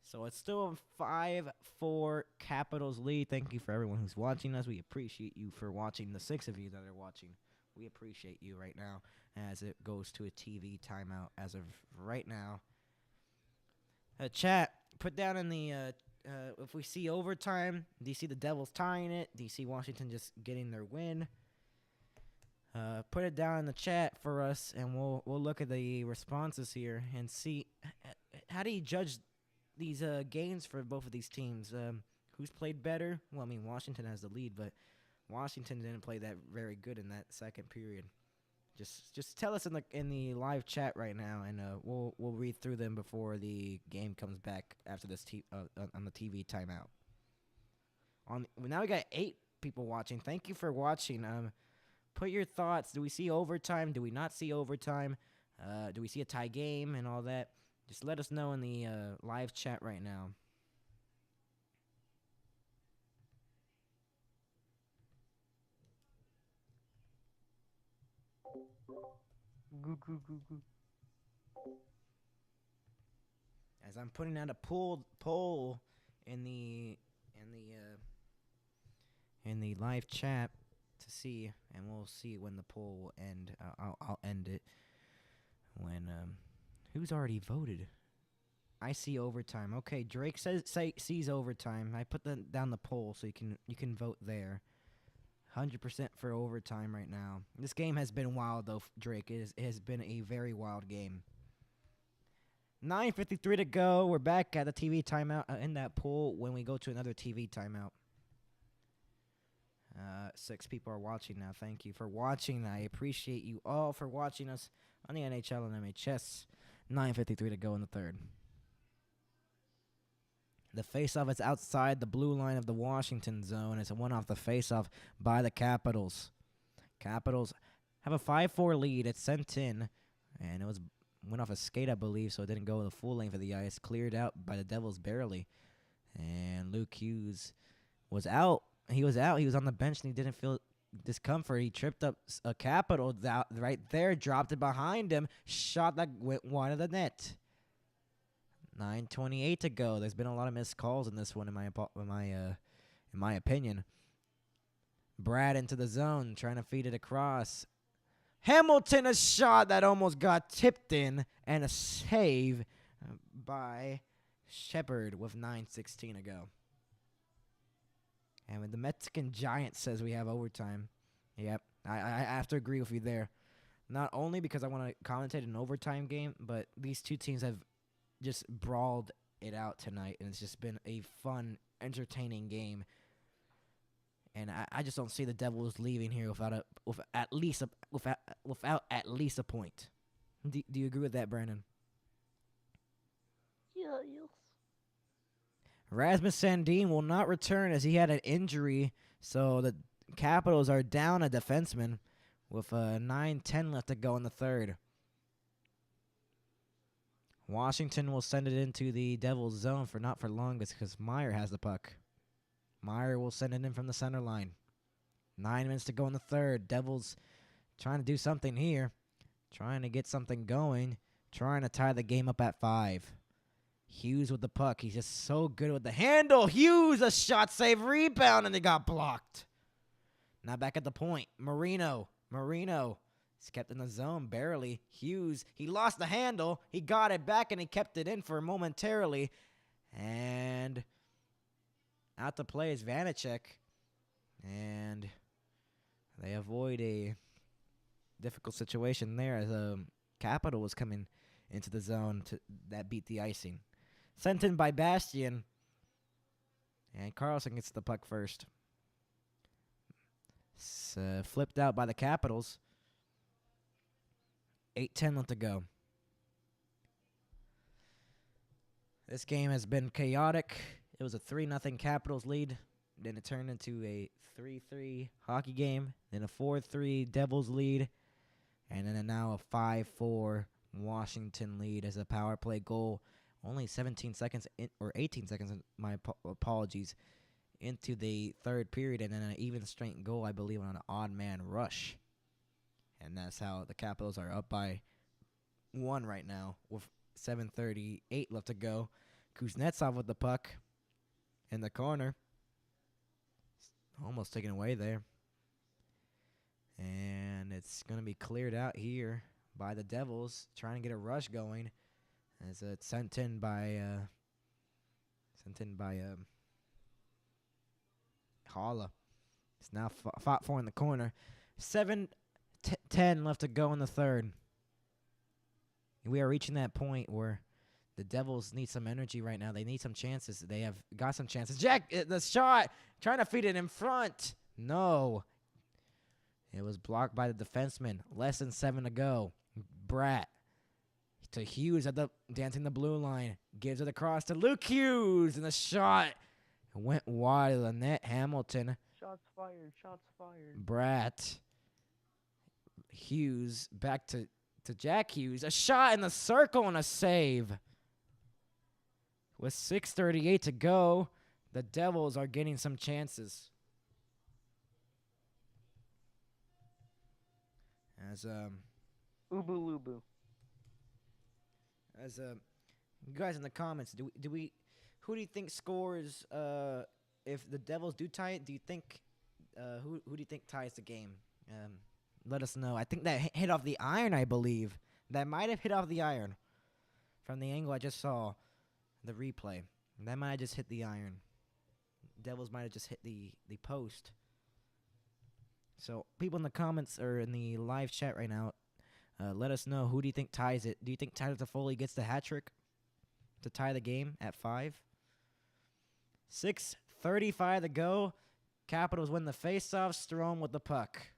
[SPEAKER 1] So it's still a 5-4 Capitals lead. Thank you for everyone who's watching us. We appreciate you for watching. The 6 of you that are watching, we appreciate you right now as it goes to a TV timeout as of right now. Chat, put down in the if we see overtime. Do you see the Devils tying it? Do you see Washington just getting their win? Put it down in the chat for us, and we'll look at the responses here and see how do you judge these games for both of these teams. Who's played better? Well, I mean, Washington has the lead, but Washington didn't play that very good in that second period. Just tell us in the live chat right now, and we'll read through them before the game comes back after this on the TV timeout. Now we got 8 people watching. Thank you for watching. Put your thoughts. Do we see overtime? Do we not see overtime? Do we see a tie game and all that? Just let us know in the live chat right now.
[SPEAKER 2] Goo goo goo goo.
[SPEAKER 1] As I'm putting out a poll in the in the uh, in the live chat to see, and we'll see when the poll will end. I'll end it when who's already voted. I see overtime. Okay, Drake sees overtime. I put down the poll so you can vote there. 100% for overtime right now. This game has been wild though, Drake. It has been a very wild game. 9:53 to go. We're back at the TV timeout in that pool when we go to another TV timeout. 6 people are watching now. Thank you for watching. I appreciate you all for watching us on the NHL and MHS. 9:53 to go in the third. The faceoff is outside the blue line of the Washington zone. It's a one off the faceoff by the Capitals. Capitals have a 5-4 lead. It's sent in, and it went off a skate, I believe, so it didn't go the full length of the ice. Cleared out by the Devils barely. And Luke Hughes was out. He was out. He was on the bench, and he didn't feel discomfort. He tripped up a Capital out right there, dropped it behind him, shot that went wide of the net. 9:28 to go. There's been a lot of missed calls in this one, in my opinion. Brad into the zone, trying to feed it across. Hamilton, a shot that almost got tipped in, and a save by Shepard with 9:16 to go. And when the Mexican Giant says we have overtime, yep, I have to agree with you there. Not only because I want to commentate an overtime game, but these two teams have just brawled it out tonight, and it's just been a fun, entertaining game. And I just don't see the Devils leaving here without at least a point. Do you agree with that, Brandon?
[SPEAKER 3] Yeah, yes.
[SPEAKER 1] Rasmus Sandin will not return as he had an injury, so the Capitals are down a defenseman with 9:10 left to go in the third. Washington will send it into the Devils' zone for not for long because Meyer has the puck. Meyer will send it in from the center line. 9 minutes to go in the third. Devils trying to do something here. Trying to get something going. Trying to tie the game up at 5. Hughes with the puck. He's just so good with the handle. Hughes, a shot save rebound, and they got blocked. Now back at the point. Marino. He's kept in the zone barely. Hughes, he lost the handle. He got it back, and he kept it in for momentarily. And out to play is Vanacek. And they avoid a difficult situation there as Capital was coming into the zone that beat the icing. Sent in by Bastian. And Carlson gets the puck first. It's flipped out by the Capitals. 8:10 left to go. This game has been chaotic. It was a 3-0 Capitals lead. Then it turned into a 3-3 hockey game. Then a 4-3 Devils lead. And then now a 5-4 Washington lead as a power play goal. Only 17 seconds or 18 seconds, my apologies, into the third period. And then an even strength goal, I believe, on an odd man rush. And that's how the Capitals are up by 1 right now with 7:38 left to go. Kuznetsov with the puck in the corner. Almost taken away there. And it's going to be cleared out here by the Devils, trying to get a rush going. As it's sent in by Holla. It's now fought for in the corner. 7:10 left to go in the third. We are reaching that point where the Devils need some energy right now. They need some chances. They have got some chances. Jack, the shot, trying to feed it in front. No. It was blocked by the defenseman. Less than 7 to go. Bratt to Hughes at the dancing the blue line. Gives it across to Luke Hughes, and the shot went wide of the net. Hamilton.
[SPEAKER 2] Shots fired.
[SPEAKER 1] Bratt. Hughes back to Jack Hughes. A shot in the circle and a save. With 6:38 to go, the Devils are getting some chances. As
[SPEAKER 2] Ubu Lubu.
[SPEAKER 1] As you guys in the comments, who do you think scores? If the Devils do tie it, do you think who do you think ties the game? Let us know. I think that hit off the iron. I believe that might have hit off the iron from the angle I just saw, the replay. That might have just hit the iron. Devils might have just hit the post. So people in the comments or in the live chat right now, let us know, who do you think ties it? Do you think Tyler Toffoli gets the hat trick to tie the game at 5? 6:35 to go. Capitals win the faceoff. Strome with the puck.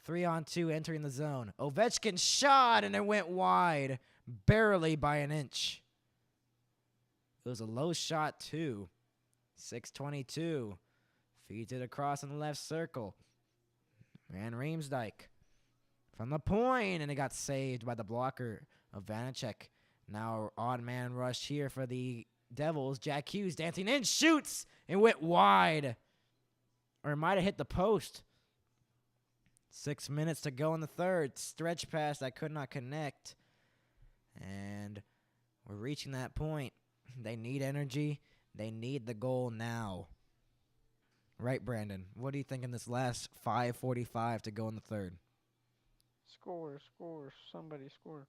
[SPEAKER 1] 3-on-2 entering the zone. Ovechkin shot and it went wide, barely by an inch. It was a low shot too. 6:22. Feeds it across in the left circle. Van Riemsdyk from the point, and it got saved by the blocker of Vanacek. Now odd man rush here for the Devils. Jack Hughes dancing in, shoots, and went wide. Or it might have hit the post. 6 minutes to go in the third. Stretch pass that could not connect. And we're reaching that point. They need energy. They need the goal now. Right, Brandon? What do you think in this last 5:45 to go in the third?
[SPEAKER 2] Score. Somebody score.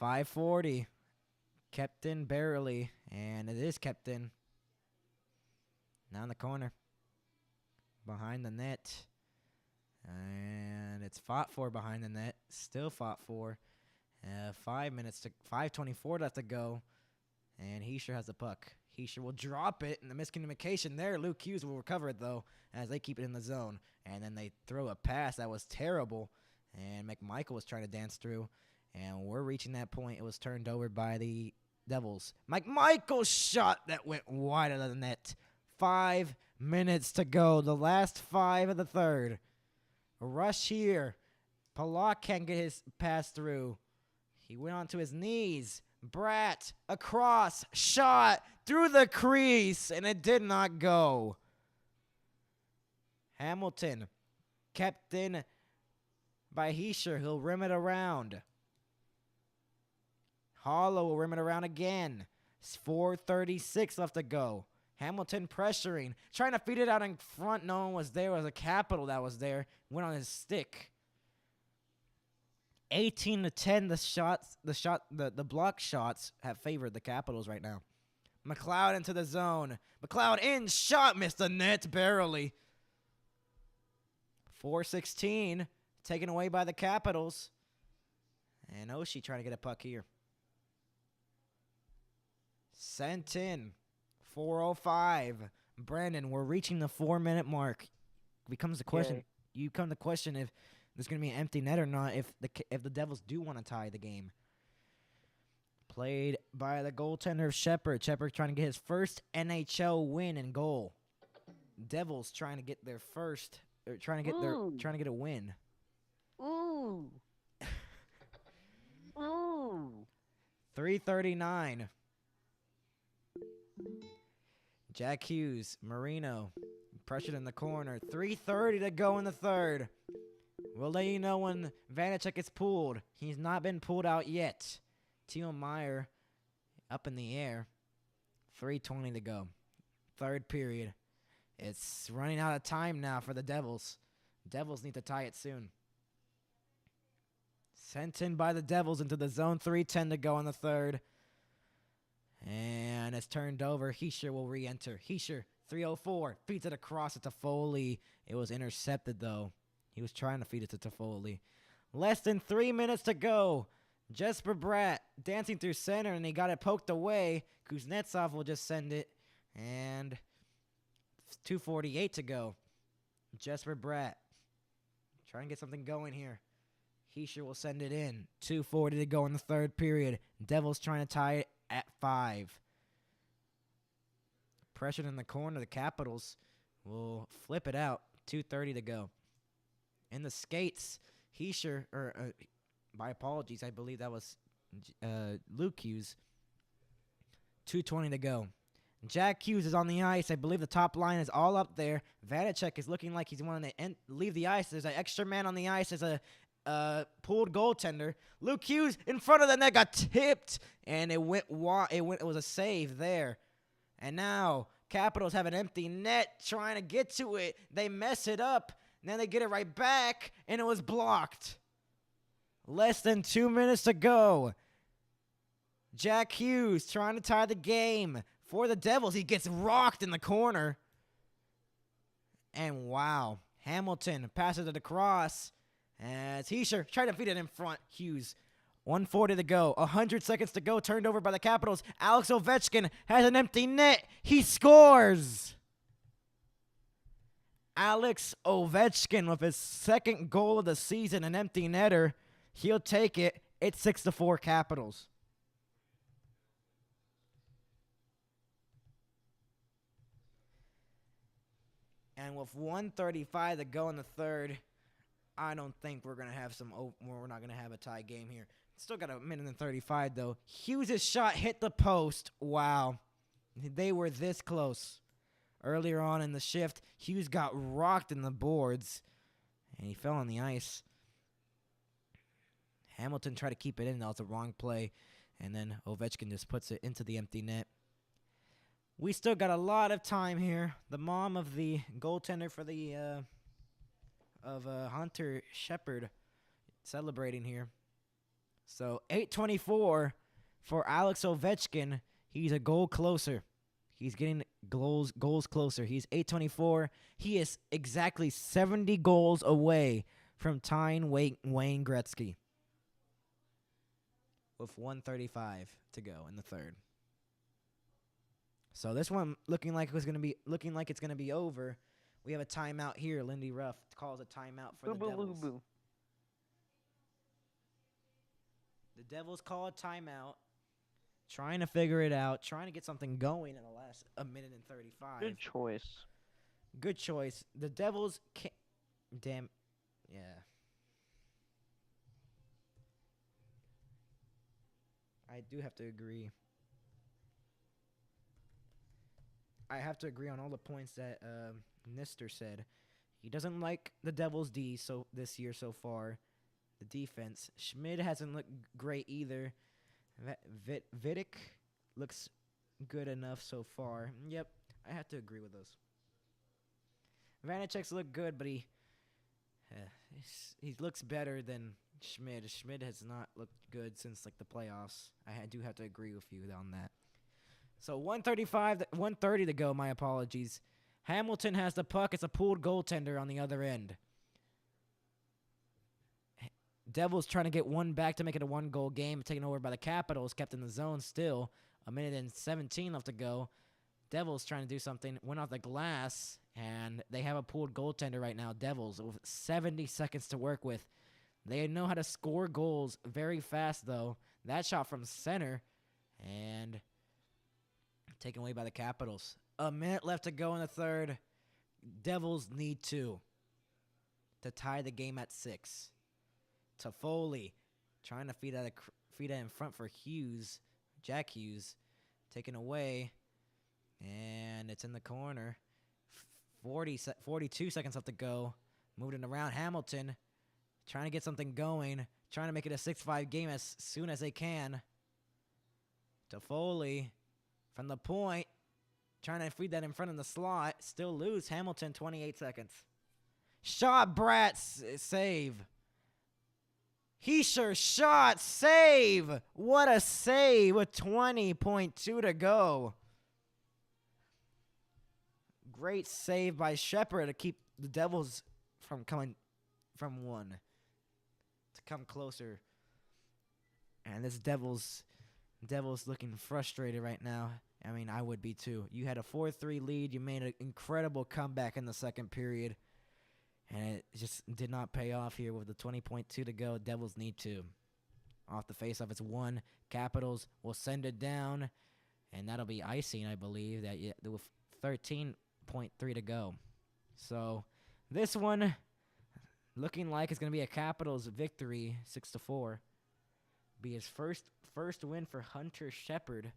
[SPEAKER 1] 5:40. Kept in barely, and it is kept in. Now in the corner. Behind the net. And it's fought for behind the net. Still fought for. 5:24 left to go. And Heischer has the puck. Heischer will drop it, and the miscommunication there. Luke Hughes will recover it, though, as they keep it in the zone. And then they throw a pass that was terrible, and McMichael was trying to dance through. And we're reaching that point. It was turned over by the Devils. McMichael's shot that went wide of the net. 5 minutes to go. The last 5 of the third. A rush here. Polak can't get his pass through. He went onto his knees. Bratt across, shot through the crease, and it did not go. Hamilton kept in by Heischer. He'll rim it around. Hollow will rim it around again. 4:36 left to go. Hamilton pressuring, trying to feed it out in front. No one was there. It was a Capital that was there. Went on his stick. 18-10, the block shots have favored the Capitals right now. McLeod into the zone. McLeod in, shot, missed the net barely. 4:16, taken away by the Capitals. And Oshie trying to get a puck here. Sent in. 4:05. Brandon, we're reaching the 4-minute mark. Becomes the question.
[SPEAKER 2] Yay.
[SPEAKER 1] You come to question if there's going to be an empty net or not if the Devils do want to tie the game. Played by the goaltender Shepard. Shepard trying to get his first NHL win in goal. Devils trying to get their first, or trying to get a win.
[SPEAKER 2] Ooh. Ooh.
[SPEAKER 1] 3:39. Jack Hughes, Marino, pressured in the corner. 3:30 to go in the third. We'll let you know when Vanacek gets pulled. He's not been pulled out yet. Timo Meier up in the air. 3:20 to go. Third period. It's running out of time now for the Devils. Devils need to tie it soon. Sent in by the Devils into the zone. 3:10 to go in the third. And it's turned over. Heischer will re-enter. Heischer, 3:04. Feeds it across to Toffoli. It was intercepted, though. He was trying to feed it to Toffoli. Less than 3 minutes to go. Jesper Bratt dancing through center, and he got it poked away. Kuznetsov will just send it. And 2:48 to go. Jesper Bratt trying to get something going here. Heischer will send it in. 2:40 to go in the third period. Devils trying to tie it at 5. Pressured in the corner. The Capitals will flip it out. 2:30 to go. In the skates, Heischer, my apologies, I believe that was Luke Hughes. 2:20 to go. Jack Hughes is on the ice. I believe the top line is all up there. Vanacek is looking like he's wanting to leave the ice. There's an extra man on the ice. There's a pulled goaltender. Luke Hughes in front of the net got tipped, and it was a save there. And now Capitals have an empty net trying to get to it. They mess it up, and then they get it right back, and it was blocked. Less than 2 minutes to go. Jack Hughes trying to tie the game for the Devils. He gets rocked in the corner. And wow, Hamilton passes it across as Heischer tried to feed it in front. Hughes, 1:40 to go, 100 seconds to go, turned over by the Capitals. Alex Ovechkin has an empty net. He scores. Alex Ovechkin with his second goal of the season, an empty netter. He'll take it. It's 6-4 Capitals. And with 1:35 to go in the third, I don't think we're gonna have we're not gonna have a tie game here. Still got a minute and 35 though. Hughes' shot hit the post. Wow, they were this close. Earlier on in the shift, Hughes got rocked in the boards, and he fell on the ice. Hamilton tried to keep it in. That was a wrong play, and then Ovechkin just puts it into the empty net. We still got a lot of time here. The mom of the goaltender for the Hunter Shepard celebrating here. So 8:24 for Alex Ovechkin. He's a goal closer. He's getting goals closer. He's 8:24. He is exactly 70 goals away from tying Wayne Gretzky. With 1:35 to go in the third. So this one looking like it's gonna be over. We have a timeout here. Lindy Ruff calls a timeout for the Devils.
[SPEAKER 2] Boo.
[SPEAKER 1] The Devils call a timeout, trying to figure it out, trying to get something going in the last minute and 35.
[SPEAKER 2] Good choice.
[SPEAKER 1] Good choice. The Devils can't. Damn. Yeah. I do have to agree. I have to agree on all the points that Nister said. He doesn't like the Devils' D this year so far. The defense. Schmid hasn't looked great either. Vidic looks good enough so far. Yep, I have to agree with those. Vanacek's look good, but he looks better than Schmid. Schmid has not looked good since like the playoffs. I do have to agree with you on that. So 1:30 to go, my apologies. Hamilton has the puck. It's a pulled goaltender on the other end. Devils trying to get one back to make it a one-goal game, taken over by the Capitals, kept in the zone still. 1:17 left to go. Devils trying to do something, went off the glass, and they have a pulled goaltender right now, Devils, with 70 seconds to work with. They know how to score goals very fast, though. That shot from center, and taken away by the Capitals. A minute left to go in the third. Devils need two to tie the game at 6. Toffoli trying to feed that in front for Hughes. Jack Hughes taken away, and it's in the corner. 42 seconds left to go. Moving around. Hamilton trying to get something going, trying to make it a 6-5 game as soon as they can. Toffoli from the point, trying to feed that in front of the slot. Still loose. Hamilton, 28 seconds. Shot, Bratz, save. Heischer, shot, save. What a save with 20.2 to go. Great save by Shepard to keep the Devils from coming from one. To come closer. And this Devils looking frustrated right now. I mean, I would be too. You had a 4-3 lead. You made an incredible comeback in the second period. And it just did not pay off here with the 20.2 to go. Devils need two. Off the faceoff, it's 1. Capitals will send it down. And that'll be icing, I believe, with 13.3 to go. So this one looking like it's going to be a Capitals victory, 6-4. Be his first win for Hunter Shepard.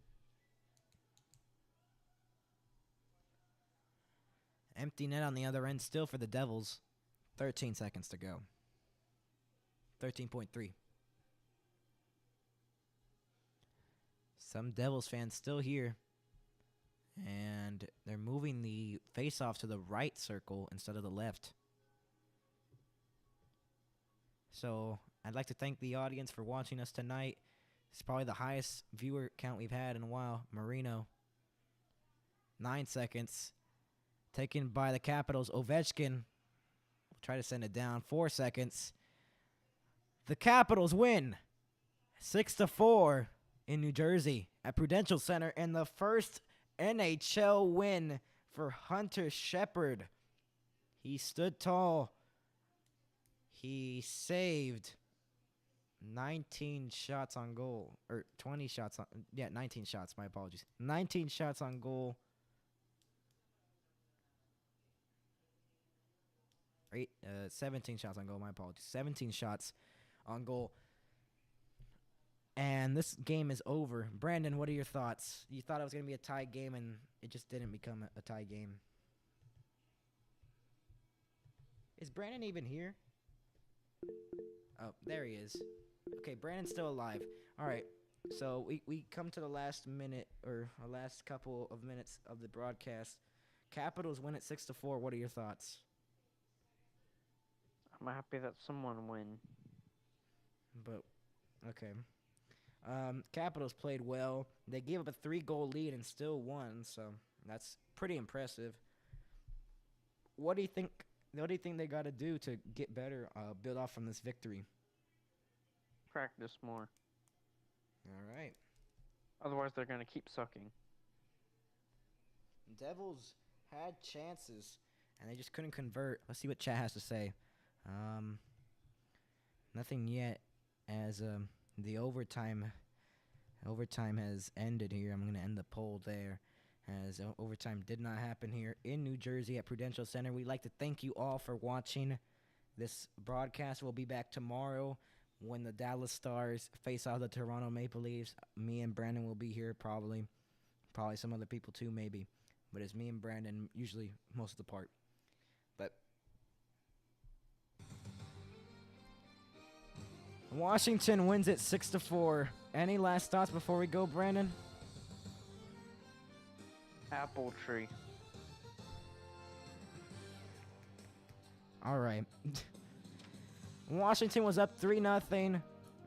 [SPEAKER 1] Empty net on the other end still for the Devils. 13 seconds to go. 13.3. Some Devils fans still here. And they're moving the face-off to the right circle instead of the left. So I'd like to thank the audience for watching us tonight. It's probably the highest viewer count we've had in a while. Marino, 9 seconds. Taken by the Capitals. Ovechkin will try to send it down. 4 seconds. The Capitals win 6-4 in New Jersey at Prudential Center. And the first NHL win for Hunter Shepard. He stood tall. He saved 19 shots on goal. Or 20 shots on... Yeah, 19 shots. My apologies. 19 shots on goal. 17 shots on goal. My apologies. 17 shots on goal. And this game is over. Brandon, what are your thoughts? You thought it was going to be a tie game, and it just didn't become a tie game. Is Brandon even here? Oh, there he is. Okay, Brandon's still alive. All right, so we come to the last minute, or the last couple of minutes of the broadcast. Capitals win at 6-4. What are your thoughts?
[SPEAKER 2] I'm happy that someone win.
[SPEAKER 1] But, okay. Capitals played well. They gave up a 3-goal lead and still won, so that's pretty impressive. What do you think? What do you think they got to do to get better, build off from this victory?
[SPEAKER 2] Practice more.
[SPEAKER 1] All right.
[SPEAKER 2] Otherwise, they're going to keep sucking.
[SPEAKER 1] Devils had chances, and they just couldn't convert. Let's see what chat has to say. Nothing yet, as the overtime has ended here. I'm going to end the poll there, as overtime did not happen here in New Jersey at Prudential Center. We'd like to thank you all for watching. This broadcast will be back tomorrow when the Dallas Stars face off the Toronto Maple Leafs. Me and Brandon will be here probably some other people too maybe, but it's me and Brandon usually most of the part. But Washington wins it 6-4. Any last thoughts before we go, Brandon?
[SPEAKER 2] Apple tree.
[SPEAKER 1] All right. Washington was up 3-0.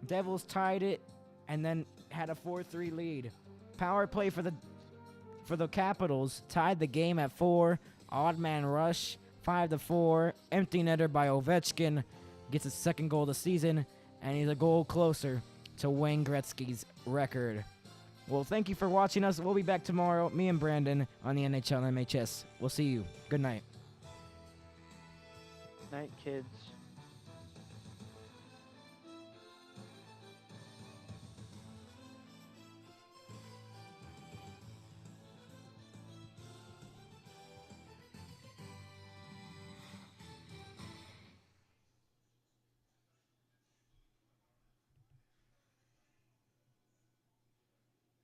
[SPEAKER 1] Devils tied it and then had a 4-3 lead. Power play for the Capitals tied the game at 4. Odd man rush 5-4. Empty netter by Ovechkin gets his second goal of the season, and he's a goal closer to Wayne Gretzky's record. Well, thank you for watching us. We'll be back tomorrow, me and Brandon, on the NHL MHS. We'll see you. Good night.
[SPEAKER 2] Night, kids.